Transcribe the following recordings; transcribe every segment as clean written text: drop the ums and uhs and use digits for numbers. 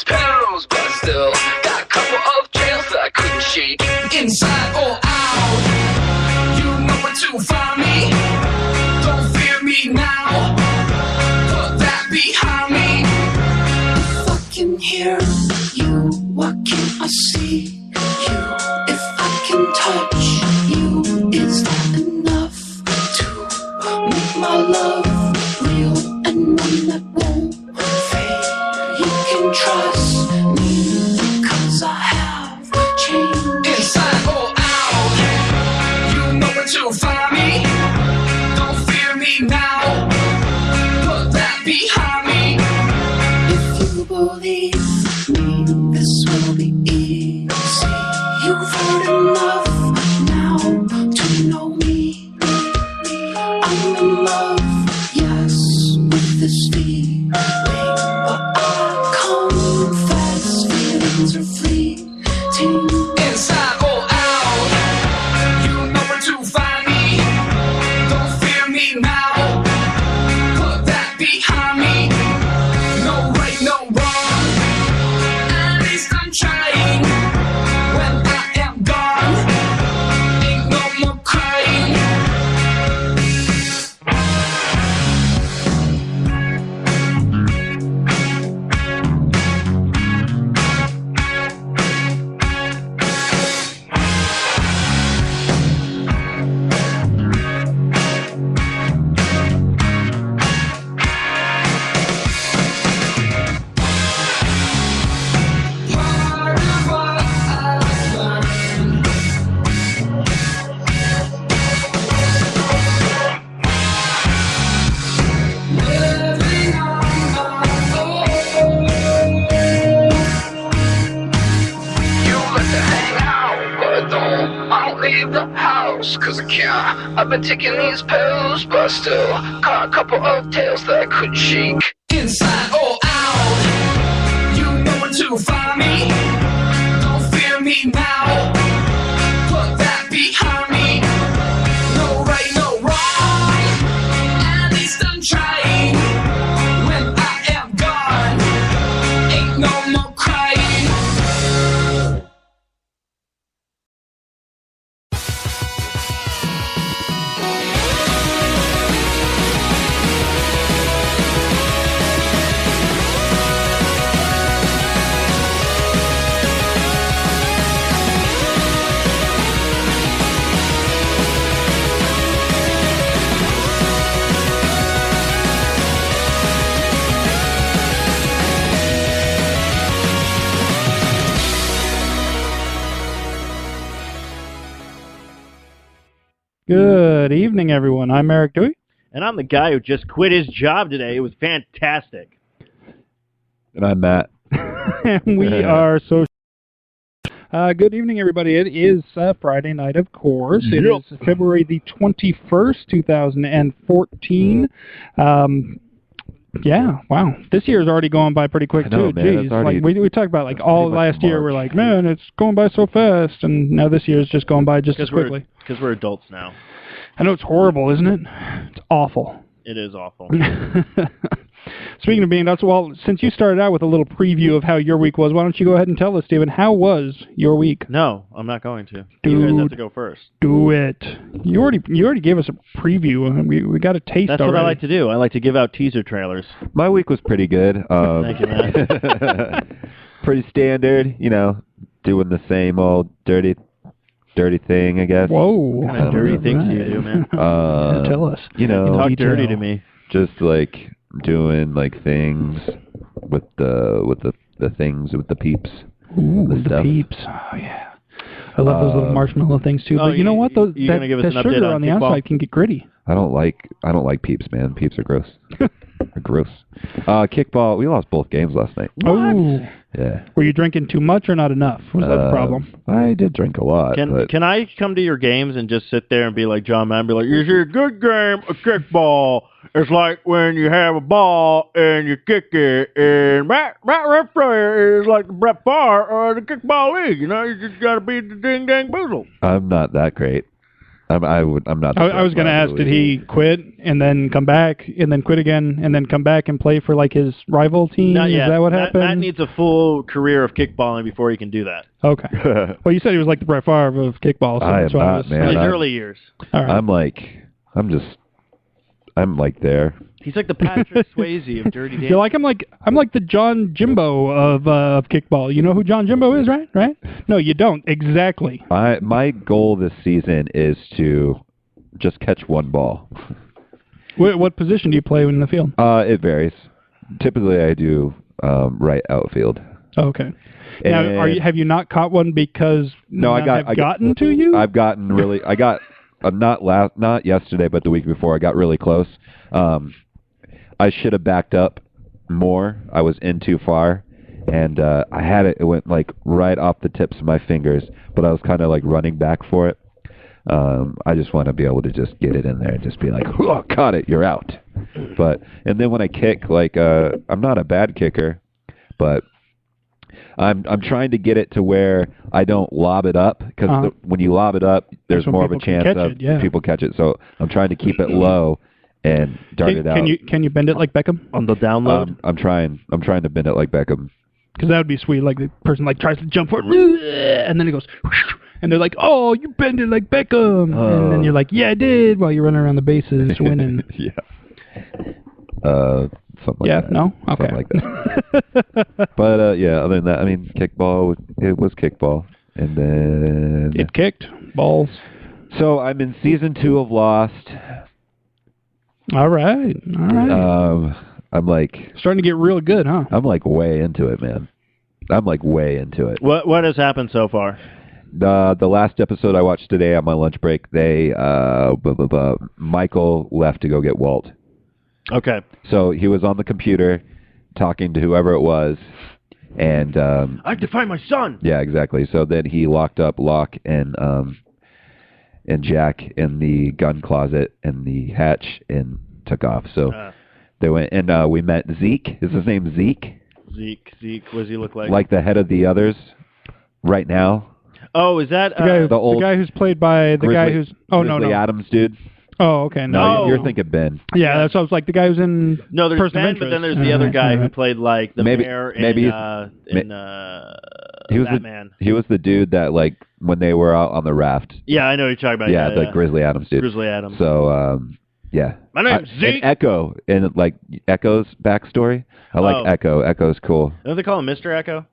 pills, but still got a couple of tails that I couldn't shake. Inside or out, you know where to find me. Don't fear me now, put that behind me. If I can hear you, what can I see? You, if I can touch you, is that enough to make my love real and one that won't fade? You can trust me because I have changed. Inside or out, you know where to find me. Don't fear me now, put that behind me. If you believe me, this will be easy. You've heard enough now to know me. I'm in love, yes, with this feeling, but I confess feelings are fleeting. Inside or out, you know where to find me. Don't fear me now, put that behind me. No right, no wrong, at least I'm trying. When I am gone, ain't no more crying. Part of what I've learned, living on my own. You like to hang out, but I don't leave the house, 'cause I can't. I've been taking these pills, but I still caught a couple of tails that I couldn't shake. Inside or out, you know where to find me. Don't fear me now, put that behind me. No right, no wrong, at least I'm trying. When I am gone, ain't no more crying. Good evening, everyone. I'm Eric Dewey. And I'm the guy who just quit his job today. It was fantastic. And I'm Matt. And we are social. Good evening, everybody. It is Friday night, of course. It Yep. is February the 21st, 2014. Yeah, wow. This year is already going by pretty quick, I know, too. man. Jeez. It's already- Like, we talked about, like, all much last year. We're March. like, man, it's going by so fast. And now this year is just going by just as quickly. Because we're adults now. I know it's horrible, isn't it? It's awful. It is awful. Speaking of being nuts, well, since you started out with a little preview of how your week was, why don't you go ahead and tell us, Stephen, how was your week? No, I'm not going to. You guys have to go first. Do it. You already gave us a preview, and we got a taste That's already. what I like to do. I like to give out teaser trailers. My week was pretty good. Thank you, Matt. Pretty standard, doing the same old dirty thing, I guess. Whoa. What kind of dirty things do you do, man? Tell us. Talk detail. dirty to me. Just like doing like things with the things with the peeps. Ooh, the the stuff. peeps. Oh, yeah. I love those little marshmallow things, too. Oh, But you know what? Those, you're that gonna give us an sugar update on on the kickball? outside can get gritty. I don't like peeps, man. Peeps are gross. They're gross. Kickball. We lost both games last night. Oh. Yeah. Were you drinking too much or not enough? Was that the problem? I did drink a lot. but Can I come to your games and just sit there and be like John Madden, be like, you see, a good game of kickball. It's like when you have a ball and you kick it, and Matt referee is like the Brett Favre or the kickball league. You just got to be the ding dang boozle. I'm not that great. I'm not. I was going to ask, did he quit and then come back and then quit again and then come back and play for like his rival team? Not yet. Is that what happened? Matt needs a full career of kickballing before he can do that. Okay. Well, you said he was like the Brett Favre of kickball. So I that's am why not, man. In his I'm- early years. All right. I'm like there. He's like the Patrick Swayze of Dirty Dancing. You're like I'm like the John Jimbo of kickball. You know who John Jimbo is, right? Right? No, you don't. Exactly. My goal this season is to just catch one ball. What position do you play in the field? It varies. Typically, I do right outfield. Oh, okay. Now, And- have you not caught one because I have gotten to you? I've gotten really. I got not yesterday, but the week before. I got really close. I should have backed up more. I was in too far, and I had it. It went like right off the tips of my fingers, but I was kind of like running back for it. I just want to be able to just get it in there and just be like, "Oh, caught it, you're out." And then when I kick, like I'm not a bad kicker, but I'm trying to get it to where I don't lob it up because when you lob it up, there's when more of a people can chance catch of it, yeah. people catch it. So I'm trying to keep it low and dart it out. Can you bend it like Beckham? On the download? I'm trying to bend it like Beckham. Because that would be sweet. Like the person like tries to jump for it, and then it goes, and they're like, "Oh, you bend it like Beckham," and then you're like, "Yeah, I did," while you're running around the bases winning. Yeah. Something like Yeah, that. no? Okay. Something like that. But yeah, other than that, I mean, kickball. It was kickball, and then It kicked balls. so I'm in season 2 of Lost. All right. I'm like Starting to get real good, huh? I'm like way into it, man. I'm like way into it. What has happened so far? The last episode I watched today on my lunch break, they Michael left to go get Walt. Okay. So he was on the computer talking to whoever it was, and I have to find my son. yeah, exactly. So then he locked up Locke and Jack in the gun closet and the hatch and took off. So they went and we met Zeke. Is his name Zeke? Zeke. What does he look like? Like the head of the others right now. Oh, is that The guy who's played by the guy who's Grizzly Adams dude. Oh, okay. No, Oh. you're thinking Ben. Yeah, that's what I was like. The guy who's in No, there's Person of Ben, Interest. but then there's the other guy who played like the Maybe- mayor maybe in He was Batman. he was the dude that like when they were out on the raft. Yeah, I know what you're talking about. Yeah, the Grizzly Adams dude. Grizzly Adams. So yeah. My name's And Zeke. Echo and like Echo's backstory. I like Oh. Echo. Echo's cool Don't they call him Mr. Echo?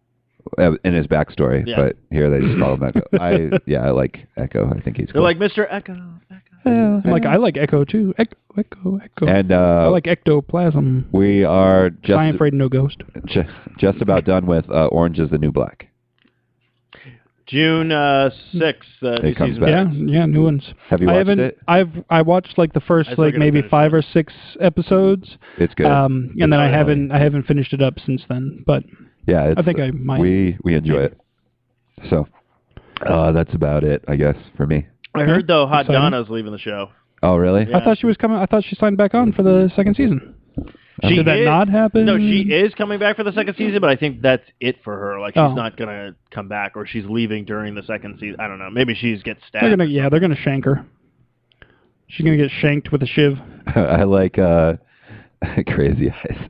in his backstory, Yeah. but here they just call him Echo. I like Echo. I think he's They're cool. like Mr. Echo. Yeah, like I like Echo too. Echo. And I like ectoplasm. we are I ain't afraid of no ghost. just about done with Orange is the New Black. June 6th. It comes season back. Yeah, new ones. Have you I watched haven't. it? I watched like the first I still like gotta maybe finish 5 it. or 6 episodes. It's good. And then I haven't finished it up since then. But Yeah, it's, I think I might. We enjoy it. So that's about it, I guess, for me. I heard though Hot Exciting. Donna's leaving the show. Oh, really? Yeah. I thought she was coming. I thought she signed back on for the second season. She Did that is- not happen? No, she is coming back for the second season, but I think that's it for her. Like she's Oh. not gonna come back, or she's leaving during the second season. I don't know. Maybe she's gets stabbed. They're gonna shank her. She's gonna get shanked with a shiv. I like Crazy Eyes.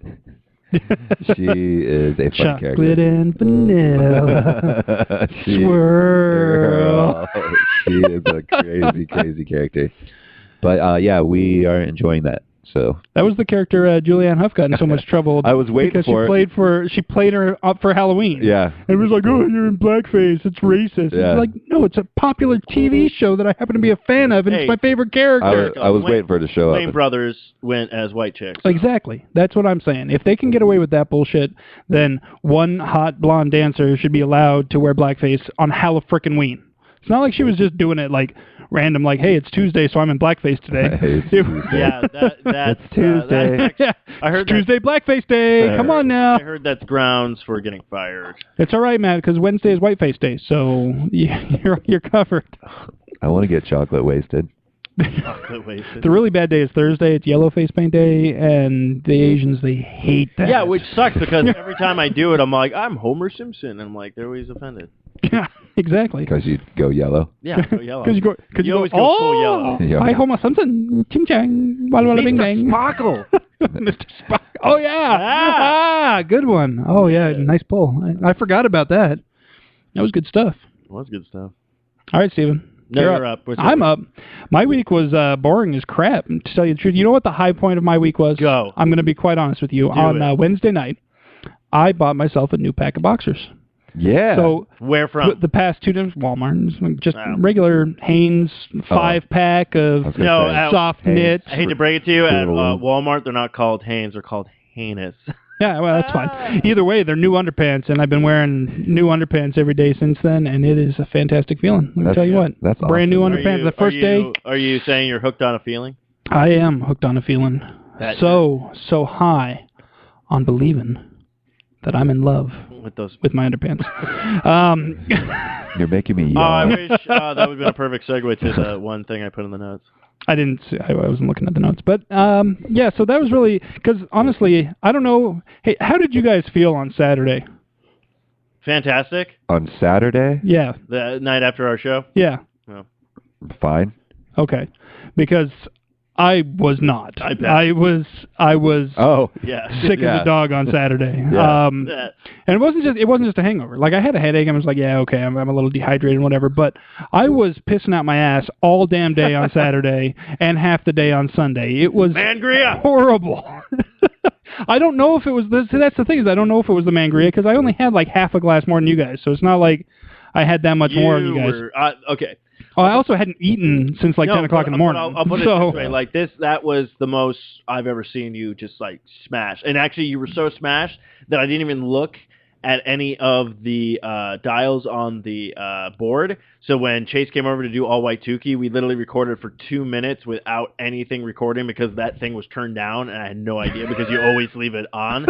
She is a funny Chocolate character. and vanilla. Swirl. She is a crazy, crazy character. But yeah, we are enjoying that. So That was the character Julianne Hough got in so much trouble. I was waiting because for it. she played her up for Halloween. yeah, And it was like, oh, you're in blackface. It's racist. Yeah. It's like, no, it's a popular TV show that I happen to be a fan of, and Hey. it's my favorite character. I was waiting for her to show Wayne up. brothers went as white chicks. Exactly. That's what I'm saying. If they can get away with that bullshit, then one hot blonde dancer should be allowed to wear blackface on Halloween. It's not like she was just doing it like random, like, hey, it's Tuesday, so I'm in blackface today. Hey, it's Tuesday. Yeah, that's It's Tuesday. that's- Yeah. I heard It's Tuesday Blackface Day. Come on now. I heard that's grounds for getting fired. It's all right, Matt, because Wednesday is Whiteface Day, so you're covered. I want to get chocolate wasted. The really bad day is Thursday. It's Yellow Face Paint Day, and the Asians, they hate that. Yeah, which sucks because every time I do it, I'm like, I'm Homer Simpson. And I'm like, they're always offended. Yeah, exactly. Because you go yellow. Yeah, go yellow. Because You always go full yellow. Yeah. I Homer Simpson, Chim Chang, Walla Walla Bing Bang. Sparkle. Mr. Spock. Oh, yeah. Ah. Good one. Oh, yeah, nice pull. I forgot about that. That was good stuff. Well, that's good stuff. All right, Steven. No, you're up. What's I'm your up. My week was boring as crap, to tell you the truth. You know what the high point of my week was? Go. I'm going to be quite honest with you. On Wednesday night, I bought myself a new pack of boxers. Yeah. So Where from? the past 2 days, Walmart, just regular Hanes 5-pack of soft knits. I hate to break it to you, at Walmart, they're not called Hanes, they're called Heinous. Yeah, well, that's fine. Either way, they're new underpants, and I've been wearing new underpants every day since then, and it is a fantastic feeling. Let me tell you what. That's brand new awesome. underpants. The first day. Are you saying you're hooked on a feeling? I am hooked on a feeling so high on believing that I'm in love with my underpants. You're making me Oh, I yawn. wish that would have been a perfect segue to the one thing I put in the notes. I didn't see, I wasn't looking at the notes. But, yeah, so that was really, because honestly, I don't know. Hey, how did you guys feel on Saturday? Fantastic. On Saturday? Yeah. The night after our show? Yeah. Fine. Okay. Because I was not. I bet. I was Oh. Yeah. sick as a dog on Saturday. Yeah. And it wasn't just a hangover. Like, I had a headache. I was like, yeah, okay, I'm a little dehydrated and whatever. But I was pissing out my ass all damn day on Saturday and half the day on Sunday. It was Mangria. horrible. I don't know if it was this. That's the thing, is I don't know if it was the Mangria, because I only had like half a glass more than you guys. So it's not like I had that much more than you guys. Okay. Oh, I also hadn't eaten since like 10 o'clock in the morning. I'll put it so, this way. Like that was the most I've ever seen you just like smash. And actually, you were so smashed that I didn't even look at any of the dials on the board. So when Chase came over to do All White Tukey, we literally recorded for 2 minutes without anything recording because that thing was turned down, and I had no idea because you always leave it on.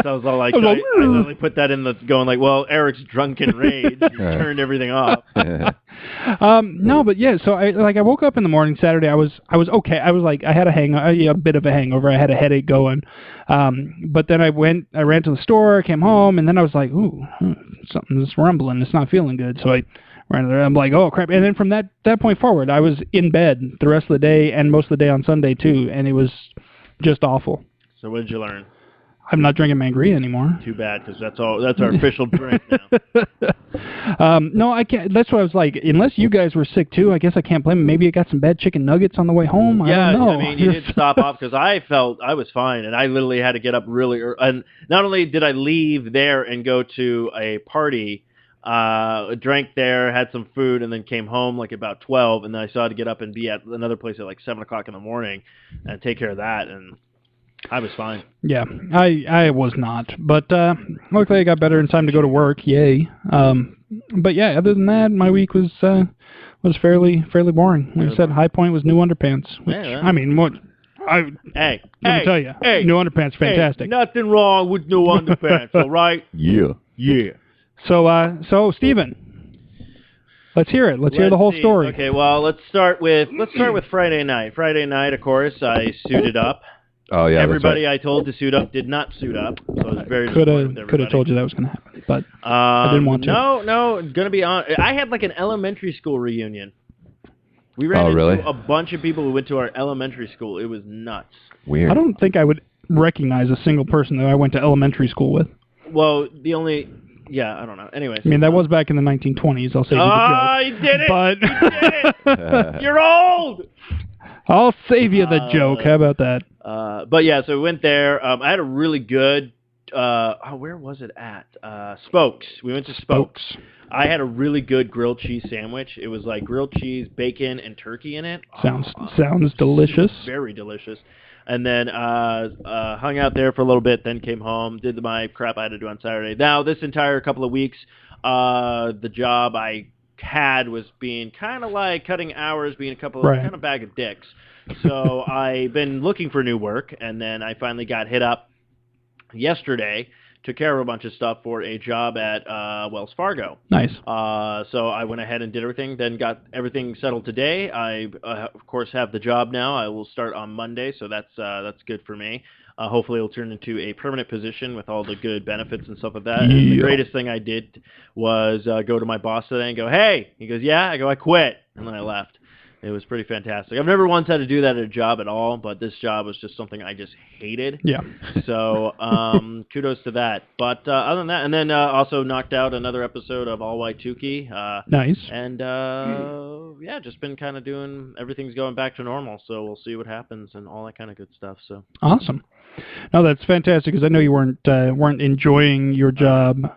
So I was all like, I literally put that in the going like, well, Eric's drunken rage. He turned everything off. No, but yeah. So I woke up in the morning Saturday. I was okay. I was like, I had a bit of a hangover. I had a headache going. But then I ran to the store, came home, and then I was like, ooh, something's rumbling. It's not feeling good. So I ran there. I'm like, oh crap. And then from that point forward, I was in bed the rest of the day and most of the day on Sunday too, and it was just awful. So what did you learn? I'm not drinking Mangria anymore. Too bad, because that's our official drink now. No, I can't. That's what I was like. Unless you guys were sick too, I guess I can't blame him. Maybe I got some bad chicken nuggets on the way home. I don't know. I mean, you did stop off because I felt I was fine, and I literally had to get up really early. And not only did I leave there and go to a party, drank there, had some food, and then came home like about 12, and then I still had to get up and be at another place at like 7 o'clock in the morning and take care of that, and I was fine. Yeah, I was not, but luckily I got better in time to go to work. Yay! But yeah, other than that, my week was fairly boring. Like I said, high point was new underpants. Which, I mean, what? Let me tell you, new underpants, fantastic. Nothing wrong with new underpants, all right? Yeah. So Steven, let's hear it. Let's hear the whole story. Okay, well, let's start with Friday night. Friday night, of course, I suited up. Oh yeah. Everybody I told to suit up did not suit up, so I was very disappointed. Could have told you that was going to happen, but I didn't want to. No, gonna be on. I had like an elementary school reunion. We ran into a bunch of people who went to our elementary school. It was nuts. Weird. I don't think I would recognize a single person that I went to elementary school with. Well, I don't know. Anyways. I mean, that was back in the 1920s. I'll save you the joke. You did it! But You did it! You're old! I'll save you the joke. How about that? But yeah, so we went there. I had a really good, where was it at? Spokes. We went to Spokes. I had a really good grilled cheese sandwich. It was like grilled cheese, bacon, and turkey in it. Sounds delicious. Very delicious. And then hung out there for a little bit, then came home, did my crap I had to do on Saturday. Now, this entire couple of weeks, the job I had was being kind of like cutting hours, being a couple of kind of bag of dicks. So I've been looking for new work, and then I finally got hit up yesterday, took care of a bunch of stuff for a job at Wells Fargo. Nice. So I went ahead and did everything, then got everything settled today. I, of course, have the job now. I will start on Monday, so that's good for me. Hopefully it'll turn into a permanent position with all the good benefits and stuff like that. And the greatest thing I did was go to my boss today and go, hey. He goes, yeah. I go, I quit. And then I left. It was pretty fantastic. I've never once had to do that at a job at all, but this job was just something I just hated. Yeah. So kudos to that. But other than that, and then also knocked out another episode of All White Tukey. Nice. And yeah, just been kind of doing, everything's going back to normal. So we'll see what happens and all that kind of good stuff. So awesome. No, that's fantastic because I know you weren't enjoying your job.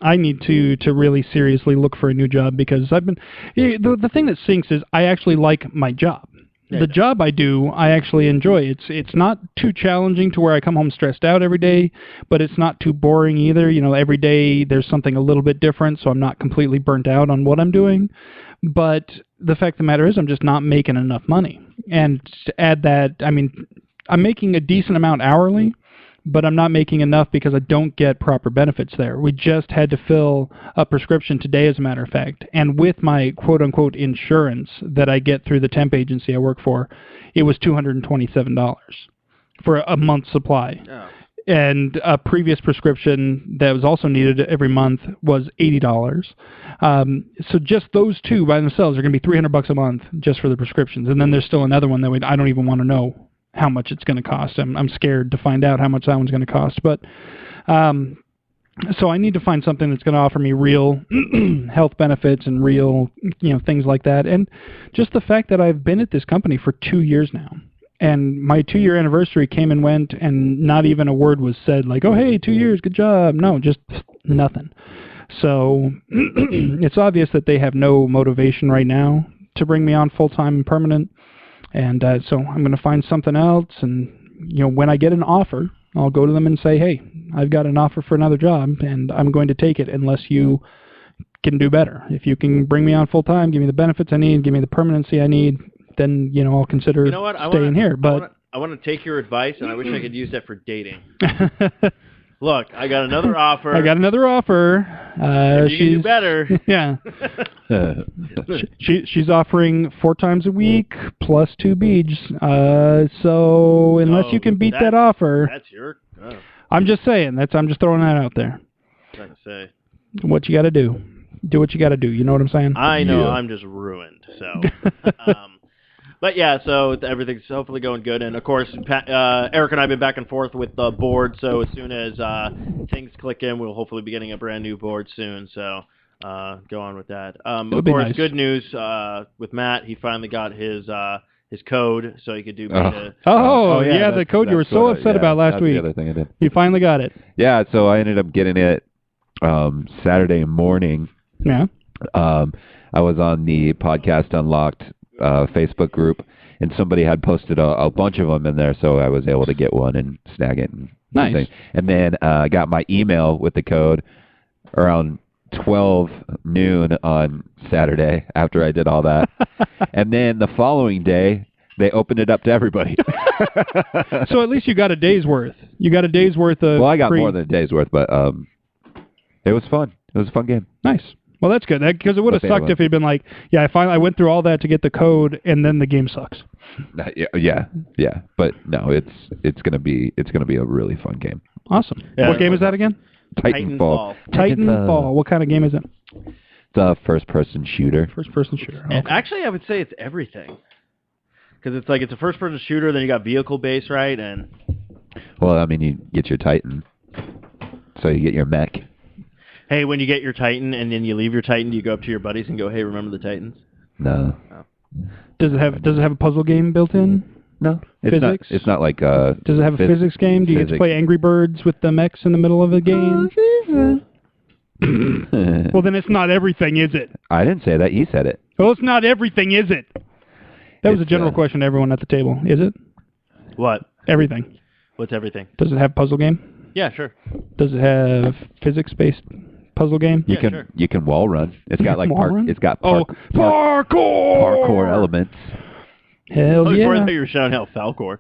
I need to really seriously look for a new job because I've been the thing that sinks is I actually like my job. The job I do, I actually enjoy. It's not too challenging to where I come home stressed out every day, but it's not too boring either. You know, every day there's something a little bit different, so I'm not completely burnt out on what I'm doing. But the fact of the matter is I'm just not making enough money. And to add that, I mean, I'm making a decent amount hourly, but I'm not making enough because I don't get proper benefits there. We just had to fill a prescription today, as a matter of fact. And with my quote-unquote insurance that I get through the temp agency I work for, it was $227 for a month's supply. Oh. And a previous prescription that was also needed every month was $80. So just those two by themselves are going to be $300 a month just for the prescriptions. And then there's still another one that I don't even want to know how much it's going to cost. I'm scared to find out how much that one's going to cost. But so I need to find something that's going to offer me real health benefits and real, things like that. And just the fact that I've been at this company for 2 years now, and my 2-year anniversary came and went, and not even a word was said like, oh, hey, 2 years, good job. No, just nothing. So it's obvious that they have no motivation right now to bring me on full-time and permanent. And so I'm going to find something else, and when I get an offer, I'll go to them and say, hey, I've got an offer for another job, and I'm going to take it unless you can do better. If you can bring me on full-time, give me the benefits I need, give me the permanency I need, then, I'll consider staying here. But I want to take your advice, and I wish I could use that for dating. Look, I got another offer. If you can do better. Yeah. She's offering 4 times a week plus 2 beads. So unless you can beat that offer, that's your. Oh. I'm just saying. I'm just throwing that out there. Trying to say. What you got to do. Do what you got to do. You know what I'm saying? I know. Yeah. I'm just ruined. So. But yeah, so everything's hopefully going good, and of course, Eric and I have been back and forth with the board. So as soon as things click in, we'll hopefully be getting a brand new board soon. So go on with that. Of course, nice. Good news with Matt. He finally got his code, so he could do beta. Yeah, the code you were so upset about last week. The other thing I did. You finally got it. Yeah, so I ended up getting it Saturday morning. Yeah. I was on the Podcast Unlocked Facebook group, and somebody had posted a bunch of them in there, so I was able to get one and snag it. Nice. And then I got my email with the code around 12 noon on Saturday after I did all that. And then the following day, they opened it up to everybody. So at least you got a day's worth. You got a day's worth of... Well, I got more than a day's worth, but it was fun. It was a fun game. Nice. Well, that's good, because it would have sucked if he'd been like, yeah, I went through all that to get the code, and then the game sucks. Yeah. But no, it's gonna be a really fun game. Awesome. Yeah, what game is that again? Titanfall. Titanfall. What kind of game is it? It's a first-person shooter. First-person shooter. Okay. Actually, I would say it's everything, because it's a first-person shooter. Then you got vehicle-based, right? And well, I mean, you get your Titan, so you get your mech. Hey, when you get your Titan and then you leave your Titan, do you go up to your buddies and go, "Hey, remember the Titans?" No. Oh. Does it have a puzzle game built in? No. Physics? It's not like Does it have a physics game? Do you get to play Angry Birds with the mechs in the middle of a game? Well, then it's not everything, is it? I didn't say that. You said it. Well, it's not everything, is it? That was a general question to everyone at the table. Is it? What? Everything. What's everything? Does it have puzzle game? Yeah, sure. Does it have physics-based puzzle game? You can wall run. It's got like parkour elements. Hell yeah! I thought you were shouting out Falcor.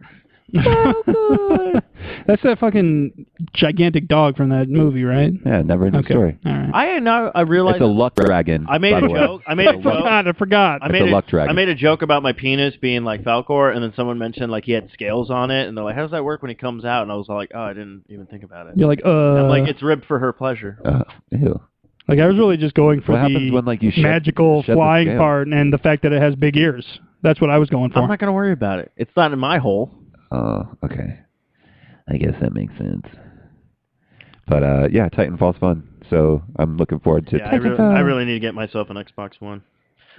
That's that fucking gigantic dog from that movie, right? Yeah, never ending story. All right. I realized It's a luck dragon. I made by a the way. joke. I made a joke. I forgot. I made a luck dragon. I made a joke about my penis being like Falcor, and then someone mentioned like he had scales on it, and they're like, "How does that work when he comes out?" And I was like, "Oh, I didn't even think about it." You're like, I'm like, it's ribbed for her pleasure. Ew. Like, I was really just going for What happens the when, like, you magical shed the flying scale? part and the fact that it has big ears. That's what I was going for. I'm not gonna worry about it. It's not in my hole. Oh, okay. I guess that makes sense. But yeah, Titanfall's fun. So I'm looking forward to. Yeah, I really need to get myself an Xbox One.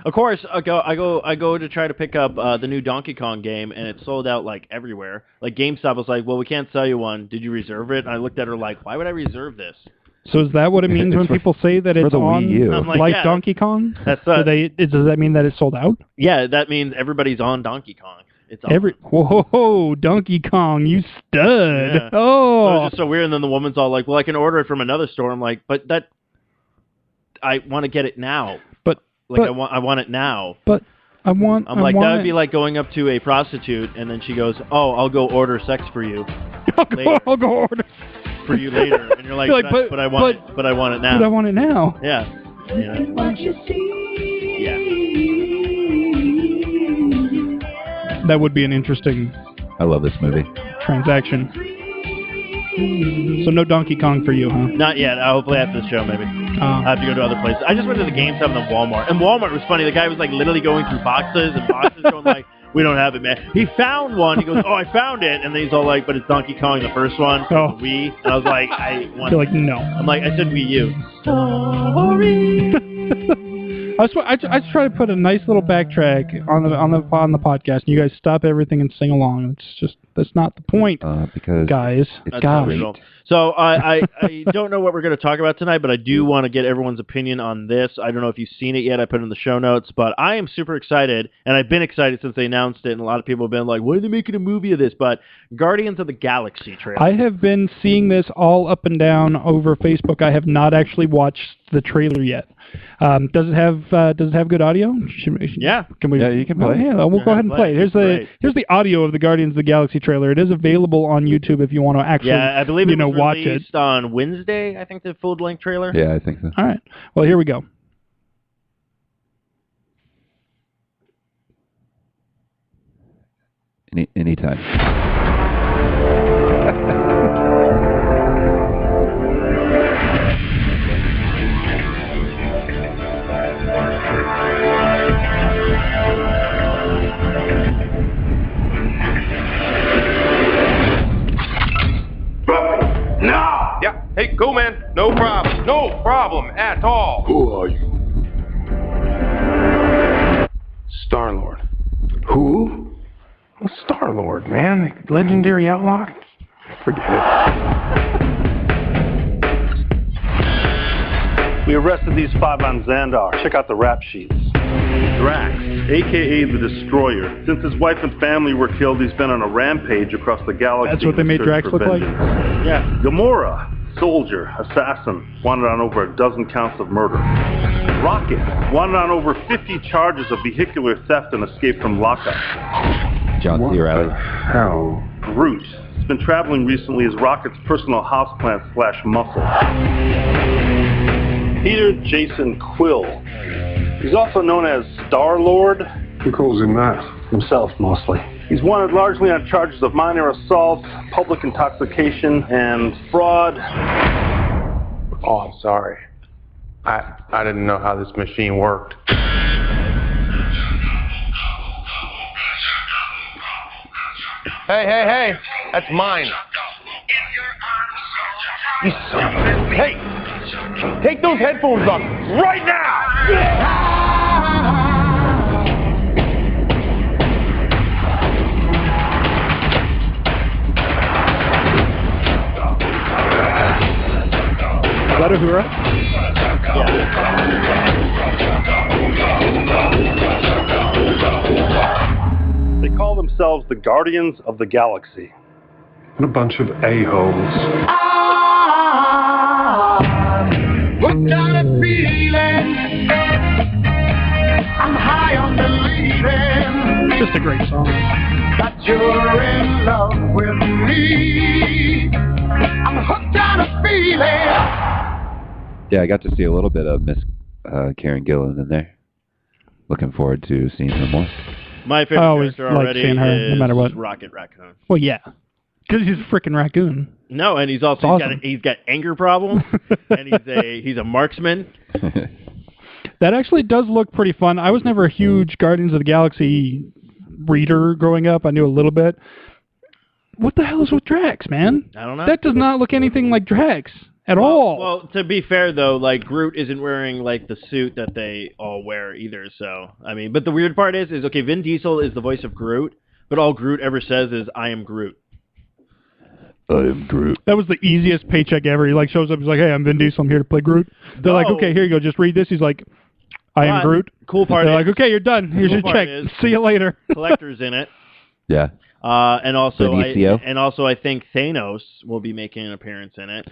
Of course, I go to try to pick up the new Donkey Kong game, and it's sold out like everywhere. Like GameStop was like, "Well, we can't sell you one. Did you reserve it?" And I looked at her like, "Why would I reserve this?" So is that what it means when people say that it's the on Wii U. I'm like, like yeah, Donkey Kong? That's does that mean that it's sold out? yeah. That means everybody's on Donkey Kong. It's on. Whoa, Donkey Kong, you stud! Yeah. So Oh, it's just so weird. And then the woman's all like, "Well, I can order it from another store." I'm like, "But that, I want to get it now. I want it now." But I'm like, that would be like going up to a prostitute, and then she goes, "Oh, I'll go order sex for you." I'll go order for you later, and you're like, You're like, but I want it now. But I want it now. Yeah. Yeah. That would be an interesting I love this movie. transaction. So no Donkey Kong for you, huh? Not yet. Hopefully after the show, maybe. I have to go to other places. I just went to the GameStop and then Walmart. And Walmart was funny. The guy was like literally going through boxes and boxes going like, "We don't have it, man." He found one. He goes, "Oh, I found it." And then he's all like, "But it's Donkey Kong, the first one, from the Wii." And I was like, You're like, no. I'm like, I said Wii U. I just try to put a nice little backtrack on the podcast, and you guys stop everything and sing along. It's just that's not the point, because guys. That's not real. So I don't know what we're going to talk about tonight, but I do want to get everyone's opinion on this. I don't know if you've seen it yet. I put it in the show notes, but I am super excited, and I've been excited since they announced it, and a lot of people have been like, "Why are they making a movie of this?" But Guardians of the Galaxy trailer. I have been seeing this all up and down over Facebook. I have not actually watched the trailer yet. Does it have good audio? Yeah. Can we? Yeah, you can play. Yeah, we'll go ahead and play it. Here's the audio of the Guardians of the Galaxy trailer. It is available on YouTube if you want to actually. Yeah, I believe it was watch released it on Wednesday. I think the full-length trailer. Yeah, I think so. All right. Well, here we go. Anytime. No! Yeah, hey, go, man. No problem. No problem at all. Who are you? Star-Lord. Who? Well, Star-Lord, man. The legendary outlaw. Forget it. We arrested these 5 on Xandar. Check out the rap sheets. Drax, a.k.a. the Destroyer. Since his wife and family were killed, he's been on a rampage across the galaxy. That's what they in made search Drax for look like? vengeance. Yeah. Gamora, soldier, assassin, wanted on over a dozen counts of murder. Rocket, wanted on over 50 charges of vehicular theft and escape from lockup. John C. Reilly. How? Groot has been traveling recently as Rocket's personal houseplant/muscle. Peter Jason Quill. He's also known as Star-Lord. Who calls him that? Himself, mostly. He's wanted largely on charges of minor assault, public intoxication, and fraud. Oh, I'm sorry. I didn't know how this machine worked. Hey, that's mine. You son of a... Hey, take those headphones off right now! Is that Uhura? They call themselves the Guardians of the Galaxy. What a bunch of a-holes. What kind of feeling? I'm high on believing Just a great song. that you're in love with me. I'm hooked on a feeling. Yeah, I got to see a little bit of Miss Karen Gillan in there. Looking forward to seeing her more. My favorite I always character like already seeing her, no is matter what. Rocket Raccoon. Well, yeah, because he's a freaking raccoon. No, and he's also Awesome. he's got anger problems, and he's a marksman. That actually does look pretty fun. I was never a huge Guardians of the Galaxy reader growing up. I knew a little bit. What the hell is with Drax, man? I don't know. That does not look anything like Drax at all. Well, to be fair though, like Groot isn't wearing like the suit that they all wear either. So I mean, but the weird part is okay. Vin Diesel is the voice of Groot, but all Groot ever says is "I am Groot." I am Groot. That was the easiest paycheck ever. He like shows up. He's like, "Hey, I'm Vin Diesel. I'm here to play Groot." They're like, No. "Okay, here you go. Just read this." He's like, "I am But Groot." Cool part They're is like, "Okay, you're done. Here's cool your part check. is- See you later." Collector's in it. Yeah. And also, Benicio. I think Thanos will be making an appearance in it,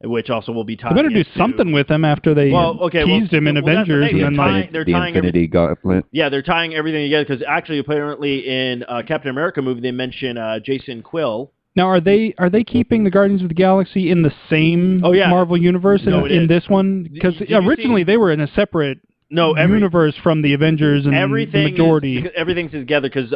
which also will be They tied. better do something with him after they teased him in that's the Avengers, thing, and then like, they're the tying Infinity Gauntlet. yeah, they're tying everything together because actually, apparently, in Captain America movie, they mention Jason Quill. now are they keeping the Guardians of the Galaxy in the same Marvel universe No, it in is. this one? Because Did you originally see- they were in a separate universe from the Avengers and the majority. Everything's together because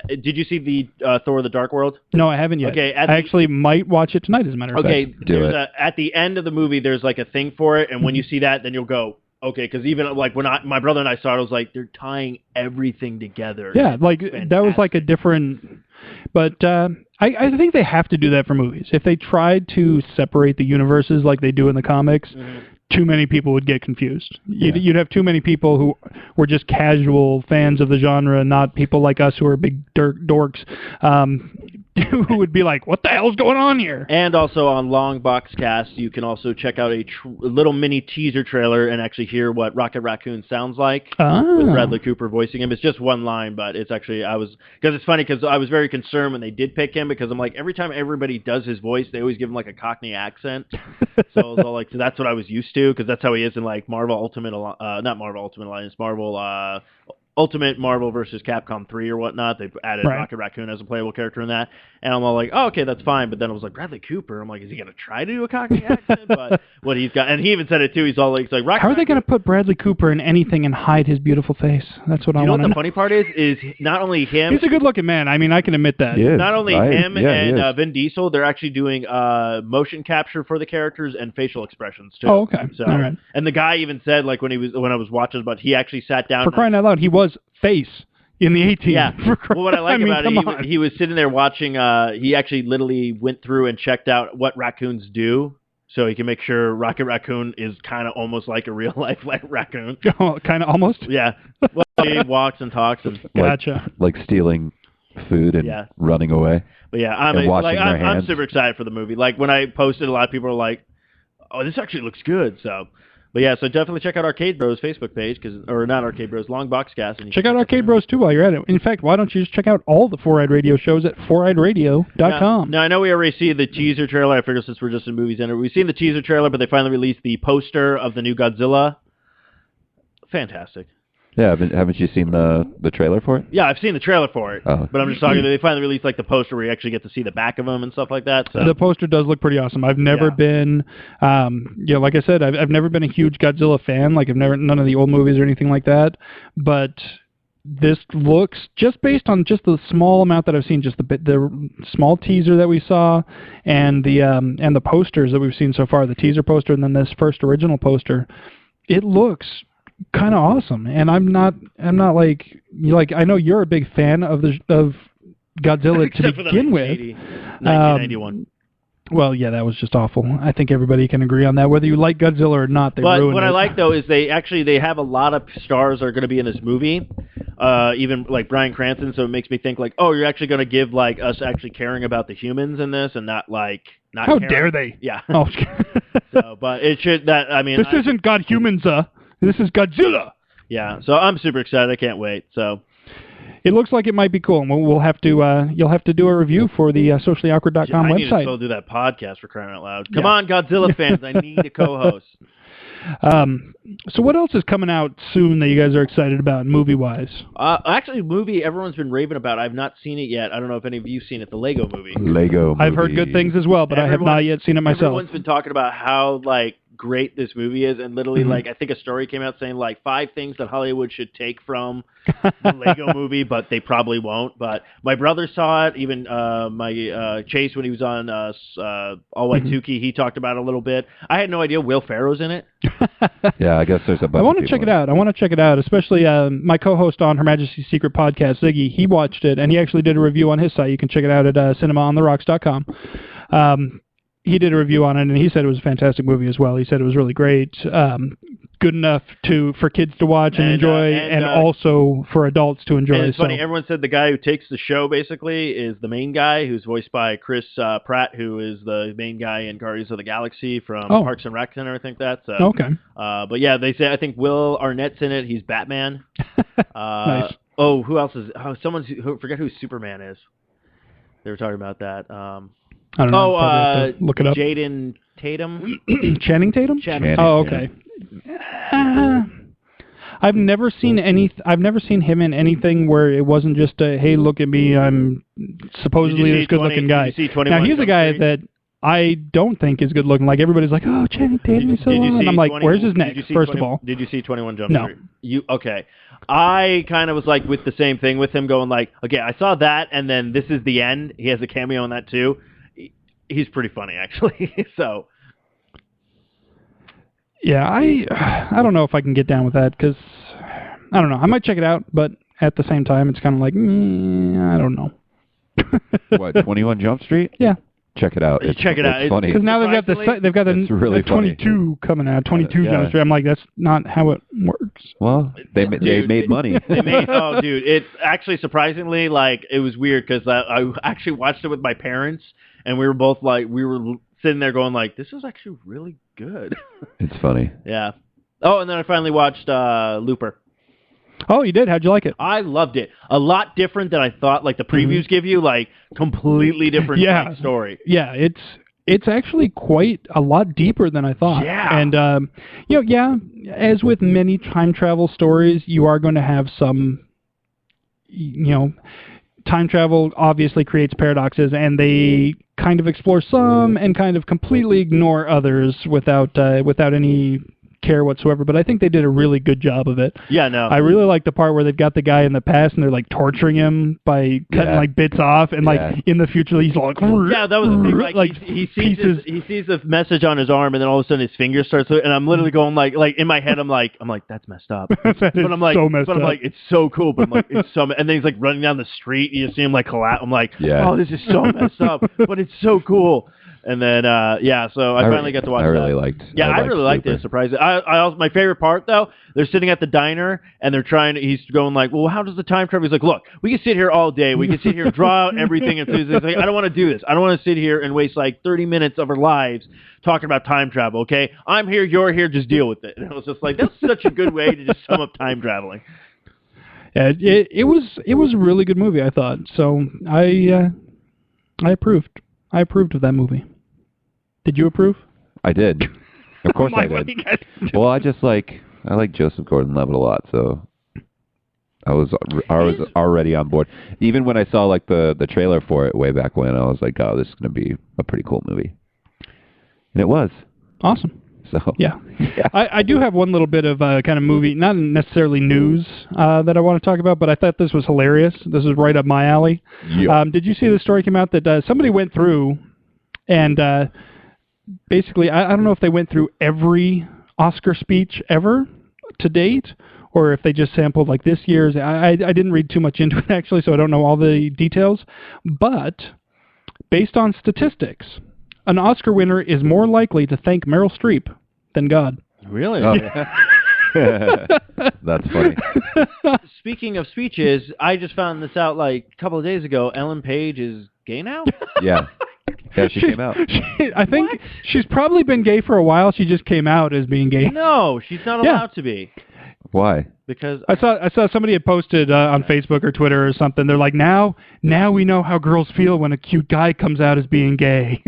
did you see the Thor: The Dark World? No, I haven't yet. Okay, I actually might watch it tonight, as a matter of Okay, fact. at the end of the movie, there's like a thing for it, and when you see that, then you'll go, okay, because even like when my brother and I saw it, I was like, they're tying everything together. Yeah, like that was like a different. But I think they have to do that for movies. If they tried to separate the universes like they do in the comics, too many people would get confused. You'd have too many people who were just casual fans of the genre, not people like us who are big dorks, who would be like, what the hell's going on here? And also on Long Box Cast, you can also check out a little mini teaser trailer and actually hear what Rocket Raccoon sounds like with Bradley Cooper voicing him. It's just one line, but it's actually, because it's funny because I was very concerned when they did pick him because I'm like, every time everybody does his voice, they always give him like a Cockney accent. So I was all like, so that's what I was used to because that's how he is in like Marvel Ultimate, not Marvel Ultimate Alliance, Marvel Ultimate Marvel versus Capcom 3 or whatnot. They added Rocket Raccoon as a playable character in that. And I'm all like, oh, okay, that's fine. But then I was like, Bradley Cooper. I'm like, is he going to try to do a Cockney accent? But what he's got, and he even said it too. He's all like, Rocket How are they going to put Bradley Cooper in anything and hide his beautiful face? That's what I want to know. You know what the funny part is not only him. He's a good-looking man. I mean, I can admit that. Not only him and Vin Diesel, they're actually doing motion capture for the characters and facial expressions too. Oh, okay. So, all right. And the guy even said, like when I was watching, but he actually sat down. For crying out loud, he was face in the 18. Yeah. Well, what I like about it, he was sitting there watching. He actually literally went through and checked out what raccoons do, so he can make sure Rocket Raccoon is kind of almost like a real life raccoon. Oh, kind of almost. Yeah. Well, he walks and talks and. Gotcha. Like stealing food and running away. But yeah, I'm super excited for the movie. Like when I posted, a lot of people are like, "Oh, this actually looks good." So. But yeah, so definitely check out Arcade Bros Facebook page, or not Arcade Bros, Long Box Cast. And check out Arcade Bros too while you're at it. In fact, why don't you just check out all the 4-Eyed Radio shows at 4eyedradio.com. Now, I know we already see the teaser trailer. I figure since we're just in movies, and we've seen the teaser trailer, but they finally released the poster of the new Godzilla. Fantastic. Yeah, haven't you seen the trailer for it? Yeah, I've seen the trailer for it, Oh. but I'm just talking. They finally released like the poster where you actually get to see the back of him and stuff like that. So. The poster does look pretty awesome. I've never been, like I said, I've never been a huge Godzilla fan. Like none of the old movies or anything like that. But this looks, just based on just the small amount that I've seen, just the small teaser that we saw, and the posters that we've seen so far, the teaser poster and then this first original poster, it looks kind of awesome. And I'm not like I know you're a big fan of Godzilla to begin with. 1991. Well, yeah, that was just awful. I think everybody can agree on that. Whether you like Godzilla or not, they ruined it. But what I like, though, is they have a lot of stars that are going to be in this movie, even like Bryan Cranston, so it makes me think like, oh, you're actually going to give like us actually caring about the humans in this and not How caring. dare they? Yeah. Oh. So, but it should, this isn't God Humans, this is Godzilla. Yeah, so I'm super excited. I can't wait. So it looks like it might be cool. And we'll have to you'll have to do a review for the sociallyawkward.com I website. need to still do that podcast for crying out loud. Come on, Godzilla fans, I need a co-host. So what else is coming out soon that you guys are excited about, movie-wise? Actually, a movie everyone's been raving about. I've not seen it yet. I don't know if any of you've seen it. The Lego movie. Lego movie. I've heard good things as well, but I have not yet seen it myself. Everyone's been talking about how great this movie is, and literally I think a story came out saying 5 things that Hollywood should take from the Lego movie, but they probably won't. But my brother saw it. Even my Chase, when he was on All White Suki, he talked about it a little bit. I had no idea Will Ferrell's in it. Yeah, I guess there's a bunch. I want to check it out. I want to check it out, especially my co-host on Her Majesty's Secret podcast, Ziggy. He watched it, and he actually did a review on his site. You can check it out at cinemaontherocks.com. He did a review on it, and he said it was a fantastic movie as well. He said it was really great, good enough for kids to watch and enjoy, and also for adults to enjoy. And it's funny, everyone said the guy who takes the show, basically, is the main guy, who's voiced by Chris Pratt, who is the main guy in Guardians of the Galaxy from Parks and Rec Center, I think that's. Okay. But yeah, they say, I think Will Arnett's in it. He's Batman. Nice. Oh, who else is? Forget who Superman is. They were talking about that. I don't know. Look it up. Jaden Tatum. Channing Tatum? Channing. Oh, okay. I've never seen him in anything where it wasn't just a, hey, look at me, I'm supposedly this good-looking guy. Now, he's a guy that I don't think is good-looking. Like, everybody's like, oh, Channing Tatum is so long. And I'm like, where's his neck, first of all? Did you see 21 Jump Street? No. Okay. I kind of was like with the same thing with him, going like, okay, I saw that, and then this is the end. He has a cameo in that, too. He's pretty funny, actually. So, yeah, I don't know if I can get down with that, because I don't know. I might check it out, but at the same time, it's kind of like, I don't know. What, 21 Jump Street? Yeah. Check it out. It's funny. Because now they've got the really 22 coming out. 22 Jump Street. I'm like, that's not how it works. Well, they made money. Dude, it's actually surprisingly it was weird because I actually watched it with my parents, and we were both we were sitting there going this is actually really good. It's funny. Yeah. Oh, and then I finally watched Looper. Oh, you did? How'd you like it? I loved it. A lot different than I thought. The previews give you, completely different story. Yeah, it's actually quite a lot deeper than I thought. Yeah. And, as with many time travel stories, you are going to have some, time travel obviously creates paradoxes, and they kind of explore some and kind of completely ignore others without any care whatsoever, but I think they did a really good job of it. Yeah, no. I really like the part where they've got the guy in the past and they're torturing him by cutting bits off, and in the future he's like, yeah, that was the thing. He sees the message on his arm, and then all of a sudden his finger starts, and I'm literally going in my head, I'm like that's messed up. But I'm like, so messed up. I'm like, it's so cool, but I'm like, it's so. And then he's running down the street, and you see him collapse. I'm like, oh, this is so messed up, but it's so cool. And then, so I finally got to watch that. I really liked it, surprisingly. I also, my favorite part, though, they're sitting at the diner, and he's going well, how does the time travel? He's like, look, we can sit here all day. We can sit here and draw out everything. And he's like, I don't want to do this. I don't want to sit here and waste 30 minutes of our lives talking about time travel, okay? I'm here, you're here, just deal with it. And I was just like, that's such a good way to just sum up time traveling. Yeah, it was a really good movie, I thought. So I approved. I approved of that movie. Did you approve? I did. Of course I did. Well, I like Joseph Gordon-Levitt a lot, so I was already on board. Even when I saw the trailer for it way back when, I was like, oh, this is going to be a pretty cool movie. And it was. Awesome. So yeah. I do have one little bit of kind of movie, not necessarily news that I want to talk about, but I thought this was hilarious. This is right up my alley. Yeah. Did you see the story came out that somebody went through and basically, I don't know if they went through every Oscar speech ever to date, or if they just sampled this year's. I didn't read too much into it, actually, so I don't know all the details. But based on statistics, an Oscar winner is more likely to thank Meryl Streep than God. Really? Oh. That's funny. Speaking of speeches, I just found this out a couple of days ago. Ellen Page is gay now? Yeah. Yeah, she came out. I think she's probably been gay for a while. She just came out as being gay. No, she's not allowed to be. Why? Because I saw somebody had posted on Facebook or Twitter or something. They're like, now we know how girls feel when a cute guy comes out as being gay.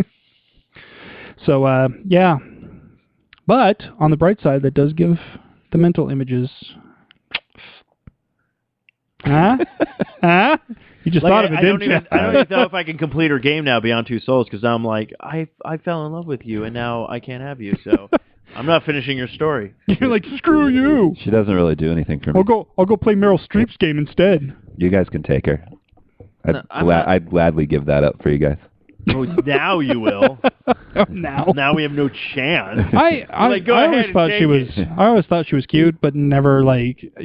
So, yeah. But on the bright side, that does give the mental images. Huh? Huh? You just thought of it, didn't you? I don't even know if I can complete her game now, Beyond Two Souls, because now I'm like, I fell in love with you, and now I can't have you, so I'm not finishing your story. You're like, screw you. She doesn't really do anything for me. I'll go play Meryl Streep's game instead. You guys can take her. No, I'd gladly give that up for you guys. Oh, now you will. Now we have no chance. I go ahead always and thought take she was. it. I always thought she was cute, but never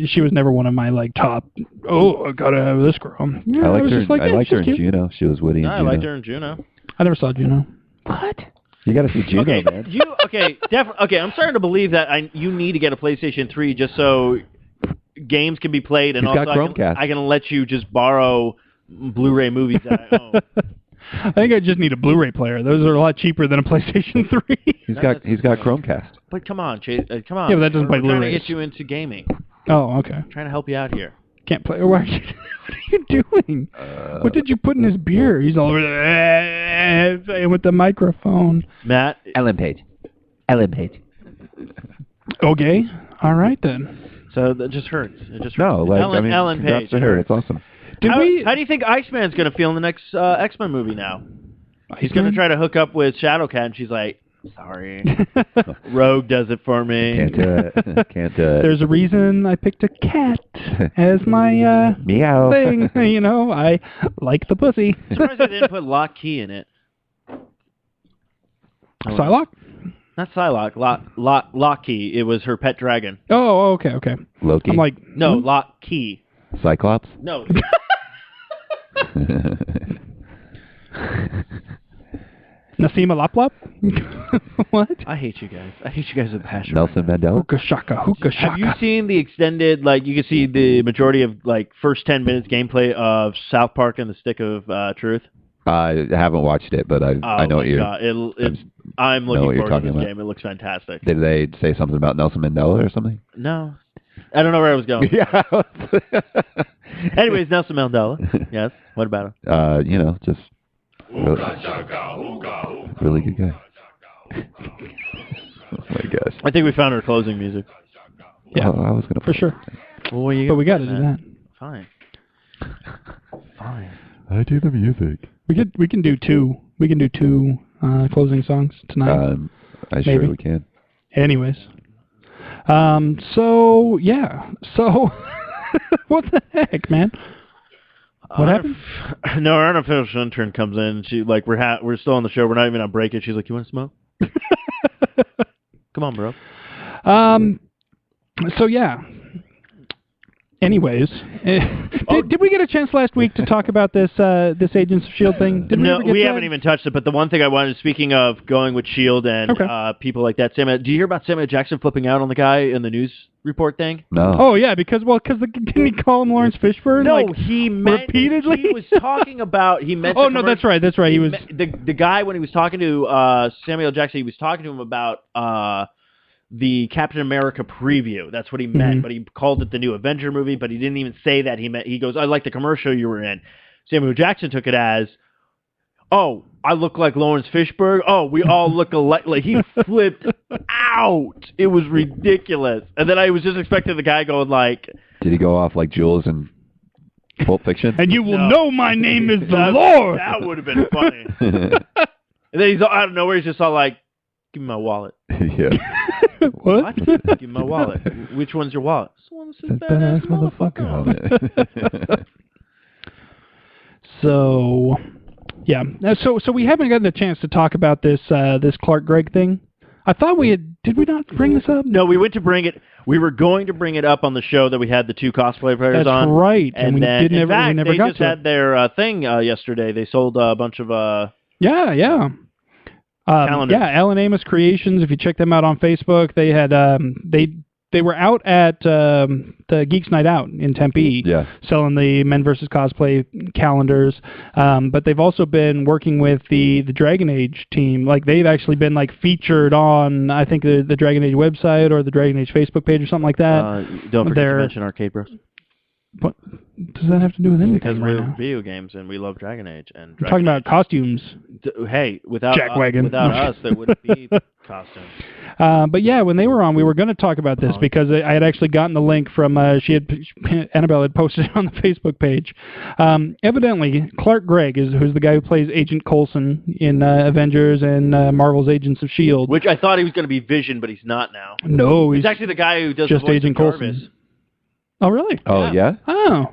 she was never one of my top. Oh, I gotta have this girl. Yeah, I liked was her. just like, I liked her in cute. Juno. She was witty. I liked her in Juno. I never saw Juno. What? You got to see Juno, man. Okay, I'm starting to believe that you need to get a PlayStation 3 just so games can be played, and He's also got Chromecast. I can let you just borrow Blu-ray movies that I own. I think I just need a Blu-ray player. Those are a lot cheaper than a PlayStation 3. He's got Chromecast. But come on, Chase, come on. Yeah, but that doesn't play We're trying to Blu-rays. get you into gaming. Oh, okay. I'm trying to help you out here. Can't play. What are you doing? What did you put in his beer? He's all over there with the microphone. Matt, Ellen Page. Okay. All right then. so that just hurts. It just No, hurts. like Ellen congrats Page. to her. It's awesome. How do you think Iceman's going to feel in the next X-Men movie now? He's going to try to hook up with Shadowcat, and she's like, sorry. Rogue does it for me. Can't do it. Can't do it. There's a reason I picked a cat as my Meow. thing. I like the pussy. I'm surprised they didn't put Lock Key in it. Psylocke? Not Psylocke. Lock Key. It was her pet dragon. Oh, okay. Loki. I'm like, No, Lock Key. Cyclops. No. Nasima Laplop? What? I hate you guys. I hate you guys with passion. Nelson Mandela. Hookah shaka. Have you seen the extended, you can see the majority of, first 10 minutes gameplay of South Park and the Stick of Truth? I haven't watched it, but I know what you're. I'm know looking what you're forward to talking this about. game. It looks fantastic. Did they say something about Nelson Mandela or something? No. I don't know where I was going. Yeah. Anyways, Nelson Mandela. Yes. What about him? Just really good guy. Oh my gosh. I think we found our closing music. Yeah, I was gonna for sure. Well, what are you But we got gonna to do, do that. Fine. Fine. I do the music. We can do two. We can do two closing songs tonight. I Maybe. sure we can. Anyways. So yeah. So what the heck, man? What happened? No, our unofficial intern comes in. And she we're still on the show. We're not even on break yet. She's like, "You want to smoke? Come on, bro." So yeah. Anyways, did we get a chance last week to talk about this Agents of S.H.I.E.L.D. thing? Did No, ever get we that? haven't even touched it. But the one thing I wanted, speaking of going with S.H.I.E.L.D. and people like that, do you hear about Samuel Jackson flipping out on the guy in the news report thing? No. Oh yeah, because didn't he call him Lawrence Fishburne? No, he meant repeatedly. He was talking about. He meant. Oh no, that's right. That's right. He was the guy when he was talking to Samuel Jackson. He was talking to him about the Captain America preview. That's what he meant, but he called it the new Avenger movie, but he didn't even say that. He goes, "I like the commercial you were in." Samuel Jackson took it as, "Oh, I look like Lawrence Fishburne. Oh, we all look alike." Like, he flipped out. It was ridiculous. And then I was just expecting the guy going like, Did he go off like Jules in Pulp Fiction? and you will know my name is the Lord. That would have been funny. And then he's out of nowhere. He's just all like, "Give me my wallet." Yeah. What? Give me my wallet. Which one's your wallet? This one says badass motherfucker. So, yeah. So we haven't gotten a chance to talk about this Clark Gregg thing. I thought we had. Did we not bring this up? No, we went to bring it. We were going to bring it up on the show that we had the two cosplay players That's on. right. And we then, didn't in fact, we never they got just to had their thing yesterday. They sold a bunch of Yeah. calendars. Yeah, Alan Amos Creations. If you check them out on Facebook, they had they were out at the Geeks Night Out in Tempe, selling the Men vs. Cosplay calendars. But they've also been working with the Dragon Age team. Like, they've actually been featured on, I think, the Dragon Age website or the Dragon Age Facebook page or something like that. Don't forget to mention Arcade Bros. What does that have to do with anything? Because right we're now? video games and we love Dragon Age. And I'm talking about costumes. Hey, without Jackwagon. without us, there wouldn't be costumes. But yeah, when they were on, we were going to talk about this because I had actually gotten the link from Annabelle had posted it on the Facebook page. Evidently, Clark Gregg who's the guy who plays Agent Coulson in Avengers and Marvel's Agents of S.H.I.E.L.D. Which I thought he was going to be Vision, but he's not now. No, he's actually the guy who does just the voice Agent of Jarvis. Coulson. Oh, really? Oh, yeah? Oh.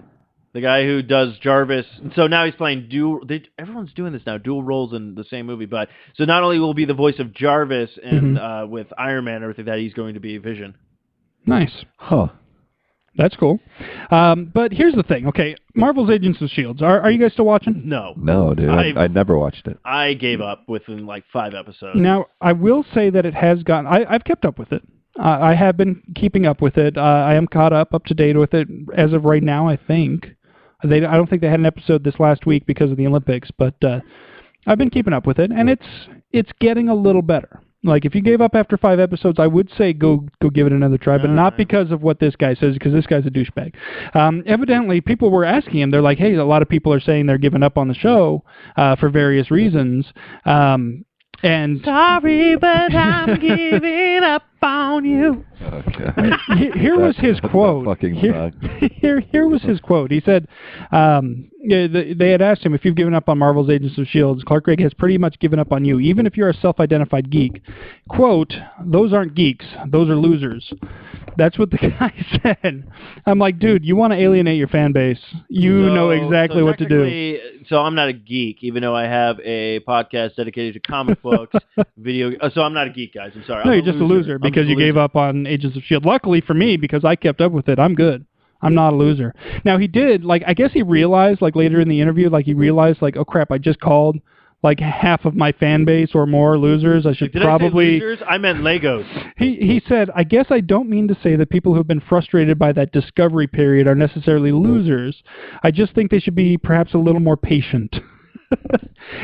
The guy who does Jarvis. So now he's playing everyone's doing this now, dual roles in the same movie. But so not only will he be the voice of Jarvis and with Iron Man and everything, that he's going to be Vision. Nice. Huh. That's cool. But here's the thing. Okay, Marvel's Agents of S.H.I.E.L.D. Are you guys still watching? No. No, dude. I never watched it. I gave up within like 5 episodes. Now, I will say that it has gotten... I've kept up with it. I have been keeping up with it. I am caught up to date with it as of right now, I think. I don't think they had an episode this last week because of the Olympics, but I've been keeping up with it, and it's getting a little better. Like, if you gave up after 5 episodes, I would say go give it another try, but not because of what this guy says, because this guy's a douchebag. Evidently, people were asking him, they're like, hey, a lot of people are saying they're giving up on the show for various reasons. And sorry, but I'm giving up on you. Okay. Here was his quote. Here was his quote. He said, they had asked him, if you've given up on Marvel's Agents of S.H.I.E.L.D., Clark Gregg has pretty much given up on you, even if you're a self-identified geek. Quote, those aren't geeks. Those are losers. That's what the guy said. I'm like, dude, you want to alienate your fan base. You know exactly what to do. So I'm not a geek, even though I have a podcast dedicated to comic books, video. So I'm not a geek, guys. I'm sorry. No, you're just a loser because you gave up on Agents of S.H.I.E.L.D. Luckily for me, because I kept up with it, I'm good. I'm not a loser. Now, he did, I guess he realized, later in the interview, oh, crap, I just called, half of my fan base or more losers. I should probably... I say losers? I meant Legos. He said, I guess I don't mean to say that people who've been frustrated by that discovery period are necessarily losers. I just think they should be perhaps a little more patient.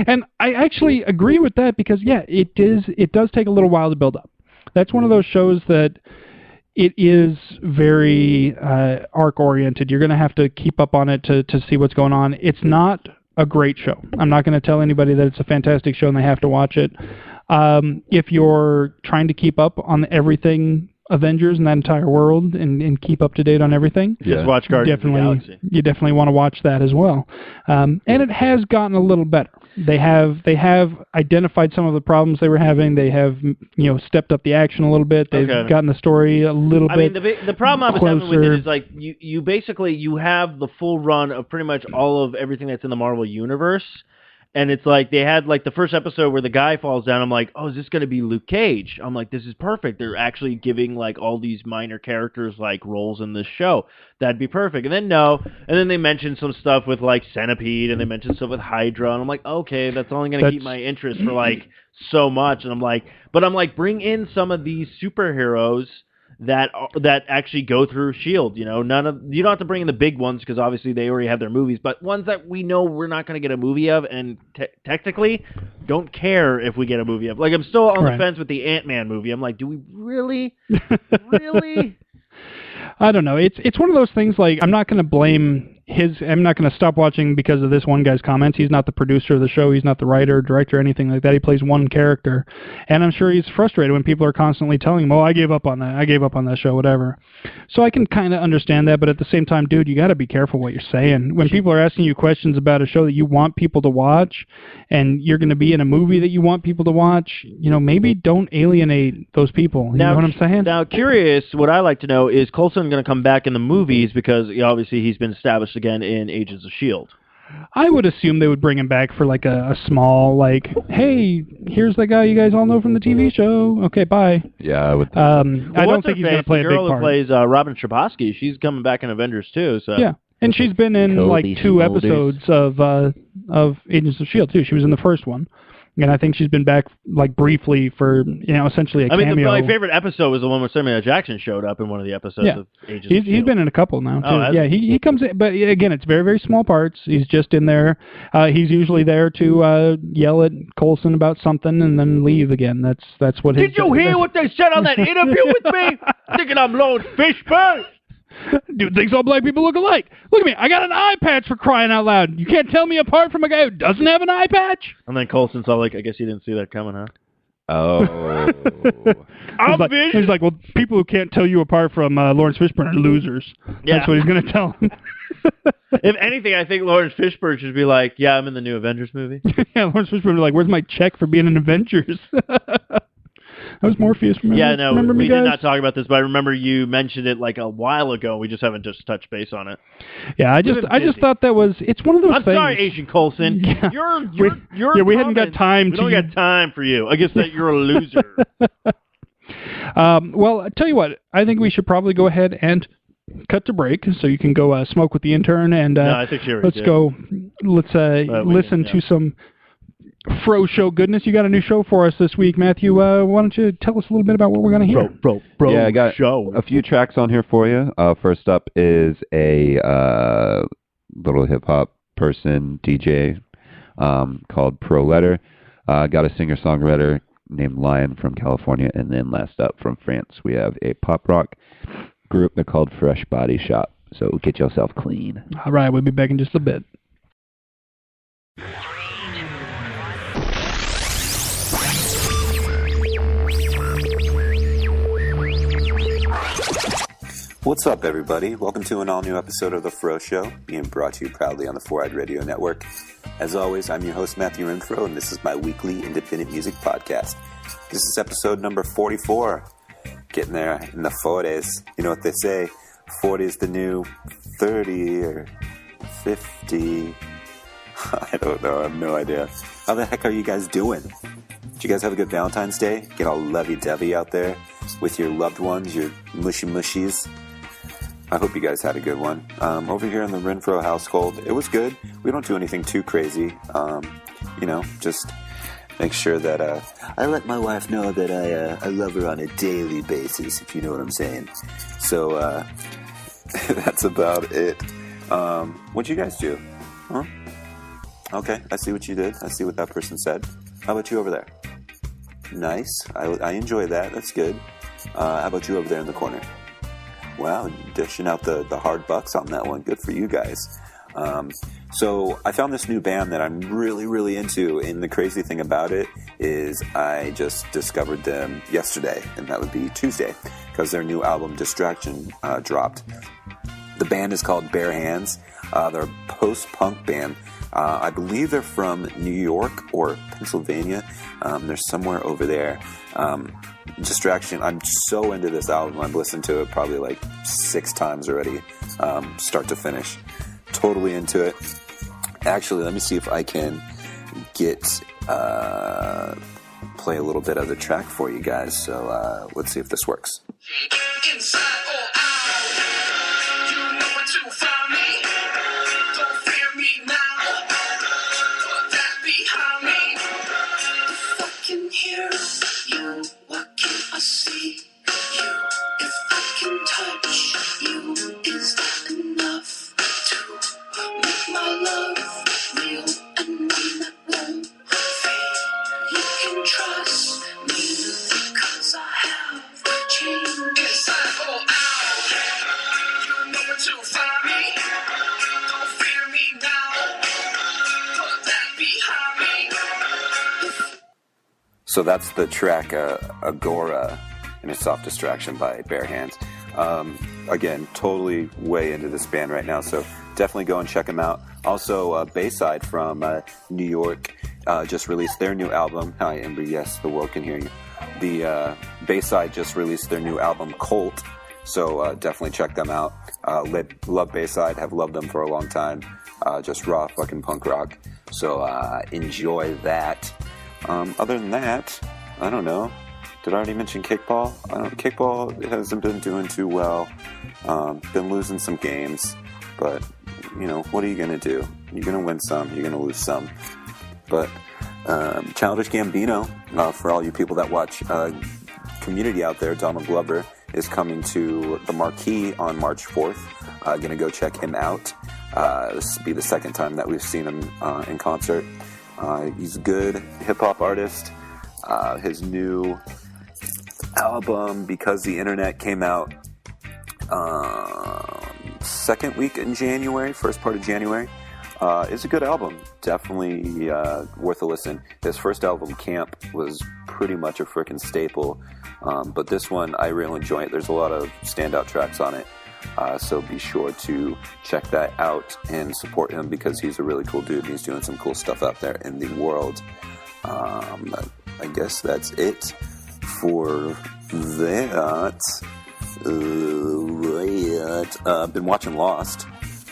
And I actually agree with that because, yeah, it does take a little while to build up. That's one of those shows that it is very arc-oriented. You're going to have to keep up on it to see what's going on. It's not a great show. I'm not going to tell anybody that it's a fantastic show and they have to watch it. If you're trying to keep up on everything Avengers and that entire world and keep up to date on everything, just watch Guardians of the Galaxy. You definitely want to watch that as well. And it has gotten a little better. They have identified some of the problems they were having. They have stepped up the action a little bit. They've gotten the story a little bit. I mean, the problem I was having with it is you basically you have the full run of pretty much all of everything that's in the Marvel universe. And it's they had the first episode where the guy falls down. I'm like, oh, is this going to be Luke Cage? I'm like, this is perfect. They're actually giving all these minor characters roles in this show. That'd be perfect. And then no. And then they mentioned some stuff with Centipede and they mentioned stuff with Hydra. And I'm like, okay, that's only going to keep my interest for so much. And I'm like, bring in some of these superheroes that actually go through S.H.I.E.L.D. You don't have to bring in the big ones because obviously they already have their movies, but ones that we know we're not going to get a movie of, and technically don't care if we get a movie of. I'm still on the fence with the Ant-Man movie. I'm like, do we really? I don't know. It's one of those things. I'm not going to blame I'm not going to stop watching because of this one guy's comments. He's not the producer of the show. He's not the writer, director, anything like that. He plays one character. And I'm sure he's frustrated when people are constantly telling him, oh, I gave up on that. I gave up on that show, whatever. So I can kind of understand that. But at the same time, dude, you got to be careful what you're saying. When people are asking you questions about a show that you want people to watch and you're going to be in a movie that you want people to watch, maybe don't alienate those people. You know what I'm saying? Now, curious, what I like to know is Coulson going to come back in the movies because obviously he's been established again in Agents of S.H.I.E.L.D. I would assume they would bring him back for a small hey, here's the guy you guys all know from the TV show. Okay, bye. Yeah, I would. I don't think he's going to play a big part. The girl who plays Robin Scherbatsky, she's coming back in Avengers too. So yeah, and she's been in 2 episodes of Agents of S.H.I.E.L.D. too. She was in the first one. And I think she's been back briefly for essentially a cameo. My favorite episode was the one where Samuel L. Jackson showed up in one of the episodes of Agents of S.H.I.E.L.D. He's been in a couple now too. Oh, yeah, he comes in, but again, it's very, very small parts. He's just in there. He's usually there to yell at Coulson about something and then leave again. That's what. Did you hear what they said on that interview with me? Thinking I'm blowing fish birds. Dude thinks all black people look alike. Look at me. I got an eye patch, for crying out loud. You can't tell me apart from a guy who doesn't have an eye patch? And then Coulson's all I guess you didn't see that coming, huh? Oh. He's like, well, people who can't tell you apart from Lawrence Fishburne are losers. Yeah. That's what he's going to tell him. If anything, I think Lawrence Fishburne should be like, yeah, I'm in the new Avengers movie. Yeah, Lawrence Fishburne would be like, where's my check for being in Avengers? That was Morpheus. Remember we me, did guys? not talk about this, but I remember you mentioned it like a while ago. We just haven't just touched base on it. Yeah, I just thought that was, it's one of those I'm things. sorry, Agent Coulson. Yeah. You're we hadn't got time we don't got time for you. I guess that you're a loser. Well, I tell you what, I think we should probably go ahead and cut to break so you can go smoke with the intern, and No, I think she already did. Let's listen to some Fro Show goodness. You got a new show for us this week, Matthew. Why don't you tell us a little bit about what we're going to hear? Bro, Yeah, I got show. a few tracks on here for you. First up is a little hip-hop person, DJ, called Pro Letter. Got a singer-songwriter named Lion from California. And then last up from France, we have a pop rock group. They're called Fresh Body Shop. So get yourself clean. All right, we'll be back in just a bit. What's up, everybody? Welcome to an all-new episode of The Fro Show, being brought to you proudly on the Four Eyed Radio Network. As always, I'm your host, Matthew Renfro, and this is my weekly independent music podcast. This is episode number 44. Getting there in the 40s. You know what they say, 40 is the new 30 or 50. I don't know, I have no idea. How the heck are you guys doing? Did you guys have a good Valentine's Day? Get all lovey-dovey out there with your loved ones, your mushy-mushies? I hope you guys had a good one. Over here in the Renfro household, it was good. We don't do anything too crazy. Just make sure that I let my wife know that I love her on a daily basis, if you know what I'm saying. So that's about it. What'd you guys do? Huh? Okay, I see what you did. I see what that person said. How about you over there? Nice. I enjoy that. That's good. How about you over there in the corner? Wow, dishing out the hard bucks on that one. Good for you guys. So I found this new band that I'm really, really into, and the crazy thing about it is I just discovered them yesterday, and that would be Tuesday, because their new album, Distraction, dropped. The band is called Bare Hands. They're a post-punk band. I believe they're from New York or Pennsylvania. They're somewhere over there. Distraction, I'm so into this album. I've listened to it probably like 6 times already, start to finish. Totally into it. Actually, let me see if I can play a little bit of the track for you guys. So let's see if this works. Inside or out, you know where to find me. Don't fear me now, put that behind me. If I can hear you, what can I see? You, if I can touch you, is that enough to make my love real and one that won't fade? You can trust me because I have changed. Inside or out, you know where to find me. Don't fear me now, put that behind me. So that's the track Agora, and it's Soft Distraction by Bare Hands. Again, totally way into this band right now, so definitely go and check them out. Also, Bayside from New York just released their new album. Hi, Ember. Yes, the world can hear you. The Bayside just released their new album, Colt, so definitely check them out. Love Bayside, have loved them for a long time. Just raw fucking punk rock. So enjoy that. Other than that, I don't know. Did I already mention Kickball? Kickball hasn't been doing too well. Been losing some games. But, what are you going to do? You're going to win some. You're going to lose some. But Childish Gambino, for all you people that watch Community out there, Donald Glover, is coming to the Marquee on March 4th. Going to go check him out. This will be the second time that we've seen him in concert. He's a good hip-hop artist. His new album, Because the Internet, came out second week in January, first part of January. It's a good album. Definitely worth a listen. His first album, Camp, was pretty much a freaking staple. But this one, I really enjoy it. There's a lot of standout tracks on it. So be sure to check that out and support him because he's a really cool dude. He's doing some cool stuff out there in the world. I guess that's it for that. I've been watching Lost,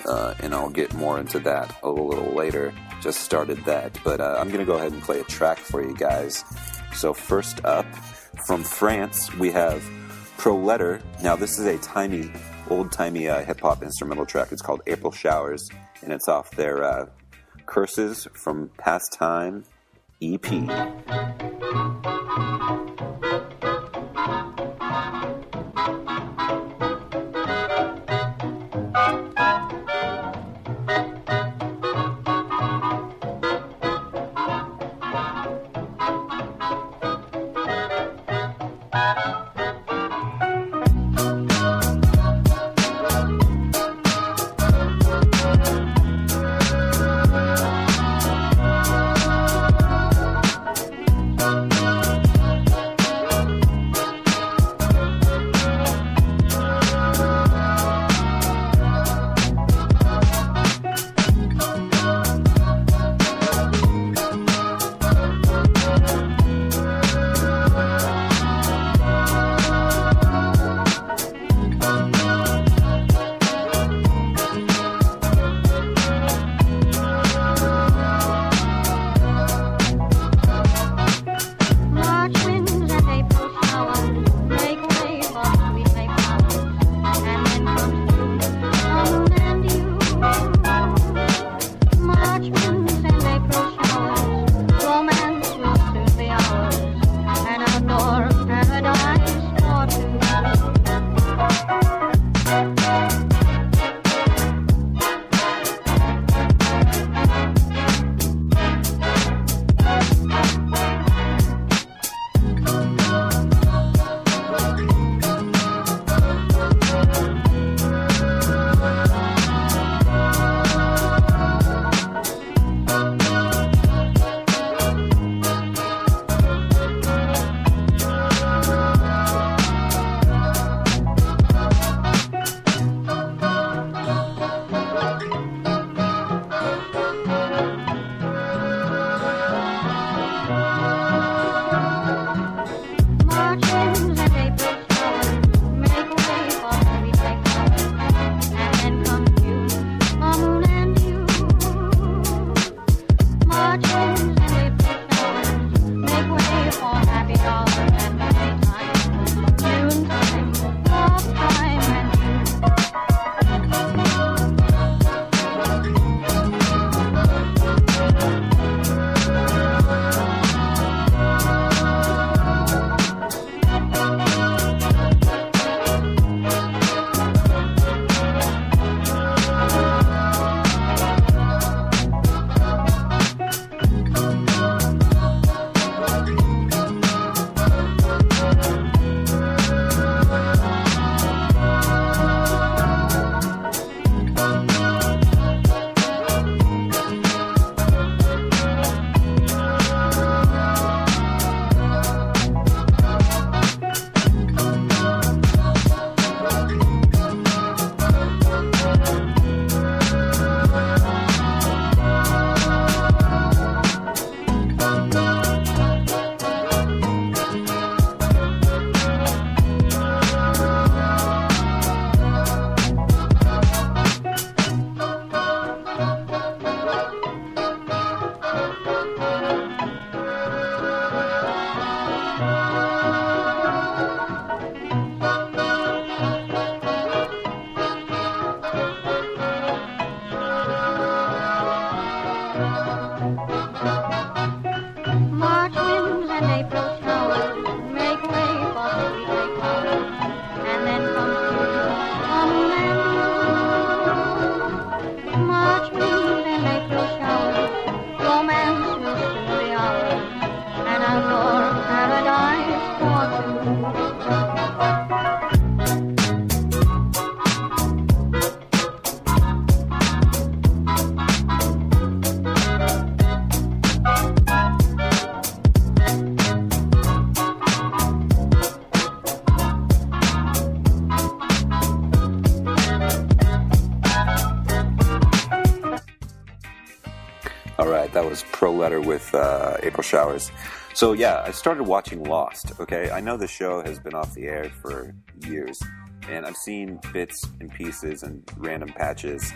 and I'll get more into that a little later. Just started that, but I'm going to go ahead and play a track for you guys. So first up, from France, we have Proletter. Now this is a old-timey hip-hop instrumental track. It's called April Showers, and it's off their Curses from Past Time EP. All right, that was Pro Letter with April Showers. So yeah, I started watching Lost, okay? I know the show has been off the air for years, and I've seen bits and pieces and random patches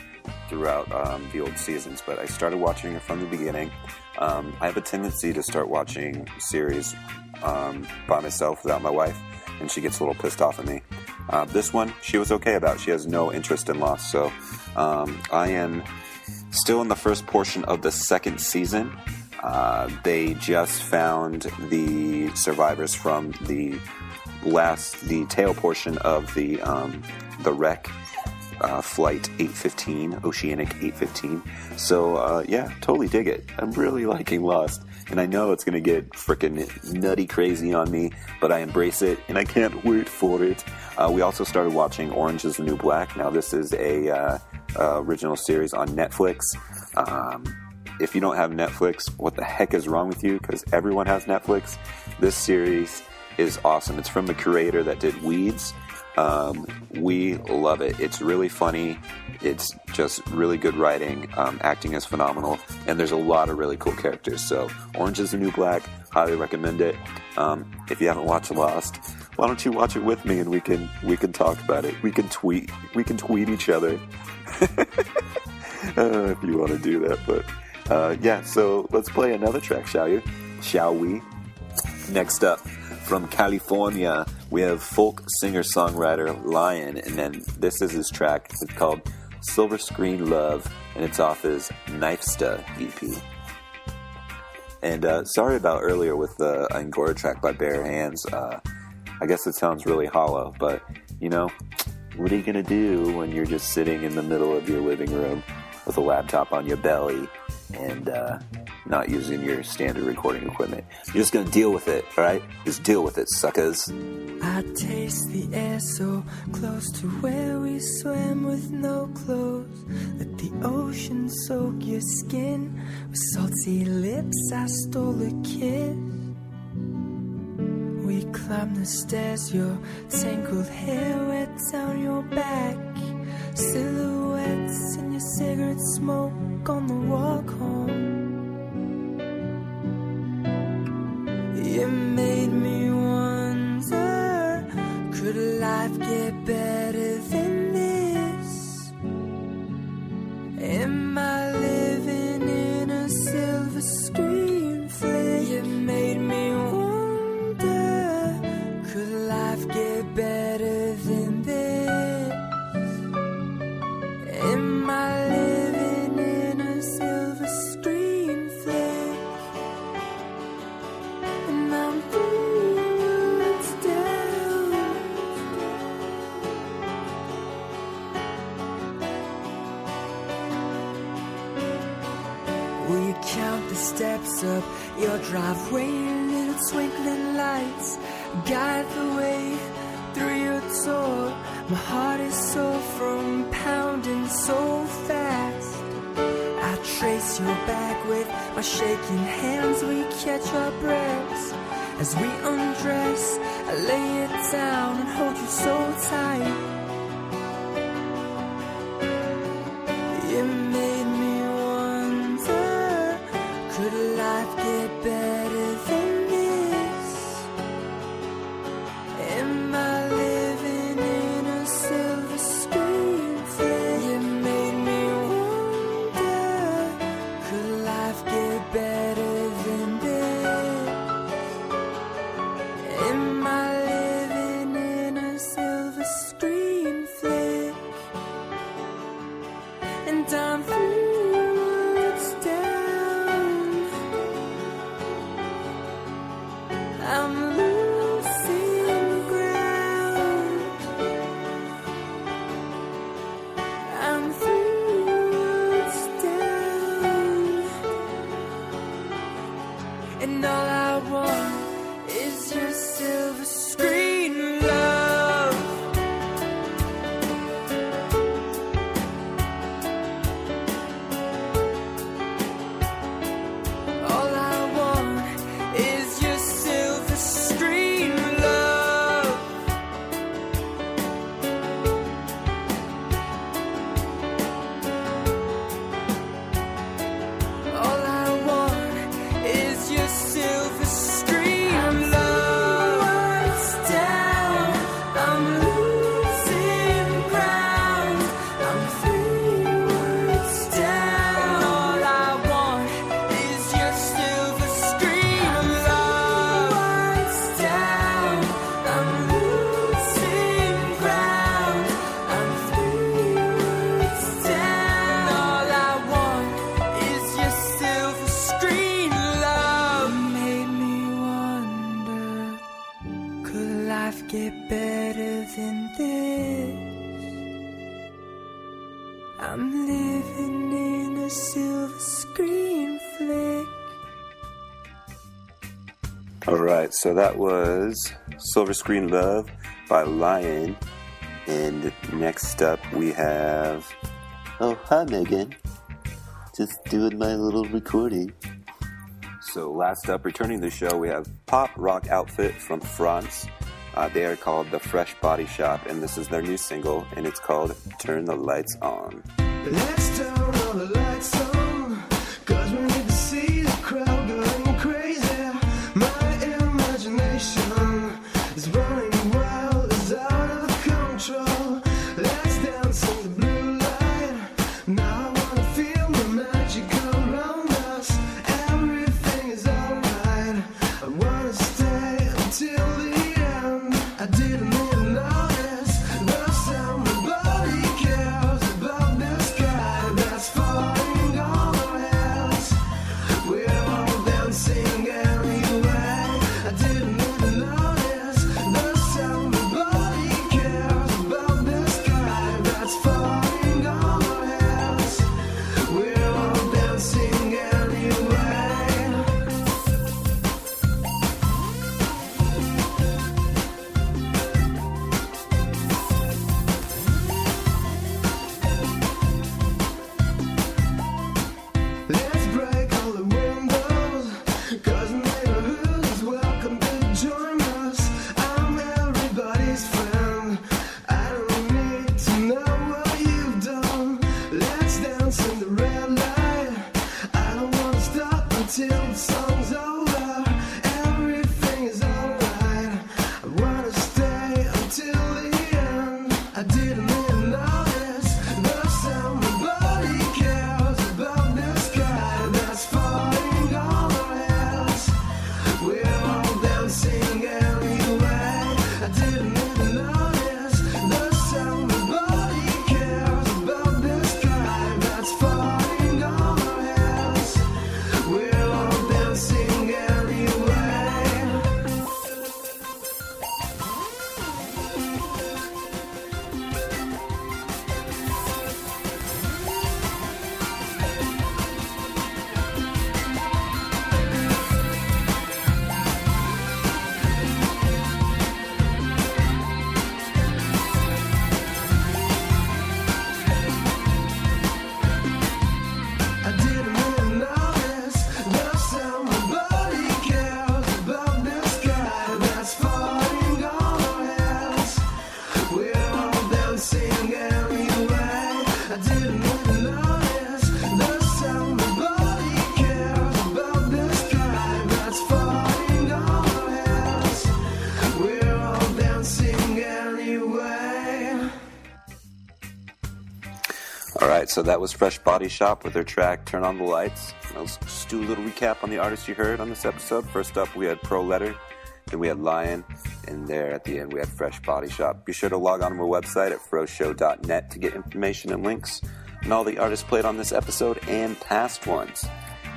throughout the old seasons, but I started watching it from the beginning. I have a tendency to start watching series by myself without my wife, and she gets a little pissed off at me. This one, she was okay about. She has no interest in Lost, so I am still in the first portion of the second season. They just found the survivors from the tail portion of the wreck, Flight 815, Oceanic 815. So, yeah, totally dig it. I'm really liking Lost, and I know it's going to get freaking nutty crazy on me, but I embrace it, and I can't wait for it. We also started watching Orange is the New Black. Now, this is a original series on Netflix. If you don't have Netflix, what the heck is wrong with you? Because everyone has Netflix. This series is awesome. It's from the creator that did Weeds. We love it. It's really funny. It's just really good writing. Acting is phenomenal. And there's a lot of really cool characters. So Orange is the New Black. Highly recommend it. If you haven't watched Lost, why don't you watch it with me and we can talk about it. We can tweet each other. If you want to do that, but yeah, so let's play another track, shall we? Next up, from California, we have folk singer-songwriter Lion, and then this is his track. It's called Silver Screen Love, and it's off his Knifesta EP. And sorry about earlier with the Angora track by Bare Hands. I guess it sounds really hollow, but, you know, what are you going to do when you're just sitting in the middle of your living room with a laptop on your belly and not using your standard recording equipment? You're just going to deal with it, all right? Just deal with it, suckers. I taste the air so close to where we swam with no clothes. Let the ocean soak your skin. With salty lips I stole a kiss. We climbed the stairs, your tangled hair wet down your back. Silhouettes in your cigarette smoke on the walk home. You made me wonder, could life get better than this? Am I living in a silver screen flick? You made me wonder, could life get better than this? Am I living in a silver screen flick? And I'm roots down. We count the steps up your driveway, little twinkling lights guide the way through your door. My heart is sore from pounding so fast. I trace your back with my shaking hands. We catch our breaths as we undress. I lay it down and hold you so tight. You made me wonder, could life get better than this? Am I living in a silver screen flick? You made me wonder, could life get better than this? Am I living in a silver screen flick? And I'm I'm living in a silver screen flick. Alright, so that was Silver Screen Love by Lion. And next up we have... Oh, hi Megan. Just doing my little recording. So last up, returning to the show, we have pop rock outfit from France. They are called The Fresh Body Shop, and this is their new single, and it's called Turn the Lights On. Let's turn all the lights on, 'cause we need to see the crowd going crazy. My imagination is running wild, is out of control. Let's dance in the blue light. Now I wanna feel the magic around us. Everything is alright. I wanna stay until the end. I didn't even notice the sound my body cares about the sky that's falling on our heads. We're all dancing anyway. I didn't even notice the sound my body cares about the sky that's falling on our heads. We're all dancing anyway. Let's break all the windows, 'cause the neighborhood is welcome to join us. I'm everybody's friend. I don't need to know what you've done. Let's dance in the red light. I don't wanna stop until the song's over. Everything is alright. I wanna stay until the end. I didn't even notice the sound my body cares about the sky that's falling on our heads. We're all dancing anyway. I didn't even notice the sound my body cares about the sky that's falling on our heads. We're all dancing anyway. I didn't even notice the sound my body cares about the sky that's falling on our heads. We're all dancing anyway. I didn't even notice the sound my body cares about the sky that's falling on our heads. We're all dancing anyway. Alright, so that was Fresh Body Shop with their track Turn on the Lights. Let's just do a little recap on the artists you heard on this episode. First up, we had Pro Letter, then we had Lion, and there at the end we had Fresh Body Shop. Be sure to log on to my website at froshow.net to get information and links on all the artists played on this episode and past ones.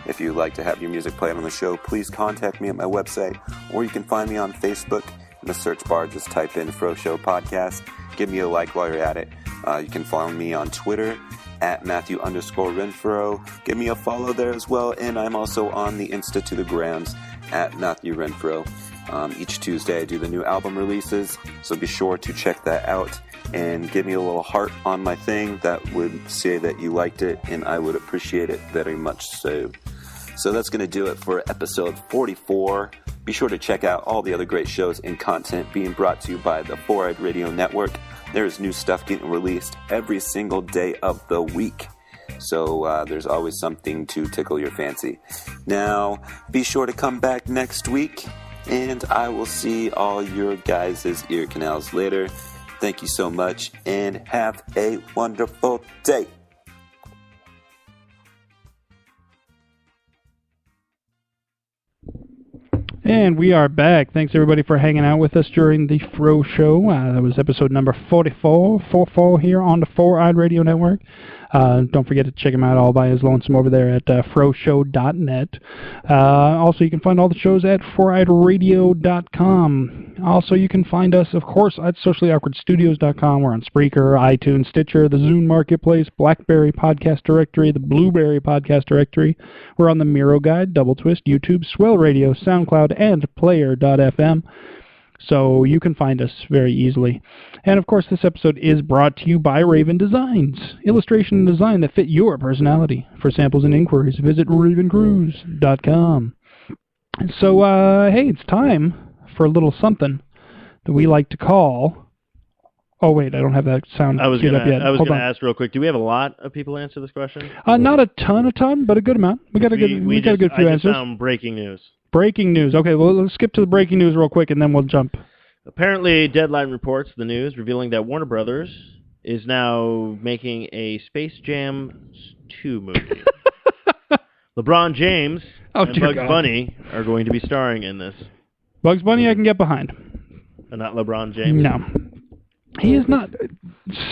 If you'd like to have your music played on the show, please contact me at my website, or you can find me on Facebook. In the search bar, just type in Fro Show Podcast. Give me a like while you're at it. You can follow me on Twitter at Matthew_Renfro. Give me a follow there as well. And I'm also on the Insta to the Grams at Matthew Renfro. Each Tuesday I do the new album releases, so be sure to check that out and give me a little heart on my thing. That would say that you liked it, and I would appreciate it very much so. So that's going to do it for episode 44. Be sure to check out all the other great shows and content being brought to you by the Four Eyed Radio Network. There's new stuff getting released every single day of the week. So there's always something to tickle your fancy. Now, be sure to come back next week, and I will see all your guys' ear canals later. Thank you so much, and have a wonderful day. And we are back. Thanks everybody for hanging out with us during the Fro Show. That was episode number 44 here on the Four Eyed Radio Network. Don't forget to check him out all by his lonesome over there at froshow.net. Also, you can find all the shows at foureyedradio.com. Also, you can find us, of course, at sociallyawkwardstudios.com. We're on Spreaker, iTunes, Stitcher, the Zune Marketplace, BlackBerry Podcast Directory, the Blueberry Podcast Directory. We're on the Miro Guide, Double Twist, YouTube, Swell Radio, SoundCloud, and Player.fm. So you can find us very easily. And of course, this episode is brought to you by Raven Designs. Illustration and design that fit your personality. For samples and inquiries, visit ravencruise.com. So, hey, it's time for a little something that we like to call... Oh, wait, I don't have that sound queued up yet. I was Hold going on. to ask real quick, do we have a lot of people answer this question? Not a ton, but a good amount. We got a good few answers. Found breaking news. Breaking news. Okay, well, let's skip to the breaking news real quick, and then we'll jump. Apparently, Deadline reports the news revealing that Warner Brothers is now making a Space Jam 2 movie. LeBron James and Bugs Bunny are going to be starring in this. Bugs Bunny I can get behind. And not LeBron James? No. He is not.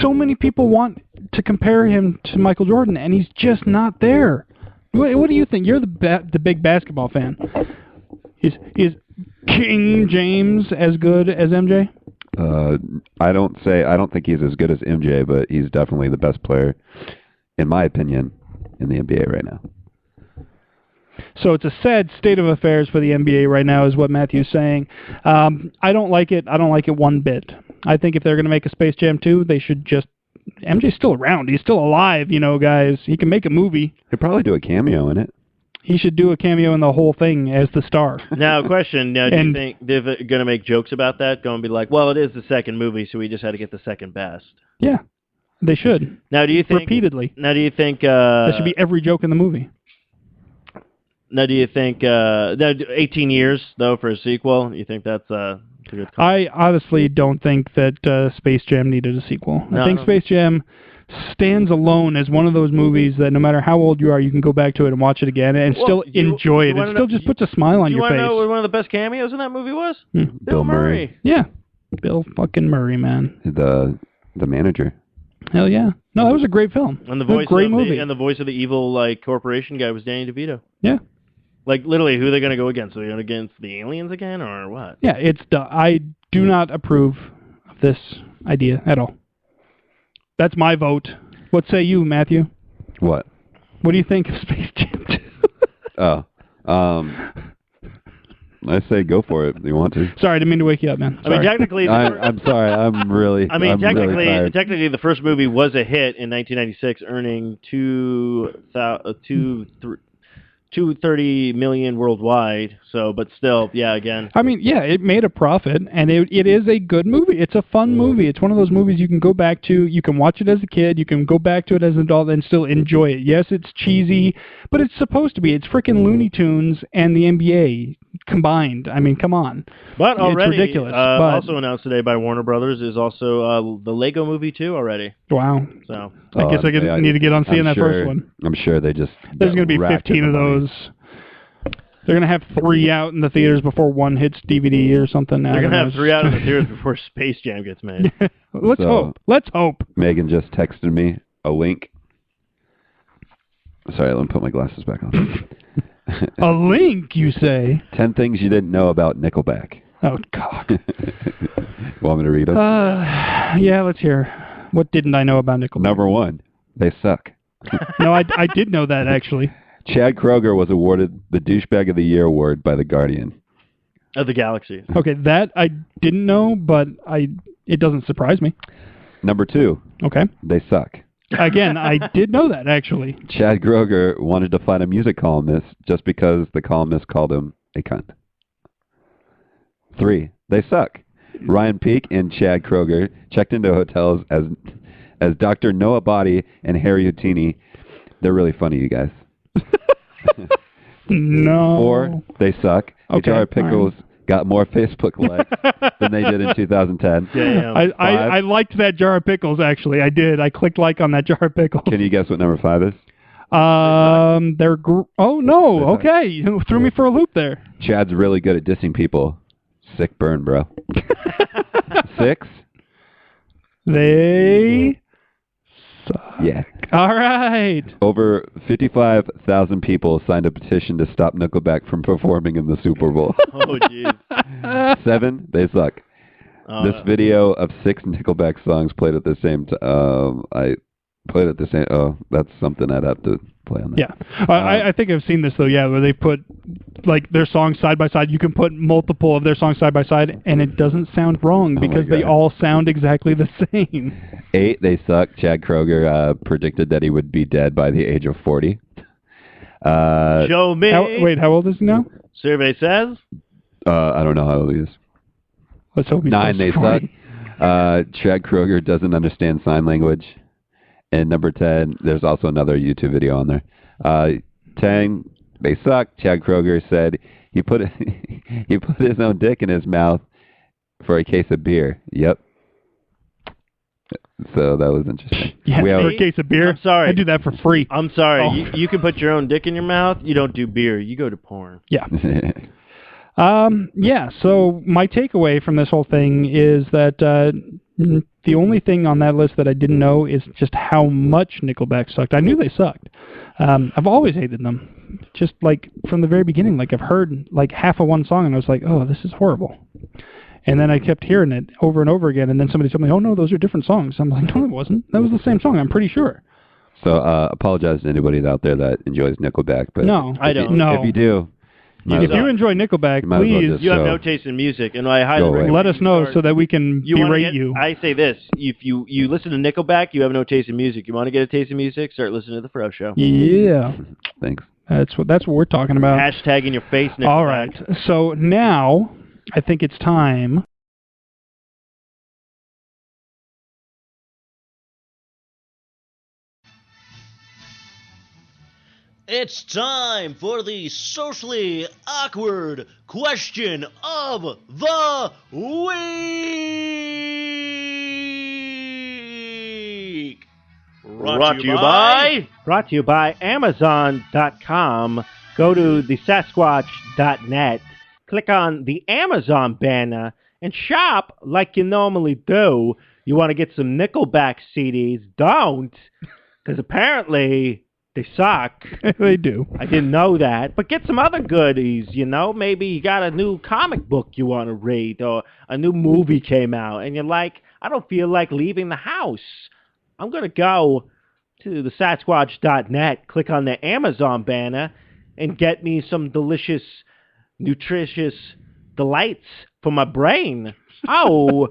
So many people want to compare him to Michael Jordan, and he's just not there. What do you think? You're the big basketball fan. Is King James as good as MJ? I don't think he's as good as MJ, but he's definitely the best player, in my opinion, in the NBA right now. So it's a sad state of affairs for the NBA right now, is what Matthew's saying. I don't like it. I don't like it one bit. I think if they're going to make a Space Jam 2, they should just... MJ's still around. He's still alive, guys. He can make a movie. He'll probably do a cameo in it. He should do a cameo in the whole thing as the star. Now, question. Now, do you think they're going to make jokes about that? Going to be like, well, it is the second movie, so we just had to get the second best. Yeah, they should. Now, do you think... Repeatedly. Now, do you think... that should be every joke in the movie. Now, do you think... 18 years, though, for a sequel? You think that's a good call? I honestly don't think that Space Jam needed a sequel. I think Space Jam stands alone as one of those movies that no matter how old you are, you can go back to it and watch it again and still enjoy it. It still just puts a smile on your face. You want to know what one of the best cameos in that movie was? Bill Murray. Yeah. Bill fucking Murray, man. The manager. Hell yeah. No, that was a great film. And the voice great movie. And the voice of the evil corporation guy was Danny DeVito. Yeah. Like, literally, who are they going to go against? Are they going against the aliens again, or what? Yeah, I do not approve of this idea at all. That's my vote. What say you, Matthew? What? What do you think of Space Jam 2? I say go for it if you want to. Sorry, I didn't mean to wake you up, man. Sorry. I mean, technically... I'm sorry, I'm really technically, the first movie was a hit in 1996, earning $230 million worldwide. So, but still, yeah, again. I mean, yeah, it made a profit, and it is a good movie. It's a fun movie. It's one of those movies you can go back to. You can watch it as a kid. You can go back to it as an adult and still enjoy it. Yes, it's cheesy, but it's supposed to be. It's freaking Looney Tunes and the NBA combined. I mean, come on. But already, it's ridiculous. Also announced today by Warner Brothers is also the Lego Movie 2 already. Wow. So I guess I need to get on seeing that first one. I'm sure they just... There's going to be 15 of those. They're going to have 3 out in the theaters before one hits DVD or something. They're going to have 3 out in the theaters before Space Jam gets made. Let's hope. Megan just texted me a link. Sorry, let me put my glasses back on. A link, you say? 10 things you didn't know about Nickelback. Oh, God. Want me to read it? Yeah, let's hear. What didn't I know about Nickelback? Number 1, they suck. No, I did know that, actually. Chad Kroeger was awarded the Douchebag of the Year award by The Guardian. Of the Galaxy. Okay, that I didn't know, but it doesn't surprise me. Number 2. Okay. They suck. Again, I did know that, actually. Chad Kroeger wanted to find a music columnist just because the columnist called him a cunt. 3. They suck. Ryan Peake and Chad Kroeger checked into hotels as Dr. Noah Body and Harry Houdini. They're really funny, you guys. No. 4. They suck. Okay, Jar Pickles got more Facebook likes than they did in 2010. Damn. I liked that Jar of Pickles, actually. I did. I clicked like on that Jar of Pickles. Can you guess what number 5 is? Oh, no. Okay. You threw me for a loop there. Chad's really good at dissing people. Sick burn, bro. 6. They suck. Yeah. All right. Over 55,000 people signed a petition to stop Nickelback from performing in the Super Bowl. Oh, jeez. 7, they suck. This video of 6 Nickelback songs played at the same time. I played at the same. Oh, that's something I'd have to play on that. Yeah, I think I've seen this though. Yeah, where they put like their songs side by side. You can put multiple of their songs side by side, and it doesn't sound wrong because they all sound exactly the same. 8, they suck. Chad Kroeger predicted that he would be dead by the age of 40. Show me. How old is he now? Survey says. I don't know how old he is. Let's hope he's 9, they 40. suck. Chad Kroeger doesn't understand sign language. And number 10, there's also another YouTube video on there. 10, they suck. Chad Kroeger said he put his own dick in his mouth for a case of beer. Yep. So that was interesting. Yeah, for a case of beer. I'm sorry. I do that for free. I'm sorry. Oh. You can put your own dick in your mouth. You don't do beer. You go to porn. Yeah. Yeah, so my takeaway from this whole thing is that the only thing on that list that I didn't know is just how much Nickelback sucked. I knew they sucked. I've always hated them. Just like from the very beginning, like I've heard like half of one song and I was like, oh, this is horrible. And then I kept hearing it over and over again, and then somebody told me, oh no, those are different songs. I'm like, no, it wasn't. That was the same song, I'm pretty sure. So apologize to anybody out there that enjoys Nickelback. But no, I don't. No. If you do, if you enjoy Nickelback, please. You have no taste in music, and I highly recommend let us know so that we can berate you. I say this: if you listen to Nickelback, you have no taste in music. You want to get a taste in music? Start listening to the Fro Show. Yeah, thanks. That's what we're talking about. Hashtag in your face, Nickelback. All right, so now I think it's time. It's time for the socially awkward question of the week. Brought to you by Amazon.com. Go to the Sasquatch.net, click on the Amazon banner, and shop like you normally do. You want to get some Nickelback CDs? Don't, because apparently they suck. They do. I didn't know that. But get some other goodies, you know? Maybe you got a new comic book you want to read, or a new movie came out, and you're like, I don't feel like leaving the house. I'm going to go to the Sasquatch.net, click on the Amazon banner, and get me some delicious, nutritious delights for my brain. Oh,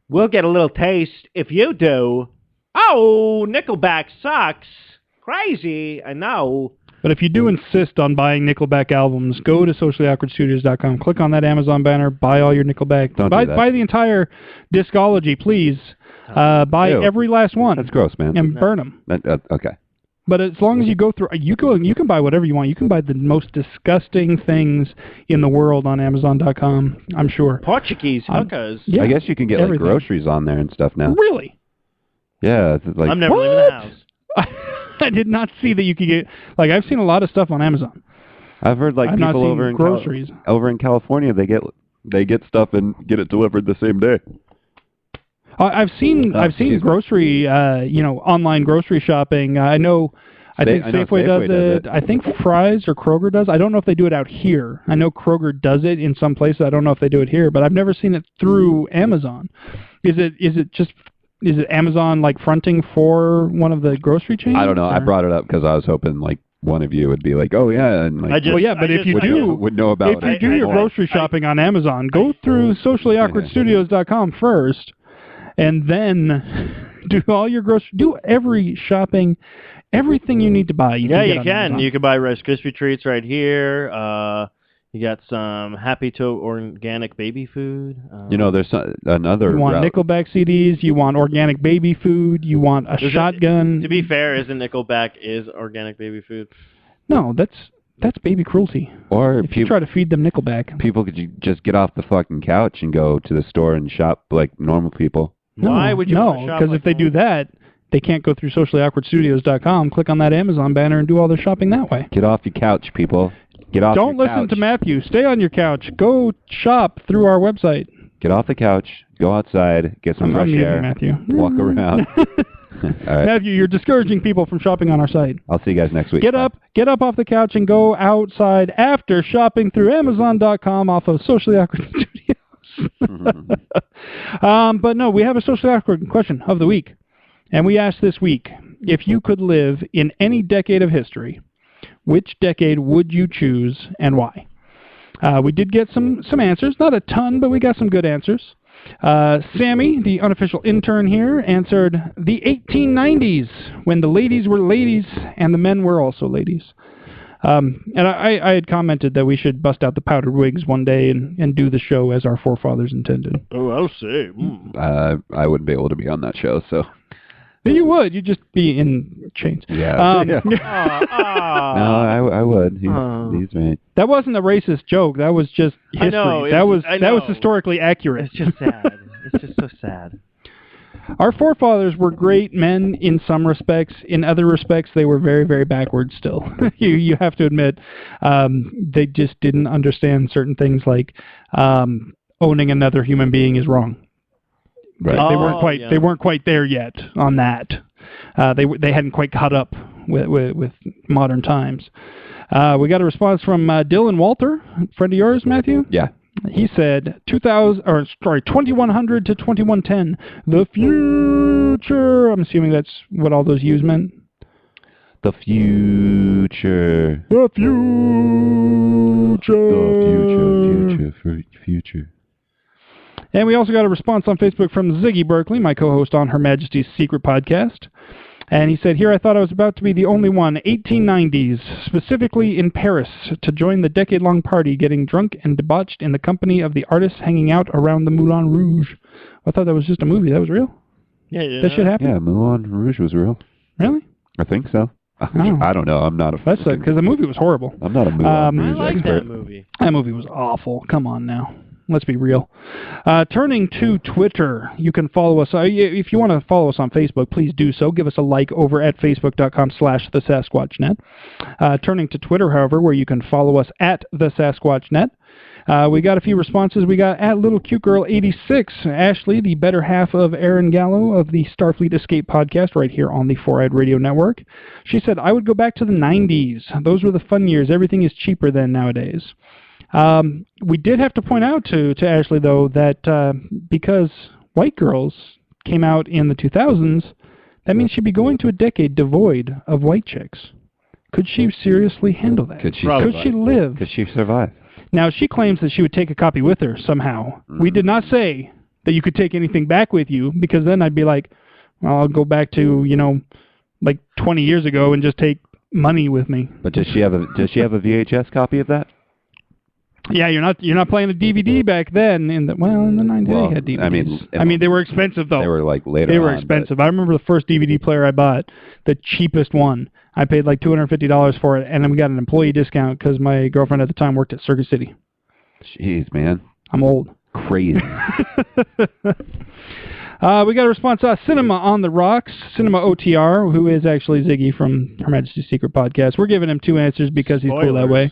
we'll get a little taste if you do. Oh, Nickelback sucks. Crazy, I know. But if you do insist on buying Nickelback albums, go to sociallyawkwardstudios.com, click on that Amazon banner, buy all your Nickelback. Buy the entire discology, please. Buy every last one. That's gross, man. And burn them. Okay. But as long as you go through, you can buy whatever you want. You can buy the most disgusting things in the world on Amazon.com, I'm sure. Portuguese hookers. Yeah, I guess you can get like groceries on there and stuff now. Really? Yeah. It's like, I'm never leaving the house. I did not see that you could get, like, I've seen a lot of stuff on Amazon. I've heard like people over in groceries. Over in California, they get stuff and get it delivered the same day. I've seen grocery, online grocery shopping. I think Safeway does it. I think Fry's or Kroger does. I don't know if they do it out here. I know Kroger does it in some places. I don't know if they do it here, but I've never seen it through Amazon. Is it Amazon like fronting for one of the grocery chains? I don't know. I brought it up because I was hoping like one of you would be like, oh yeah, and like, if you would know about it. If you do your grocery shopping on Amazon, go through sociallyawkwardstudios.com first. And then do all your do every shopping, everything you need to buy. You can. Amazon. You can buy Rice Krispie treats right here. You got some Happy Toe organic baby food. There's another. You want Nickelback CDs. You want organic baby food. You want a shotgun. To be fair, isn't Nickelback is organic baby food? No, that's baby cruelty. Or if you try to feed them Nickelback, people could just get off the fucking couch and go to the store and shop like normal people. Why would you? No, because if they do that, they can't go through sociallyawkwardstudios.com, click on that Amazon banner, and do all their shopping that way. Get off your couch, people. Get off. Don't listen to Matthew. Stay on your couch. Go shop through our website. Get off the couch. Go outside. Get some fresh air. Matthew. Walk around. All right. Matthew, you're discouraging people from shopping on our site. I'll see you guys next week. Get up off the couch and go outside after shopping through Amazon.com off of Socially Awkward Studios. But no, we have a Socially Awkward question of the week. And we asked this week, if you could live in any decade of history, which decade would you choose and why? We did get some answers. Not a ton, but we got some good answers. Sammy, the unofficial intern here, answered the 1890s, when the ladies were ladies and the men were also ladies. And I had commented that we should bust out the powdered wigs one day and do the show as our forefathers intended. Oh, I'll say. I wouldn't be able to be on that show, so. You would. You'd just be in chains. Yeah. Yeah. No, I would. He's right. That wasn't a racist joke. That was just history. That was historically accurate. It's just sad. It's just so sad. Our forefathers were great men in some respects. In other respects, they were very, very backwards still. You have to admit, they just didn't understand certain things like owning another human being is wrong. Right. They weren't quite there yet on that. They hadn't quite caught up with modern times. We got a response from Dylan Walter, friend of yours, Matthew. Yeah. He said 2100 to 2110, the future. I'm assuming that's what all those U's meant. The future. The future. Future. And we also got a response on Facebook from Ziggy Berkeley, my co-host on Her Majesty's Secret Podcast. And he said, here I thought I was about to be the only one, 1890s, specifically in Paris, to join the decade-long party, getting drunk and debauched in the company of the artists hanging out around the Moulin Rouge. I thought that was just a movie. That was real? Yeah. That shit happened? Yeah, Moulin Rouge was real. Really? I think so. Oh. I don't know. I'm not a... That's because the movie was horrible. I'm not a Moulin Rouge I like expert. that movie. That movie was awful. Come on now. Let's be real. Turning to Twitter, you can follow us. If you want to follow us on Facebook, please do so. Give us a like over at facebook.com/thesasquatchnet. Turning to Twitter, however, where you can follow us at thesasquatchnet. We got a few responses. We got at LittleCuteGirl86, Ashley, the better half of Aaron Gallo of the Starfleet Escape podcast right here on the 4-Eyed Radio Network. She said, I would go back to the 90s. Those were the fun years. Everything is cheaper than nowadays. We did have to point out to Ashley, though, that because White Girls came out in the 2000s, that means she'd be going to a decade devoid of white chicks. Could she seriously handle that? Could she live? Could she survive? Now, she claims that she would take a copy with her somehow. We did not say that you could take anything back with you, because then I'd be like, well, I'll go back to, like 20 years ago and just take money with me. But does she have a VHS copy of that? Yeah, you're not playing a DVD back then. In the 90s they had DVDs. I mean, they were expensive though. They were like later. They were expensive. I remember the first DVD player I bought, the cheapest one. I paid like $250 for it, and then we got an employee discount because my girlfriend at the time worked at Circuit City. Jeez, man. I'm old. Crazy. We got a response. Cinema on the Rocks, Cinema OTR, who is actually Ziggy from Her Majesty's Secret Podcast. We're giving him two answers because he's cool that way.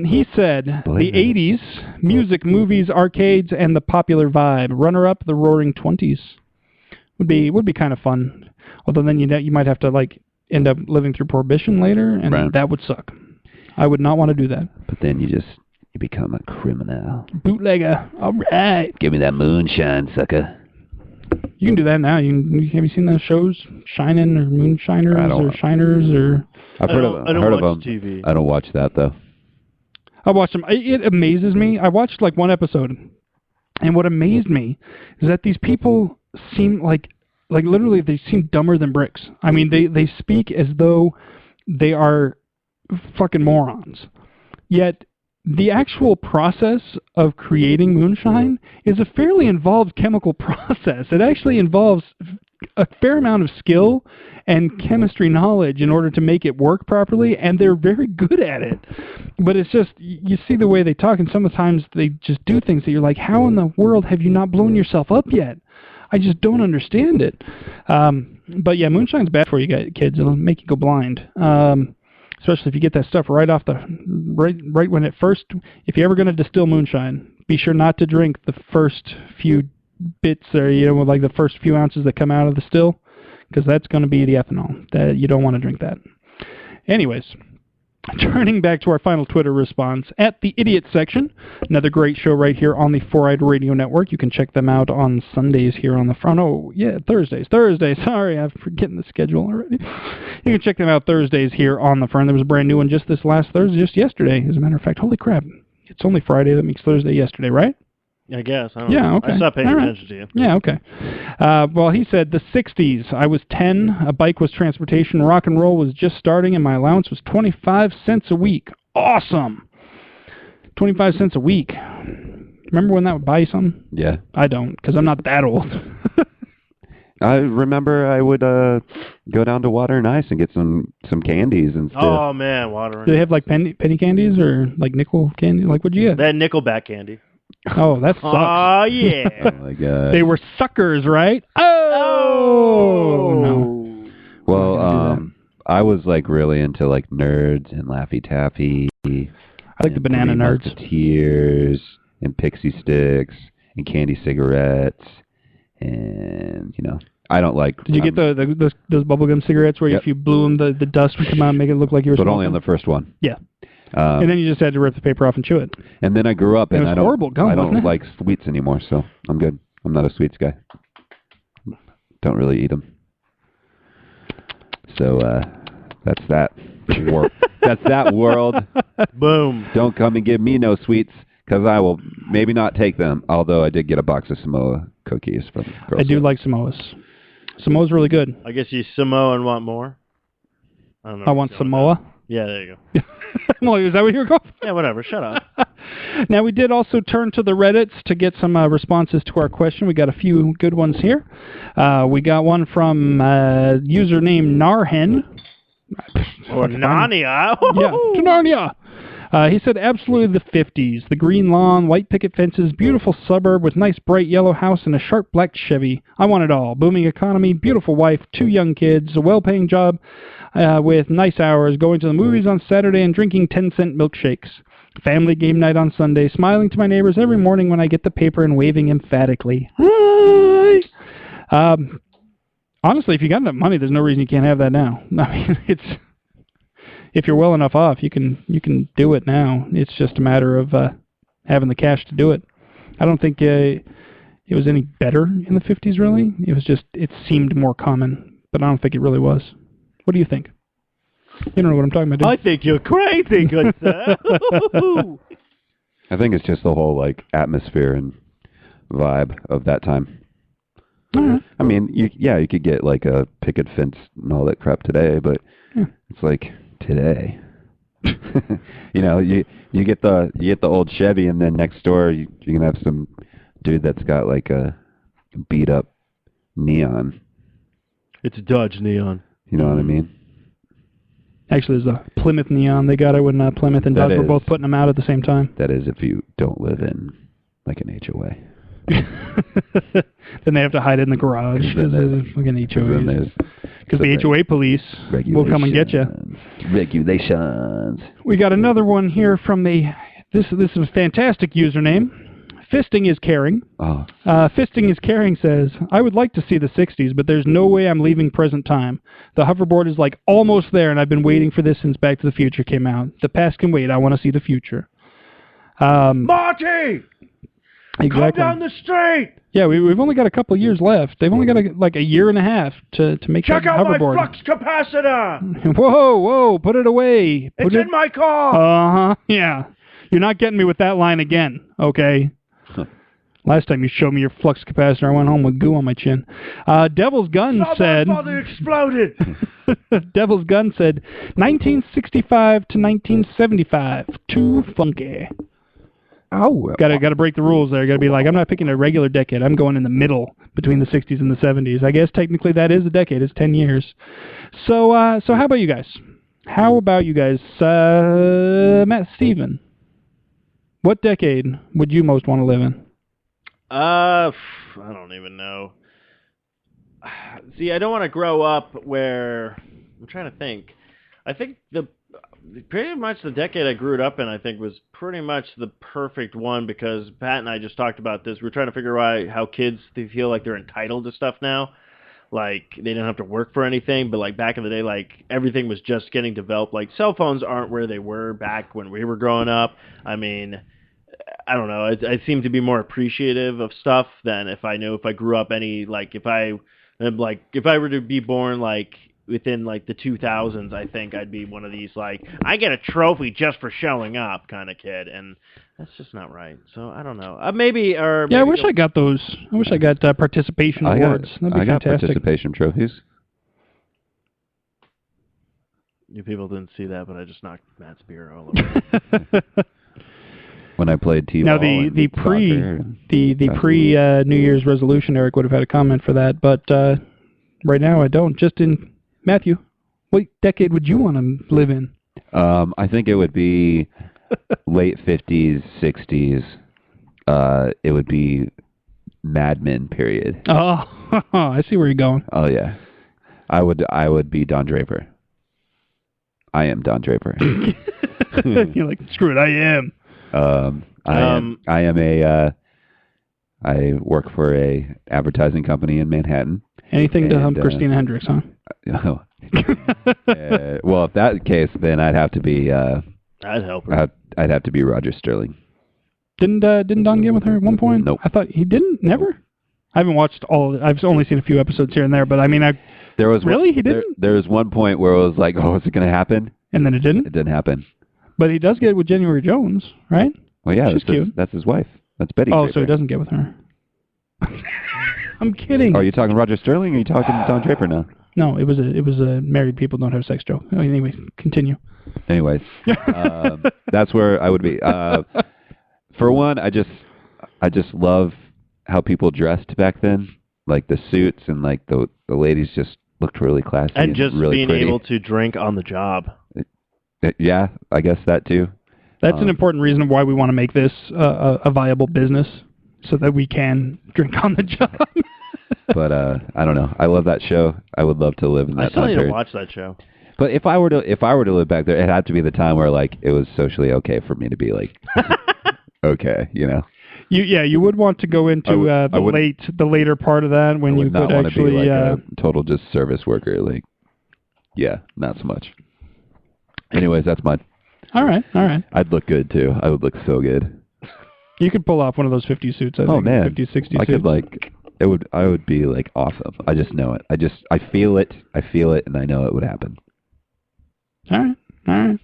He said the 80s, music, movies, arcades, and the popular vibe. Runner-up, the Roaring 20s. Would be kind of fun. Although then you might have to end up living through Prohibition later, and that would suck. I would not want to do that. But then you become a criminal. Bootlegger. All right. Give me that moonshine, sucker. You can do that now. Have you seen those shows, Shining or Moonshiners or Shiners or? I've heard of them. TV. I don't watch that though. I watched them. It amazes me. I watched one episode, and what amazed me is that these people seem like literally they seem dumber than bricks. I mean, they speak as though they are fucking morons. Yet the actual process of creating moonshine is a fairly involved chemical process. It actually involves a fair amount of skill and chemistry knowledge in order to make it work properly, and they're very good at it. But it's just, you see the way they talk, and sometimes they just do things that you're like, how in the world have you not blown yourself up yet? I just don't understand it. But yeah, moonshine's bad for you guys, kids. It'll make you go blind. Especially if you get that stuff right when it first. If you're ever going to distill moonshine, be sure not to drink the first few bits or the first few ounces that come out of the still, because that's going to be the ethanol. That you don't want to drink that. Anyways, turning back to our final Twitter response at the Idiot section, another great show right here on the Four-Eyed Radio Network. You can check them out on Sundays here on the front. Oh, yeah, Thursdays. Sorry, I'm forgetting the schedule already. You can check them out Thursdays here on the front. There was a brand new one just this last Thursday, just yesterday, as a matter of fact. Holy crap. It's only Friday. That makes Thursday yesterday, right? I guess. I don't know. Okay. I stopped paying All right. attention to you. Yeah, okay. Well, he said, the 60s. I was 10. A bike was transportation. Rock and roll was just starting, and my allowance was 25 cents a week. Awesome. 25 cents a week. Remember when that would buy you something? Yeah. I don't, because I'm not that old. I remember I would go down to Water and Ice and get some candies and stuff. Oh, man, water. Do they have, like, penny candies or, like, nickel candy? Like, what'd you get? That Nickelback candy. Oh, that sucks. Oh, yeah. Oh, my God. They were suckers, right? Oh! No. Well, I was, like, really into, like, Nerds and Laffy Taffy. I like the Banana Three Nerds. Musketeers and Pixie Sticks and candy cigarettes. And, you know, I don't like... Did you get those bubblegum cigarettes where if you blew them, the dust would come out and make it look like you were But smoking? only on the first one. Yeah. And then you just had to rip the paper off and chew it. And then I grew up, and I horrible gum, don't wasn't it? like sweets anymore, so I'm good. I'm not a sweets guy. Don't really eat them. So that's that. That's that world. Boom. Don't come and give me no sweets, because I will maybe not take them. Although I did get a box of Samoa cookies from Girl I do Scout. like Samoas. Samoa's really good. I guess you Samoan want more? I don't know. I want Samoa. Yeah, there you go. Well, is that what you were going for? Yeah, whatever. Shut up. Now, we did also turn to the Reddits to get some responses to our question. We got a few good ones here. We got one from username Narhen. Or Narnia. Yeah, to Narnia. He said, absolutely the 50s. The green lawn, white picket fences, beautiful suburb with nice bright yellow house and a sharp black Chevy. I want it all. Booming economy, beautiful wife, 2 young kids, a well-paying job with nice hours, going to the movies on Saturday and drinking 10-cent milkshakes. Family game night on Sunday, smiling to my neighbors every morning when I get the paper and waving emphatically. Hi! Honestly, if you got enough money, there's no reason you can't have that now. I mean, it's... If you're well enough off, you can do it now. It's just a matter of having the cash to do it. I don't think it was any better in the 50s, really. It seemed more common, but I don't think it really was. What do you think? You don't know what I'm talking about, do you? I think you're crazy, good sir. I think it's just the whole like atmosphere and vibe of that time. Right. I mean, you could get like a picket fence and all that crap today, but it's like today. You know, you get the old Chevy, and then next door you can have some dude that's got like a beat up neon. It's a Dodge Neon. You know what I mean? Actually, there's a Plymouth Neon they got it when Plymouth and Dodge were both putting them out at the same time. That is if you don't live in like an HOA. Then they have to hide it in the garage. Fucking HOAs. Because the HOA police will come and get you. Regulations. We got another one here from this is a fantastic username. Fisting is Caring. Oh. Fisting is Caring says, I would like to see the 60s, but there's no way I'm leaving present time. The hoverboard is like almost there, and I've been waiting for this since Back to the Future came out. The past can wait. I want to see the future. Marty! Exactly. Come down the street! Yeah, we've only got a couple years left. They've only got like a year and a half to make Check that out my hoverboard. flux capacitor! Whoa, put it away. It's in my car! Uh-huh, yeah. You're not getting me with that line again, okay? Last time you showed me your flux capacitor, I went home with goo on my chin. Devil's Gun said... My father exploded! Devil's Gun said, 1965 to 1975. Too funky. Oh, Got to break the rules there. Got to be like, I'm not picking a regular decade. I'm going in the middle between the 60s and the 70s. I guess technically that is a decade. It's 10 years. So how about you guys? Matt Steven, what decade would you most want to live in? I don't even know. See, I don't want to grow up where... I'm trying to think. I think pretty much the decade I grew up in, I think, was pretty much the perfect one, because Pat and I just talked about this. We were trying to figure out how kids they feel like they're entitled to stuff now. like they didn't have to work for anything, but like back in the day, like everything was just getting developed. Like cell phones aren't where they were back when we were growing up. I mean, I don't know. I seem to be more appreciative of stuff than if I grew up if I were to be born like within like the 2000s, I think I'd be one of these like I get a trophy just for showing up kind of kid, and that's just not right. So I don't know. Maybe I wish I got those. I wish I got participation awards. That'd be I got fantastic. participation trophies. You people didn't see that, but I just knocked Matt's beer all over. When I played T-ball. Now the pre New Year's resolution, Eric would have had a comment for that, but right now I don't. Matthew, what decade would you want to live in? I think it would be late 50s, 60s. It would be Mad Men period. Oh, I see where you're going. Oh yeah, I would be Don Draper. I am Don Draper. You're like, screw it, I am. I work for a advertising company in Manhattan. Anything to hump Christina Hendricks, huh? Well, if that's the case, then I'd have to be. I'd help her. I'd have to be Roger Sterling. Didn't Don get with her at one point? Nope. I thought he didn't. Never. I haven't watched all of it. I've only seen a few episodes here and there, but I mean, he didn't. There was one point where it was like, oh, is it going to happen? And then it didn't. It didn't happen. But he does get with January Jones, right? Well, yeah, she's cute. That's his wife. That's Betty. Oh, Draper. so he doesn't get with her. I'm kidding. Oh, are you talking Roger Sterling or are you talking Don Draper now? No, it was a married people don't have sex joke. Anyway, continue. Anyways, that's where I would be. For one, I just love how people dressed back then, like the suits and like the ladies just looked really classy and just really being pretty. able to drink on the job. Yeah, I guess that too. That's an important reason why we want to make this a viable business, so that we can drink on the job. But I don't know. I love that show. I would love to live in that. I still time need to period. watch that show. But if I were to live back there, it had to be the time where like it was socially okay for me to be like, okay, you know. You would want to go into the later part of that when you could actually be like a total just service worker. Like, yeah, not so much. Anyways, that's mine. All right. I'd look good too. I would look so good. You could pull off one of those 50 suits. I think. Oh man, 50, 60 I suits. could like. I would be like awesome. I just know it. I feel it, and I know it would happen. All right.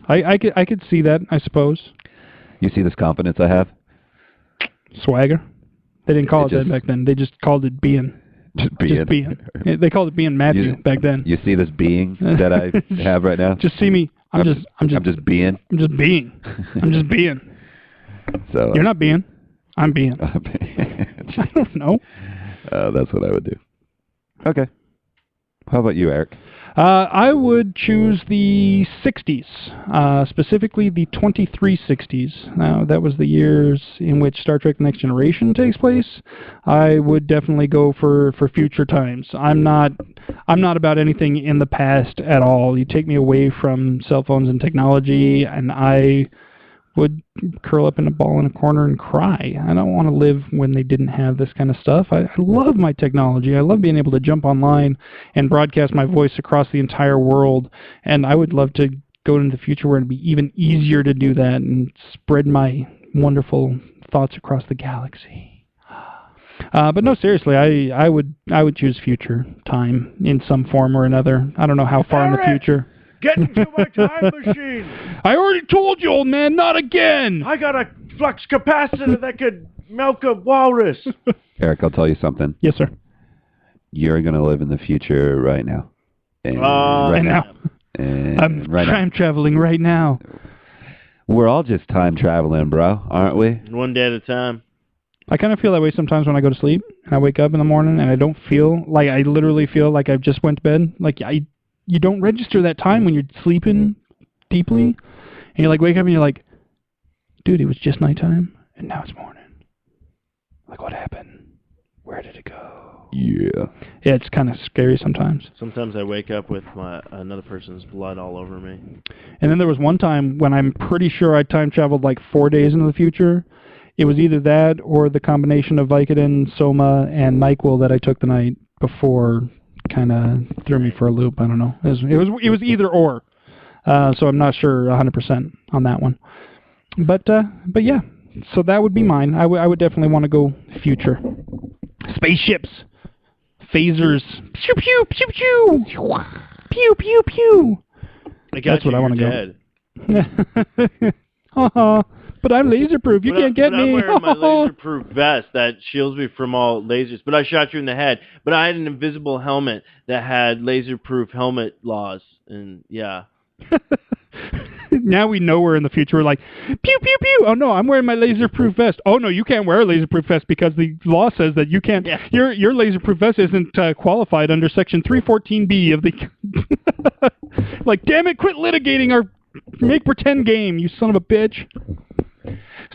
I could see that, I suppose. You see this confidence I have? Swagger. They didn't call it that back then. They just called it being. Just being. They called it being Matthew back then. You see this being that I have right now? Just see me. I'm just being. I'm just being. I'm just being. So you're not being. I'm being. I don't know. That's what I would do. Okay. How about you, Eric? I would choose the 60s, specifically the 2360s. Now, that was the years in which Star Trek The Next Generation takes place. I would definitely go for future times. I'm not about anything in the past at all. You take me away from cell phones and technology, and I would curl up in a ball in a corner and cry. I don't want to live when they didn't have this kind of stuff. I love my technology. I love being able to jump online and broadcast my voice across the entire world. And I would love to go into the future where it'd be even easier to do that and spread my wonderful thoughts across the galaxy. But no, seriously, I would choose future time in some form or another. I don't know how far in the future. Get into my time machine! I already told you, old man, not again! I got a flux capacitor that could milk a walrus. Eric, I'll tell you something. Yes, sir. You're going to live in the future right now. And right now. And I'm right time traveling right now. We're all just time traveling, bro, aren't we? One day at a time. I kind of feel that way sometimes when I go to sleep and I wake up in the morning and I don't feel like I literally feel like I've just went to bed. Like you don't register that time when you're sleeping deeply, and you like wake up and you're like, dude, it was just nighttime and now it's morning. Like, what happened? Where did it go? Yeah, it's kind of scary sometimes. Sometimes I wake up with another person's blood all over me. And then there was one time when I'm pretty sure I time traveled like 4 days into the future. It was either that or the combination of Vicodin, Soma, and NyQuil that I took the night before kind of threw me for a loop. I don't know. It was either or. So I'm not sure 100% on that one. But yeah. So that would be mine. I would definitely want to go future. Spaceships, phasers, pew pew pew pew, pew pew pew. That's what I want to go. But I'm laserproof. You can't get me. I'm wearing my laserproof vest that shields me from all lasers. But I shot you in the head. But I had an invisible helmet that had laserproof helmet laws. And yeah. Now we know we're in the future. We're like, pew, pew, pew. Oh, no, I'm wearing my laserproof vest. Oh, no, you can't wear a laserproof vest because the law says that you can't. Yeah. Your laserproof vest isn't qualified under Section 314B of the... Like, damn it, quit litigating our make-pretend game, you son of a bitch.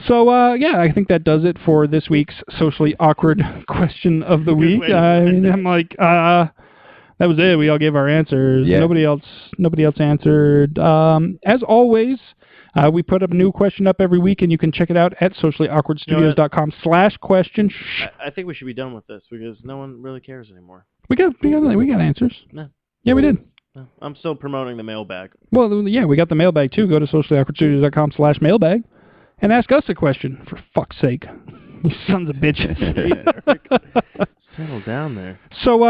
So, yeah, I think that does it for this week's Socially Awkward Question of the Week. I'm like... That was it. We all gave our answers. Yeah. Nobody else answered. As always, we put up a new question up every week, and you can check it out at sociallyawkwardstudios.com/question. I think we should be done with this because no one really cares anymore. We got answers. No. Yeah, we did. No. I'm still promoting the mailbag. Well, yeah, we got the mailbag too. Go to sociallyawkwardstudios.com/mailbag and ask us a question. For fuck's sake, you sons of bitches. Settle down there. So,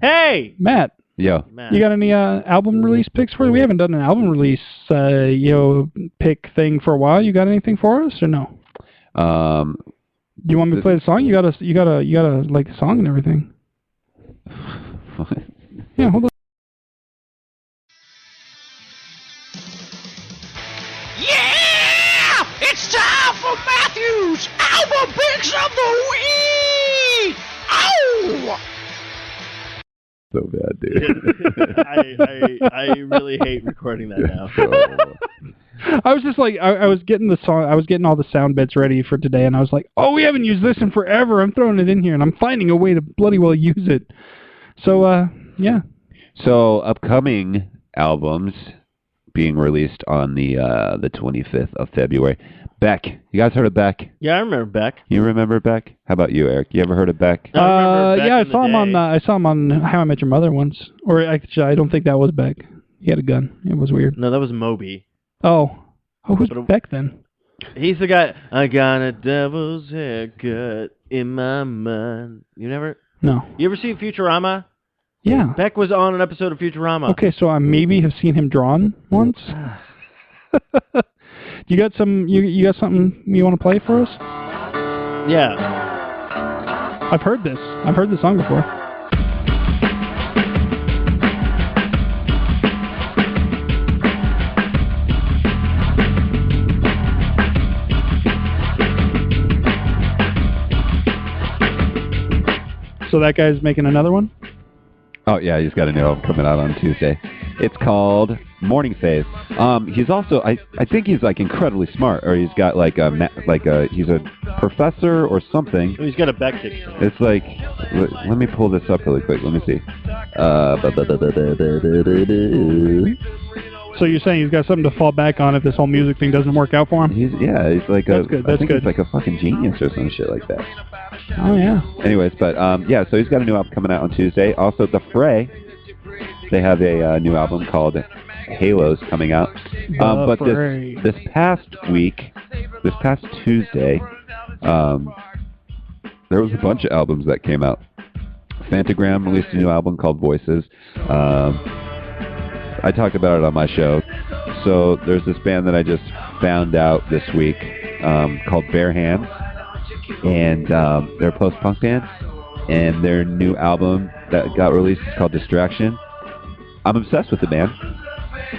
Hey, Matt. Yeah. You got any album release picks for you? We haven't done an album release, pick thing for a while. You got anything for us or no? You want me to play the song? You gotta like the song and everything. Yeah, hold on. Yeah! It's time for Matthew's album picks of the week! Ow! So bad, dude. I really hate recording that now. I was just like, I was getting the song, I was getting all the sound bits ready for today, and I was like, oh, we haven't used this in forever. I'm throwing it in here, and I'm finding a way to bloody well use it. So, yeah. So, upcoming albums being released on the 25th of February. Beck. You guys heard of Beck? Yeah, I remember Beck. You remember Beck? How about you, Eric? You ever heard of Beck? I saw him on How I Met Your Mother once. Or actually, I don't think that was Beck. He had a gun. It was weird. No, that was Moby. Oh, who's Beck then? He's the guy. I got a devil's haircut in my mind. You never? No. You ever see Futurama? Yeah. Beck was on an episode of Futurama. Okay, so I maybe have seen him drawn once. You got something you want to play for us? Yeah. I've heard this. I've heard this song before. So that guy's making another one? Oh, yeah, he's got a new album coming out on Tuesday. It's called Morning Phase. He's also, I think he's like incredibly smart, or he's got he's a professor or something. He's got a back kick. It's like, let me pull this up really quick. Let me see. So you're saying he's got something to fall back on if this whole music thing doesn't work out for him? He's like That's good. I think he's like a fucking genius or some shit like that. Oh, yeah. Anyways, but yeah, so he's got a new album coming out on Tuesday. Also, The Fray, they have a new album called Halos coming out. But this past Tuesday, there was a bunch of albums that came out. Fantagram released a new album called Voices. I talked about it on my show. So there's this band that I just found out this week called Bare Hands. And they're a post-punk band. And their new album that got released is called Distraction. I'm obsessed with the band.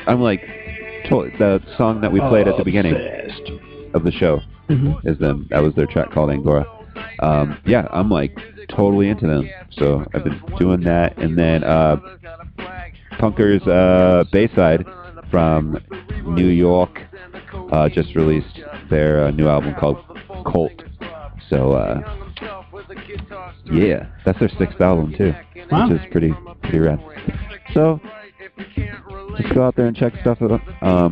I'm like, the song that we played at the beginning of the show is them. That was their track called Angora. Yeah, I'm like totally into them. So I've been doing that. And then Punker's Bayside from New York just released their new album called Cult. So yeah, that's their 6th album too, which is pretty rad. So just go out there and check stuff out.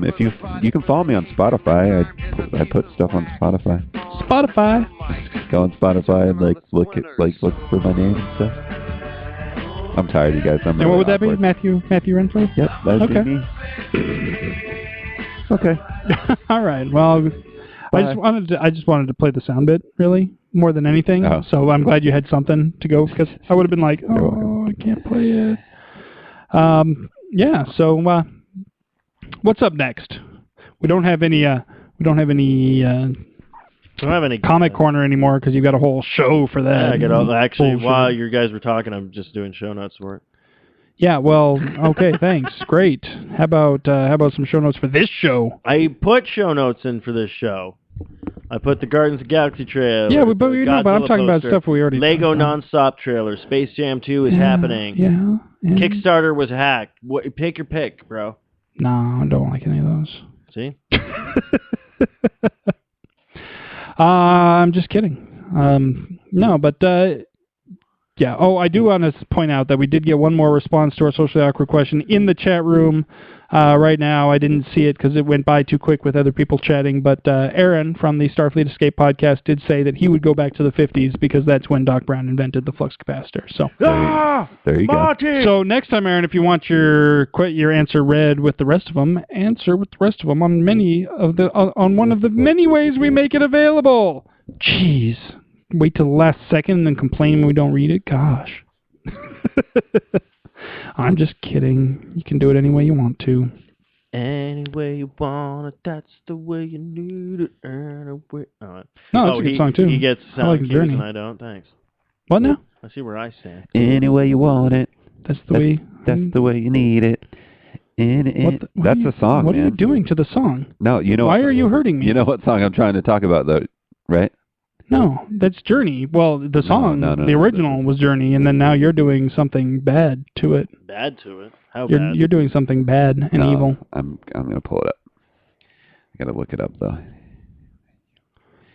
If you can follow me on Spotify. I put stuff on Spotify. Go on Spotify and look for my name and stuff. I'm tired, you guys. I'm And what would really that be, awkward. Matthew Renfro? Yep, that'd Okay. be me. Okay. All right. Well, I just wanted to play the sound bit, really, more than anything. Oh. So I'm glad you had something to go, because I would have been like, oh, I can't play it. Yeah. So what's up next? We don't have any. Don't have any comic corner anymore because you've got a whole show for that. Yeah, I get all, actually, Bullshit. while you guys were talking, I'm just doing show notes for it. Yeah, well, okay, thanks. Great. How about some show notes for this show? I put show notes in for this show. I put the Guardians of the Galaxy trailer. Yeah, but I'm talking about stuff we already Lego talked Nonstop trailer. Space Jam 2 is happening. Yeah. Kickstarter was hacked. Pick your pick, bro. No, I don't like any of those. See? I'm just kidding. No, but yeah. Oh, I do want to point out that we did get one more response to our socially awkward question in the chat room right now. I didn't see it because it went by too quick with other people chatting. But Aaron from the Starfleet Escape podcast did say that he would go back to the 50s because that's when Doc Brown invented the flux capacitor. So there you go. So next time, Aaron, if you want your answer read with the rest of them, answer with the rest of them on on one of the many ways we make it available. Jeez. Wait till the last second and then complain when we don't read it? Gosh. I'm just kidding. You can do it any way you want to. Any way you want it, that's the way you need it. Anyway. No, that's a good song, too. He gets I like sound cues Journey. and I don't. Thanks. What now? I see where I stand. Any way you want it. That's the way. That's the way you need it. That's a song, What man. are you doing to the song? No, you know. Why are you hurting me? You know what song I'm trying to talk about, though, right? No, that's Journey. Well, the song, the original was Journey, and then now you're doing something bad to it. Bad to it? How You're, bad? you're doing something bad and evil. I'm gonna pull it up. I gotta look it up though.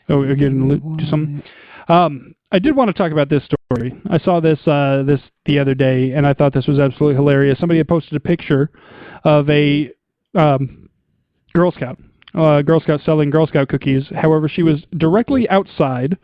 Oh, you're going to do something. I did want to talk about this story. I saw this the other day, and I thought this was absolutely hilarious. Somebody had posted a picture of a Girl Scout selling Girl Scout cookies. However, she was directly outside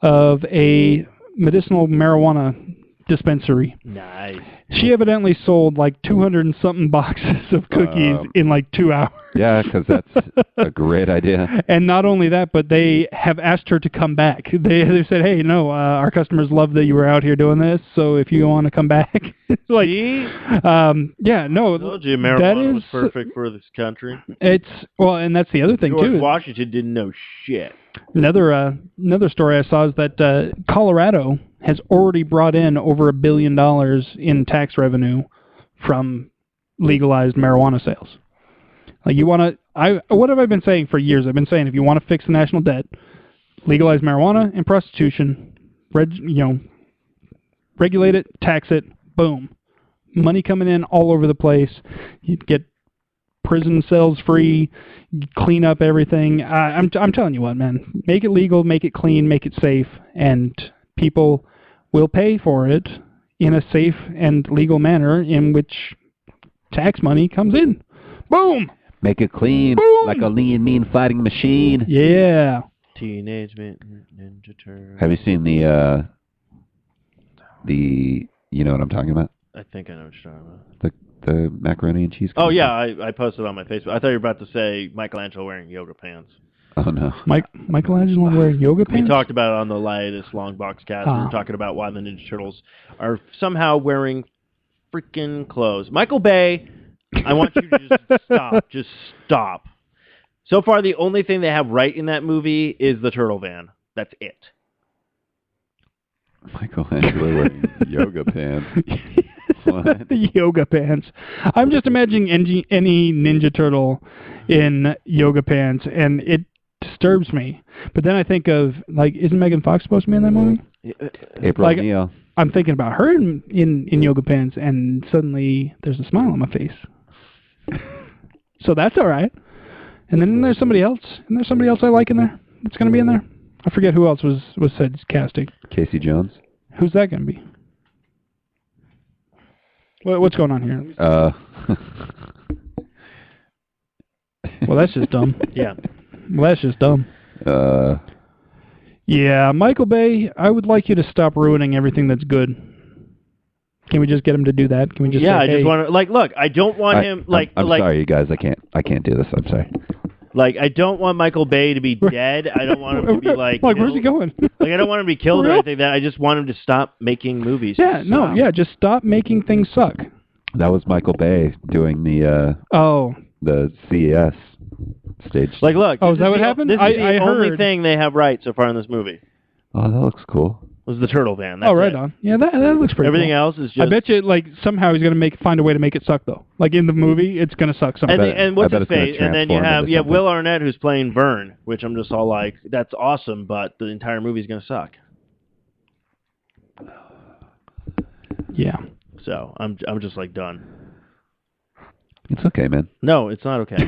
of a medicinal marijuana dispensary. Nice. She evidently sold like 200 and something boxes of cookies in like 2 hours. Yeah, because that's a great idea. And not only that, but they have asked her to come back. They said, "Hey, no, our customers love that you were out here doing this. So if you want to come back," like, yeah, no, I told you marijuana was perfect for this country. And that's the other thing George too. Washington didn't know shit. Another story I saw is that Colorado has already brought in over $1 billion in tax revenue from legalized marijuana sales. Like, what have I been saying for years? I've been saying if you want to fix the national debt, legalize marijuana and prostitution, regulate it, tax it, boom. Money coming in all over the place. You get prison cells free, clean up everything. I'm telling you what, man. Make it legal, make it clean, make it safe, and people will pay for it in a safe and legal manner in which tax money comes in. Boom! Make it clean, boom! Like a lean, mean fighting machine. Yeah. Teenage Mutant Ninja Turtles. Have you seen the you know what I'm talking about? I think I know what you're talking about. The macaroni and cheese. Oh yeah, I posted on my Facebook. I thought you were about to say Michelangelo wearing yoga pants. Oh no, Michelangelo wearing yoga pants. We talked about it on the latest Long Box Cast. We were talking about why the Ninja Turtles are somehow wearing freaking clothes. Michael Bay, I want you to just stop. Just stop. So far, the only thing they have right in that movie is the turtle van. That's it. Michelangelo wearing yoga pants. What? Yoga pants. I'm just imagining any Ninja Turtle in yoga pants, and it disturbs me. But then I think of, like, isn't Megan Fox supposed to be in that movie? April O'Neil. I'm thinking about her in yoga pants, and suddenly there's a smile on my face. So that's all right. And then there's somebody else. And there's somebody else I like in there. It's going to be in there. I forget who else was said casting. Casey Jones. Who's that going to be? What's going on here? Well, that's just dumb. Yeah. Well, that's just dumb. Yeah, Michael Bay, I would like you to stop ruining everything that's good. Can we just get him to do that? Can we just? Yeah, say, I just hey, want to look. I don't want him I'm sorry, you guys. I can't do this. I'm sorry. Like, I don't want Michael Bay to be dead. I don't want him to be like. Where's he going? Like, I don't want him to be killed or anything. That I just want him to stop making movies. Just stop making things suck. That was Michael Bay doing the CES stage. Like, look. Oh, is that what happened? This is the only heard. thing they have right so far in this movie. Oh, that looks cool. Was the turtle van? That's Right it. on. Yeah, that looks pretty. Everything cool. else is just. I bet you, like, somehow he's gonna find a way to make it suck though. Like in the movie, it's gonna suck somehow. And what's I bet his it's gonna face? And then you transform into have Will Arnett who's playing Vern, which I'm just all like, that's awesome, but the entire movie's gonna suck. Yeah. So I'm just like done. It's okay, man. No, it's not okay.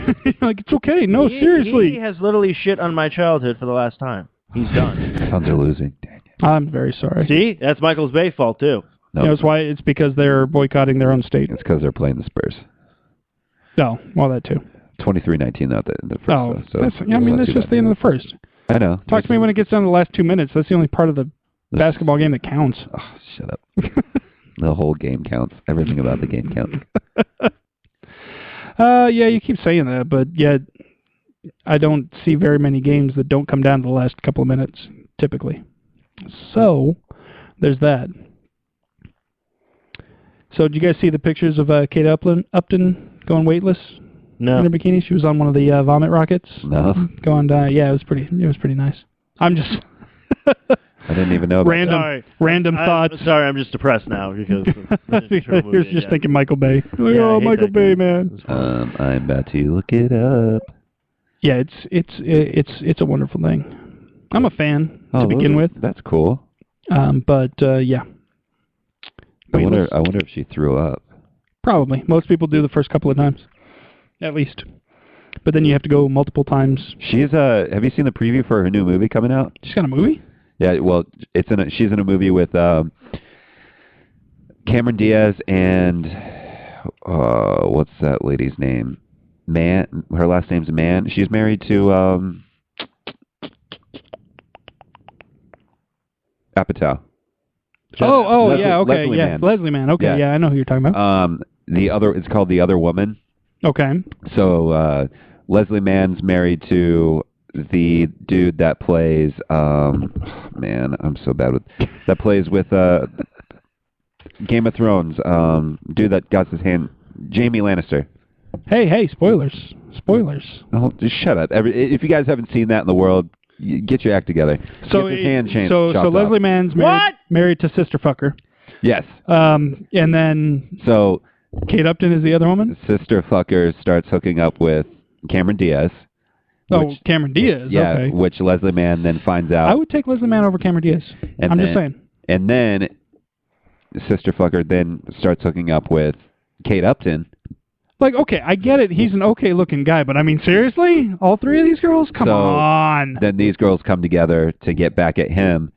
Like it's okay. No, seriously. He has literally shit on my childhood for the last time. He's done. Sounds are losing. Dang it. I'm very sorry. See, that's Michael Bay's fault too. No, You know, it's why it's because they're boycotting their own state. it's because they're playing the Spurs. No, well that too. 23-19 out in the first. Oh, so that's just the end of the first. I know. Talk to me when it gets down to the last 2 minutes. That's the only part of the basketball game that counts. Oh, shut up. The whole game counts. Everything about the game counts. Yeah, you keep saying that, but yet I don't see very many games that don't come down to the last couple of minutes, typically. So, there's that. So, did you guys see the pictures of Kate Upton going weightless No. in her bikini? She was on one of the vomit rockets. No. Going, yeah, it was pretty nice. I'm just I didn't even know about random thoughts. Sorry, I'm just depressed now because You're just thinking Michael Bay. Like, Yeah, I oh, hate Michael that Bay, guy. man. I'm about to look it up. Yeah, it's a wonderful thing. I'm a fan to begin with. That's cool. But yeah. I wonder if she threw up. Probably. Most people do the first couple of times, at least. But then you have to go multiple times. She's have you seen the preview for her new movie coming out? She's got a movie? Yeah, well, she's in a movie with Cameron Diaz and what's that lady's name? Her last name's Mann. She's married to Apatow. Okay, Leslie Mann. Leslie Mann. Okay, yeah, I know who you're talking about. It's called The Other Woman. Okay. So Leslie Mann's married to the dude that plays man, I'm so bad with that plays with Game of Thrones, dude that got his hand, Jamie Lannister. Hey, spoilers. Oh, just shut up. If you guys haven't seen that in the world, get your act together. So get his hand changed. So Leslie Mann's married to Sister Fucker. Yes. And then so Kate Upton is the other woman? Sister Fucker starts hooking up with Cameron Diaz. Cameron Diaz. Yeah, okay. which Leslie Mann then finds out. I would take Leslie Mann over Cameron Diaz. I'm just saying. And then Sister Fucker then starts hooking up with Kate Upton. Like, okay, I get it. He's an okay-looking guy, but I mean, seriously? All three of these girls? Come on. Then these girls come together to get back at him,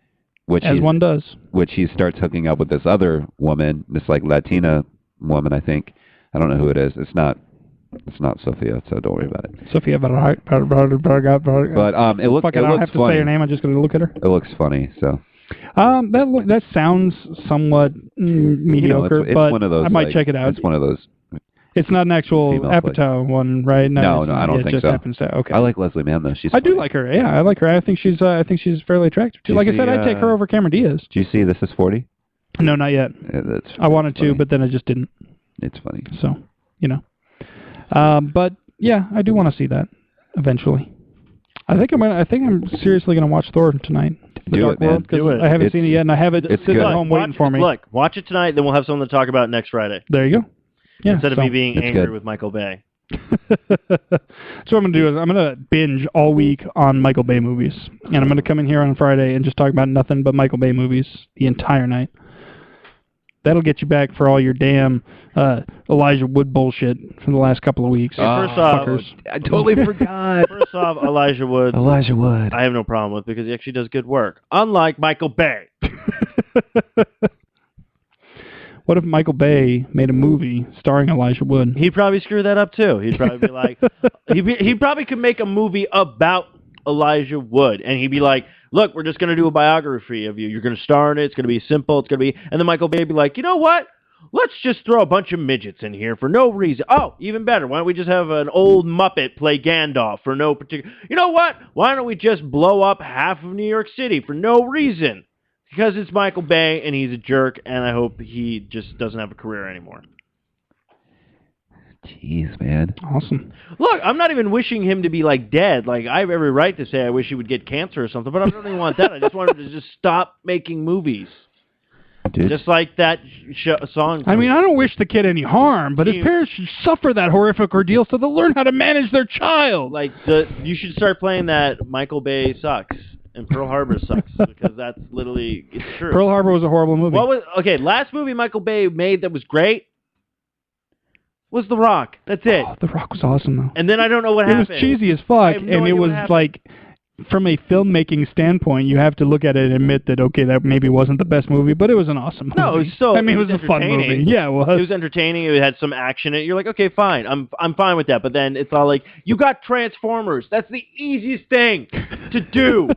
as one does. Which he starts hooking up with this other woman, this like Latina woman, I think. I don't know who it is. It's not Sophia, so don't worry about it. Sophia Vergara. But it looks. Fuck it, I don't have to say her name. I'm just going to look at her. It looks funny. So. That sounds somewhat mediocre, it's but one of those, I might check it out. It's one of those. It's not an actual Apatow one, right? No, I don't think so. It just so. happens to. Okay. I like Leslie Mann though. I do like her. Yeah, I like her. I think she's fairly attractive too. Like I said, I'd take her over Cameron Diaz. Do you see This Is 40? No, not yet. Yeah, I wanted to, but then I just didn't. It's funny. So, but yeah, I do want to see that eventually. I think I'm seriously gonna watch Thor tonight. Do it, man. Do it. I haven't seen it yet, and I have it sitting at home waiting for me. Look, watch it tonight, then we'll have something to talk about next Friday. There you go. Yeah, Instead of me being angry good. with Michael Bay. So what I'm going to do is I'm going to binge all week on Michael Bay movies. And I'm going to come in here on Friday and just talk about nothing but Michael Bay movies the entire night. That'll get you back for all your damn Elijah Wood bullshit from the last couple of weeks. First off, I totally forgot. First off, Elijah Wood. I have no problem with because he actually does good work. Unlike Michael Bay. What if Michael Bay made a movie starring Elijah Wood? He'd probably screw that up too. He'd probably be like, he probably could make a movie about Elijah Wood, and he'd be like, "Look, we're just going to do a biography of you. You're going to star in it. It's going to be simple. It's going to be," and then Michael Bay would be like, "You know what? let's just throw a bunch of midgets in here for no reason. Oh, even better. Why don't we just have an old Muppet play Gandalf for no particular... You know what? Why don't we just blow up half of New York City for no reason? Because it's Michael Bay, and he's a jerk, and I hope he just doesn't have a career anymore. Jeez, man. Awesome. Look, I'm not even wishing him to be, like, dead. Like, I have every right to say I wish he would get cancer or something, but I don't even want that. I just want him to just stop making movies. Dude. Just like that song. I mean, I don't wish the kid any harm, but his parents should suffer that horrific ordeal so they'll learn how to manage their child. Like, you should start playing that Michael Bay sucks and Pearl Harbor sucks, because that's literally, it's true. Pearl Harbor was a horrible movie. Last movie Michael Bay made that was great was The Rock. That's it. Oh, The Rock was awesome, though. And then I don't know what happened. It was cheesy as fuck, and it was like, from a filmmaking standpoint, you have to look at it and admit that, okay, that maybe wasn't the best movie, but it was an awesome movie. No, it was a fun movie. Yeah, it was. It was entertaining. It had some action in it. You're like, okay, fine. I'm fine with that. But then it's all like, you got Transformers. That's the easiest thing to do.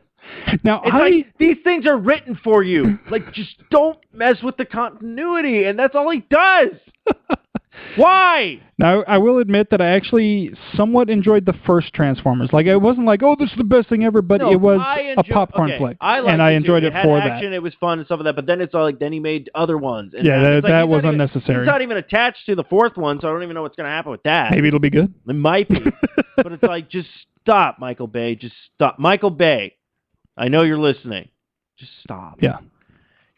Now, it's these things are written for you. Like, just don't mess with the continuity, and that's all he does. Why? Now, I will admit that I actually somewhat enjoyed the first Transformers. Like, it wasn't like, oh, this is the best thing ever, but it was a popcorn flick. And I enjoyed it for action, that. It was fun and stuff like that, but then it's all like, then he made other ones. And yeah, that was even, unnecessary. He's not even attached to the fourth one, so I don't even know what's going to happen with that. Maybe it'll be good. It might be. But it's like, just stop, Michael Bay. Just stop. Michael Bay, I know you're listening. Just stop. Yeah.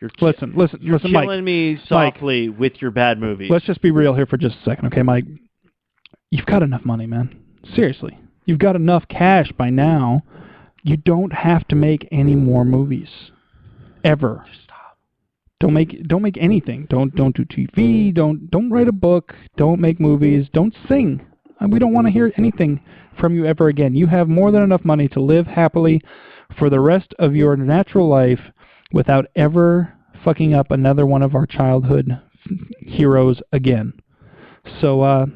You're listen, killing Mike, me softly with your bad movies. Let's just be real here for just a second, okay, Mike? You've got enough money, man. Seriously. You've got enough cash by now. You don't have to make any more movies. Ever. Just stop. Don't make anything. Don't do TV. Don't write a book. Don't make movies. Don't sing. We don't want to hear anything from you ever again. You have more than enough money to live happily for the rest of your natural life without ever fucking up another one of our childhood heroes again. So,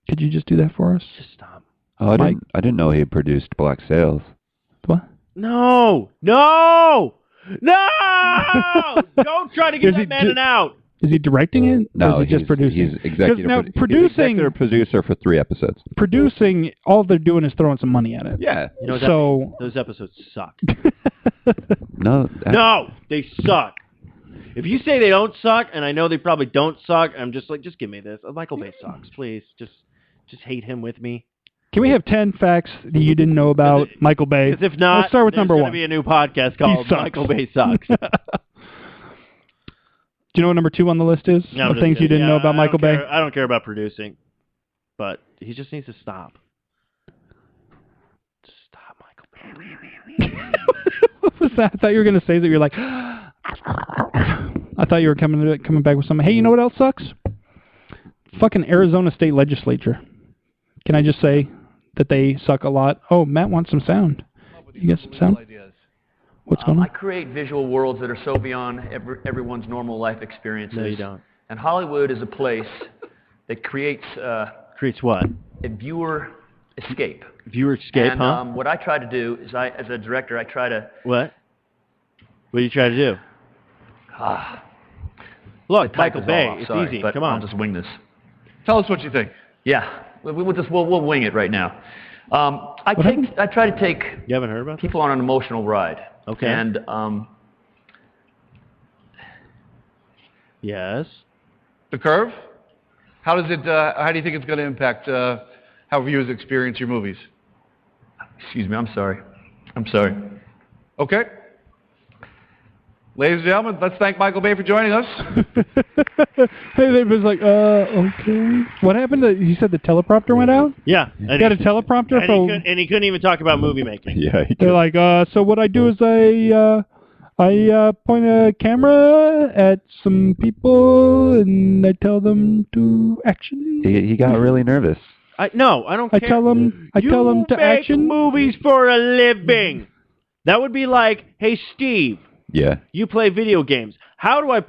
could you just do that for us? Just stop. Oh, I didn't know he produced Black Sails. What? No! Don't try to get that man an out. Is he directing it? No, or is he just producing? He's executive, producing, he's executive producer for 3 episodes. Producing, all they're doing is throwing some money at it. Yeah. You know those episodes suck. No, they suck. If you say they don't suck, and I know they probably don't suck, I'm just like, just give me this. Michael Bay sucks, please. Just hate him with me. Can we have 10 facts that you didn't know about Michael Bay? Because if not, let's start with number 1. There's going to be a new podcast called Michael Bay Sucks. Do you know what number 2 on the list is? No, of things you didn't know about Michael Bay? I don't care about producing, but he just needs to stop. Just stop, Michael Bay. What was that? I thought you were going to say that you're like... I thought you were coming back with something. Hey, you know what else sucks? Fucking Arizona State Legislature. Can I just say that they suck a lot? Oh, Matt wants some sound. You got some sound? What's going on? I create visual worlds that are so beyond everyone's normal life experiences. No, you don't. And Hollywood is a place that creates... creates what? A viewer escape. Viewer escape, and, what I try to do is, as a director, I try to... What? What do you try to do? Look, Michael Bay, it's easy. Come on. I'll just wing this. Tell us what you think. Yeah, we'll wing it right now. I try to take you haven't heard about people on an emotional ride. Okay. And yes. The Curve? How does it? How do you think it's going to impact how viewers experience your movies? Excuse me. I'm sorry. Okay. Ladies and gentlemen, let's thank Michael Bay for joining us. Hey, they was like, okay. What happened? He said the teleprompter went out? Yeah. He got a teleprompter? And he couldn't even talk about movie making. Yeah. They're like, so what I do is I point a camera at some people and I tell them to action. He got really nervous. No, I don't care. I tell them to action. You make movies for a living. That would be like, hey, Steve. Yeah. You play video games. How do I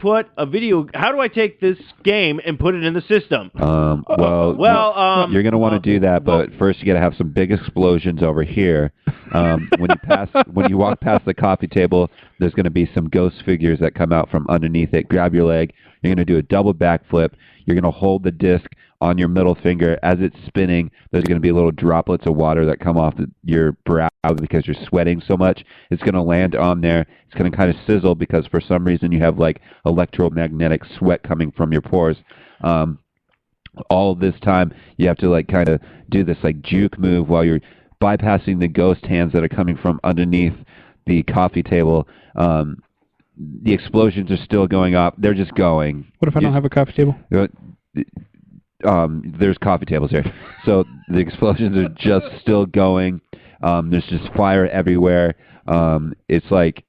take this game and put it in the system? You're going to want to do that, but first you got to have some big explosions over here. When you walk past the coffee table, there's going to be some ghost figures that come out from underneath it. Grab your leg. You're going to do a double backflip. You're going to hold the disc on your middle finger as it's spinning. There's going to be little droplets of water that come off your brow because you're sweating so much. It's going to land on there. It's going to kind of sizzle because for some reason you have like electromagnetic sweat coming from your pores. All this time you have to like kind of do this like juke move while you're bypassing the ghost hands that are coming from underneath the coffee table. The explosions are still going up. They're just going. What if I don't have a coffee table? There's coffee tables here. So the explosions are just still going. There's just fire everywhere. It's like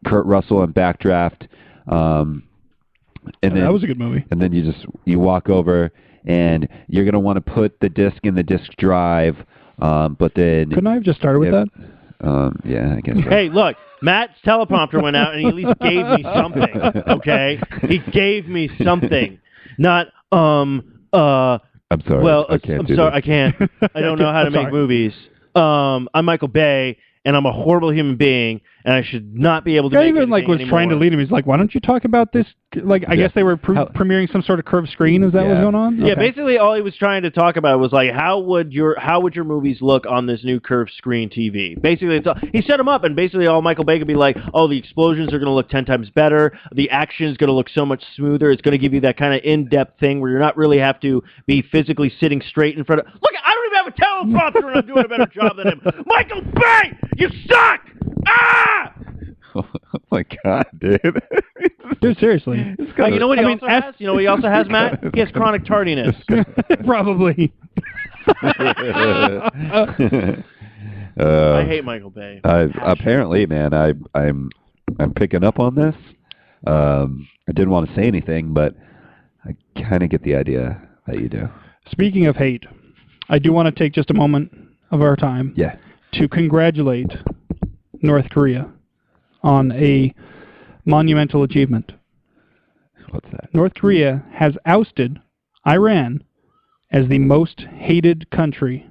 Kurt Russell and Backdraft. And then, that was a good movie. And then you walk over, and you're going to want to put the disc in the disc drive. But then... Couldn't I have just started with that? Yeah, I guess so. Hey, look, Matt's teleprompter went out, and he at least gave me something, okay? He gave me something. Not, I'm sorry. Well, I can't I'm do sorry, this. I can't. I don't know how to make movies. I'm Michael Bay, and I'm a horrible human being, and I should not be able to guy make even like was anymore. trying to lead him. He's like, "Why don't you talk about this?" Like, I guess they were premiering some sort of curved screen. Is that what's going on? Yeah, Okay. basically all he was trying to talk about was like, how would your movies look on this new curved screen TV? Basically, he set them up, and basically all Michael Bay could be like, oh, the explosions are going to look 10 times better. The action is going to look so much smoother. It's going to give you that kind of in-depth thing where you're not really have to be physically sitting straight in front of. Look, I don't even have a teleprompter, and I'm doing a better job than him. Michael Bay, you suck! Ah! Oh my God, dude. Dude, seriously. You know what he also has? You know what he also has, Matt? He has chronic tardiness. Probably. I hate Michael Bay. Apparently, man, I'm picking up on this. I didn't want to say anything, but I kind of get the idea that you do. Speaking of hate, I do want to take just a moment of our time to congratulate North Korea on a monumental achievement. What's that? North Korea has ousted Iran as the most hated country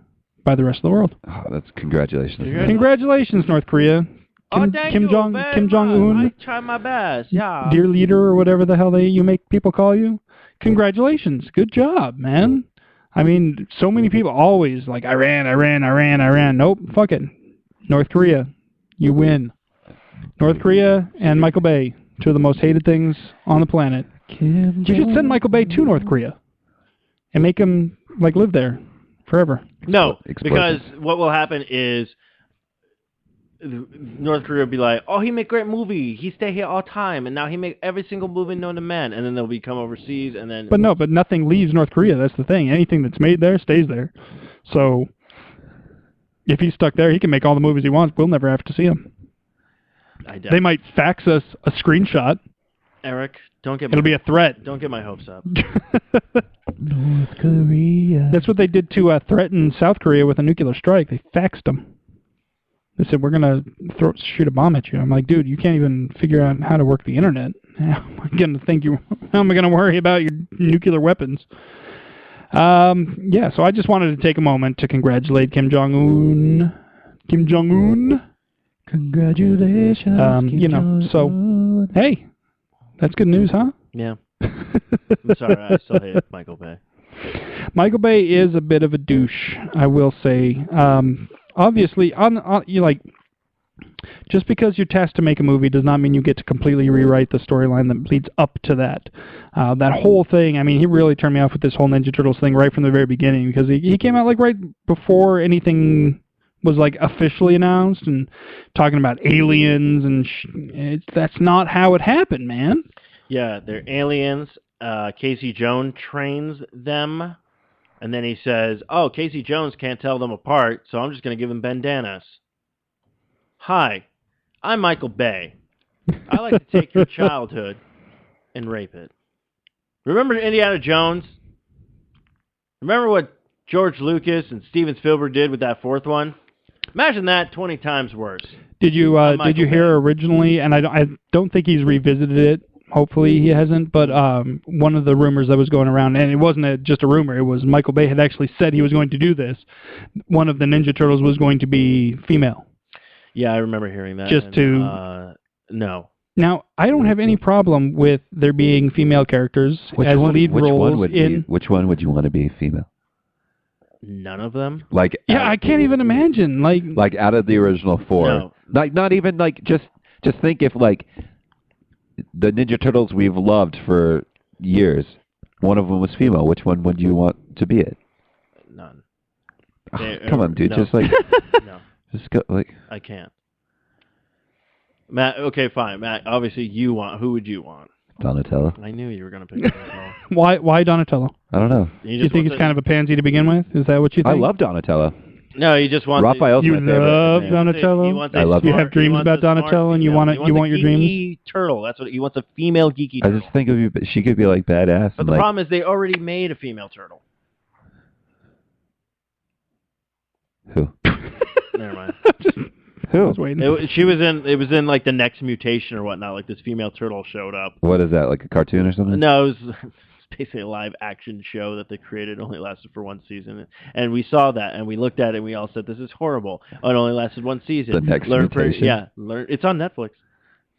by the rest of the world. Oh, that's congratulations. Congratulations, North Korea. Kim Jong-un, I try my best. Yeah. dear leader, or whatever the hell you make people call you. Congratulations. Good job, man. I mean, so many people always like Iran. Nope, fuck it. North Korea, you win. North Korea and Michael Bay, two of the most hated things on the planet. You should send Michael Bay to North Korea and make him like live there forever. No, because what will happen is North Korea will be like, oh, he make great movie. He stay here all time, and now he make every single movie known to man. And then they'll become overseas, and then... But nothing leaves North Korea. That's the thing. Anything that's made there stays there. So if he's stuck there, he can make all the movies he wants. We'll never have to see him. They might fax us a screenshot. Eric, don't get. It'll be a threat. Don't get my hopes up. North Korea. That's what they did to threaten South Korea with a nuclear strike. They faxed them. They said, we're going to shoot a bomb at you. I'm like, dude, you can't even figure out how to work the internet. How am I going to worry about your nuclear weapons? So I just wanted to take a moment to congratulate Kim Jong-un. Congratulations. So, hey, that's good news, huh? Yeah. I'm sorry, I still hate Michael Bay. Michael Bay is a bit of a douche, I will say. Obviously, just because you're tasked to make a movie does not mean you get to completely rewrite the storyline that leads up to that. That whole thing, I mean, he really turned me off with this whole Ninja Turtles thing right from the very beginning, because he came out like right before anything was like officially announced and talking about aliens, and that's not how it happened, man. Yeah, they're aliens. Casey Jones trains them. And then he says, oh, Casey Jones can't tell them apart, so I'm just going to give them bandanas. Hi, I'm Michael Bay. I like to take your childhood and rape it. Remember Indiana Jones? Remember what George Lucas and Steven Spielberg did with that fourth one? Imagine that 20 times worse. Did you hear originally, and I don't think he's revisited it, hopefully he hasn't, but one of the rumors that was going around, and it wasn't just a rumor, it was Michael Bay had actually said he was going to do this. One of the Ninja Turtles was going to be female. Yeah, I remember hearing that. Just to... No. Now, I don't have any problem with there being female characters as lead roles in... Which one would you want to be female? None of them? Like, yeah, I can't even imagine. Like out of the original 4. No. Not even like just think if like the Ninja Turtles we've loved for years, one of them was female. Which one would you want to be it? None. Come on, dude. No. Just like No. Just go like. I can't. Matt, okay, fine. Matt, obviously who would you want? Donatello. I knew you were going to pick Donatello. Why Donatello? I don't know. Do you think he's kind of a pansy to begin with? Is that what you think? I love Donatello. No, you just want Raphael's you my favorite. love Donatello. I love you have dreams about Donatello, and you want your dreams. Turtle. That's what he wants. A female geeky I turtle. just think she could be like badass. But the problem is they already made a female turtle. Who? Never mind. Who? I was waiting. It was in like the next mutation or whatnot. Like this female turtle showed up. What is that? Like a cartoon or something? No, it was basically a live action show that they created. It only lasted for 1 season, and we saw that and we looked at it and we all said, "This is horrible." Oh, it only lasted 1 season. The next mutation. It's on Netflix.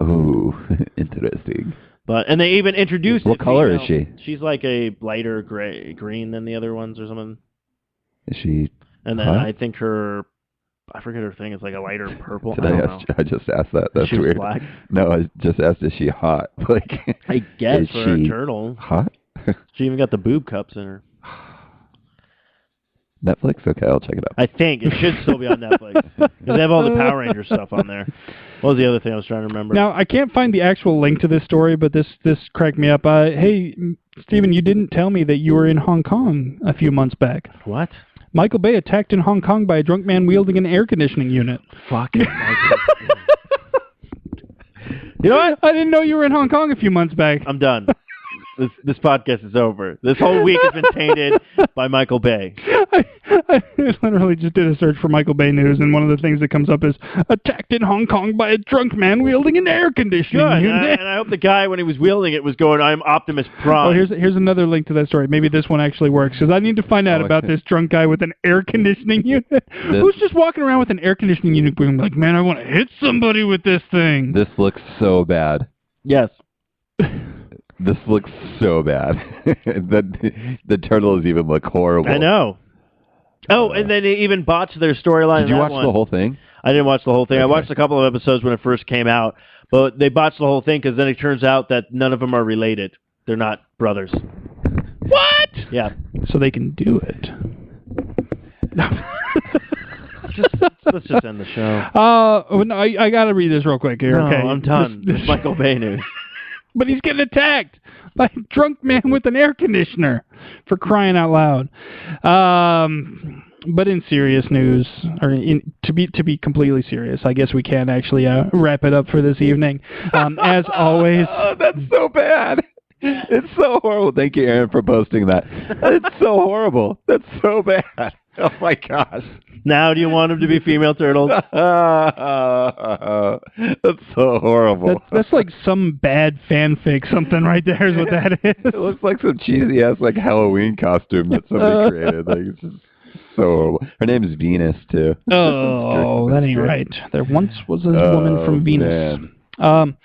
Ooh, interesting. And they even introduced. What color is she? She's like a lighter green than the other ones or something. Is she? And then I think I forget her thing. It's like a lighter purple. I just asked that. That's She's weird. Black? No, I just asked, is she hot? Like, I guess is for she a turtle. Hot? She even got the boob cups in her. Netflix? Okay, I'll check it out. I think it should still be on Netflix because they have all the Power Ranger stuff on there. What was the other thing I was trying to remember? Now I can't find the actual link to this story, but this cracked me up. Hey, Stephen, you didn't tell me that you were in Hong Kong a few months back. What? Michael Bay attacked in Hong Kong by a drunk man wielding an air conditioning unit. Fucking You know what? I didn't know you were in Hong Kong a few months back. I'm done. This podcast is over. This whole week has been tainted by Michael Bay. I literally just did a search for Michael Bay news, and one of the things that comes up is attacked in Hong Kong by a drunk man wielding an air conditioning unit. And I hope the guy, when he was wielding it, was going, "I'm Optimus Prime." Oh, here's another link to that story. Maybe this one actually works, because I need to find out about this drunk guy with an air conditioning unit. Who's just walking around with an air conditioning unit being like, "Man, I want to hit somebody with this thing." This looks so bad. Yes. This looks so bad. the turtles even look horrible. I know. Oh, and then they even botched their storyline. Did you watch the whole thing? I didn't watch the whole thing. Okay. I watched a couple of episodes when it first came out, but they botched the whole thing because then it turns out that none of them are related. They're not brothers. What? Yeah. So they can do it. Let's just end the show. No, I got to read this real quick here. No, okay, I'm done. This Michael Bay news. But he's getting attacked by a drunk man with an air conditioner, for crying out loud. But in serious news, or to be completely serious, I guess we can actually wrap it up for this evening. As always, oh, that's so bad. It's so horrible. Thank you, Aaron, for posting that. It's so horrible. That's so bad. Oh my gosh. Now do you want them to be female turtles? That's so horrible. That's like some bad fanfic, something right there is what that is. It looks like some cheesy ass like Halloween costume that somebody created. Like, it's just so horrible. Her name is Venus too. Oh, that ain't right. There once was a woman from Venus. Man.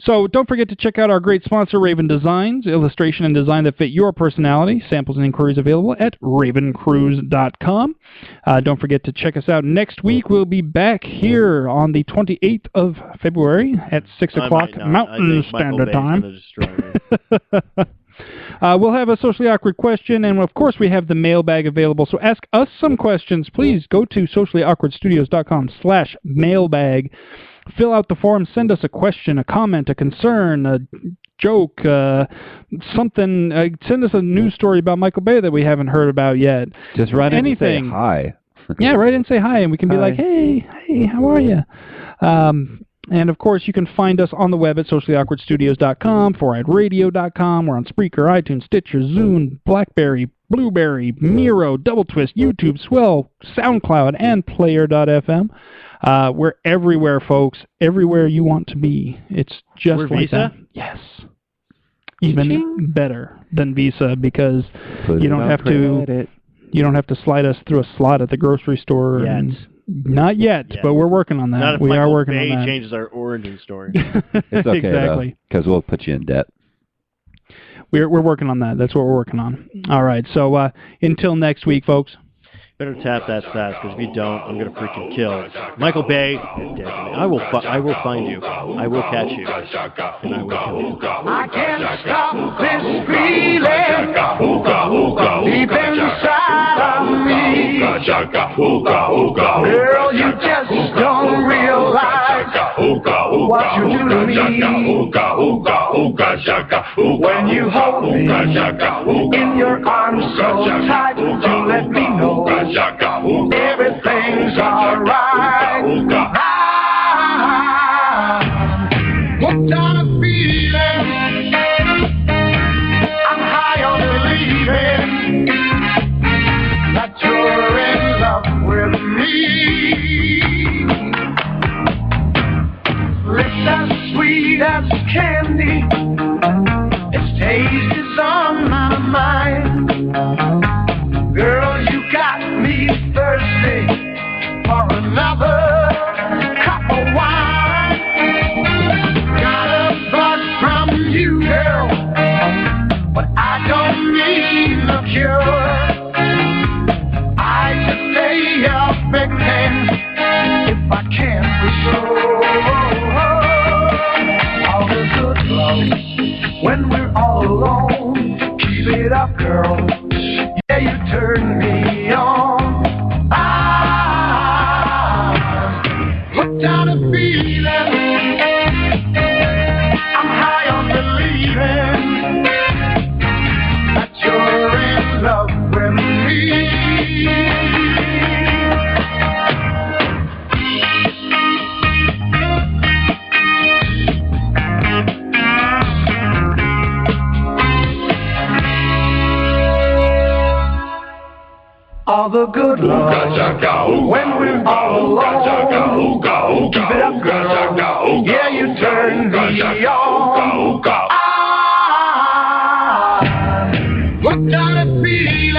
So don't forget to check out our great sponsor, Raven Designs, illustration and design that fit your personality. Samples and inquiries available at ravencruise.com. Don't forget to check us out next week. We'll be back here on the 28th of February at 6 o'clock Mountain Standard Time. We'll have a socially awkward question, and of course we have the mailbag available. So ask us some questions. Please go to sociallyawkwardstudios.com/mailbag. Fill out the form, send us a question, a comment, a concern, a joke, something. Send us a news story about Michael Bay that we haven't heard about yet. Just write in and say hi. Yeah, write in and say hi, and we can be like, hey, how are you? And, of course, you can find us on the web at sociallyawkwardstudios.com, 4eyeradio.com. We're on Spreaker, iTunes, Stitcher, Zune, BlackBerry, Blueberry, Miro, Double Twist, YouTube, Swell, SoundCloud, and Player.fm. We're everywhere, folks. Everywhere you want to be. It's just We're like Visa? that. Yes. Even better than Visa, because you don't have to slide us through a slot at the grocery store. Yet. And Not yet, but we're working on that. Not if We Michael are working Bay on that. changes our origin story. It's okay, Exactly. because we'll put you in debt. We're working on that. That's what we're working on. All right. So until next week, folks. Better tap that sass, because if you don't, I'm gonna freaking kill Michael Bay. I will find you. I will catch you, and I will kill you. I can't stop this feeling deep inside of me. Girl, you just don't realize what you do to me. When you hold me in your arms so tight, you let me know everything's alright. Hooked on a feeling, I'm high on believing that you're in love with me. Lips as sweet as candy, its taste is on my mind. Girl, you got me thirsty for another cup of wine. Got a bug from you, girl, but I don't need no cure. I just lay a big hand if I can for sure. All the good love when we're all alone. Keep it up, girl. Yeah, you turn me on. I'm hooked on a feeling. I'm high on believing that you're in love with me. All the good love when we're all alone. Keep it up, girl. Yeah, you turn me on. I'm hooked on a feeling.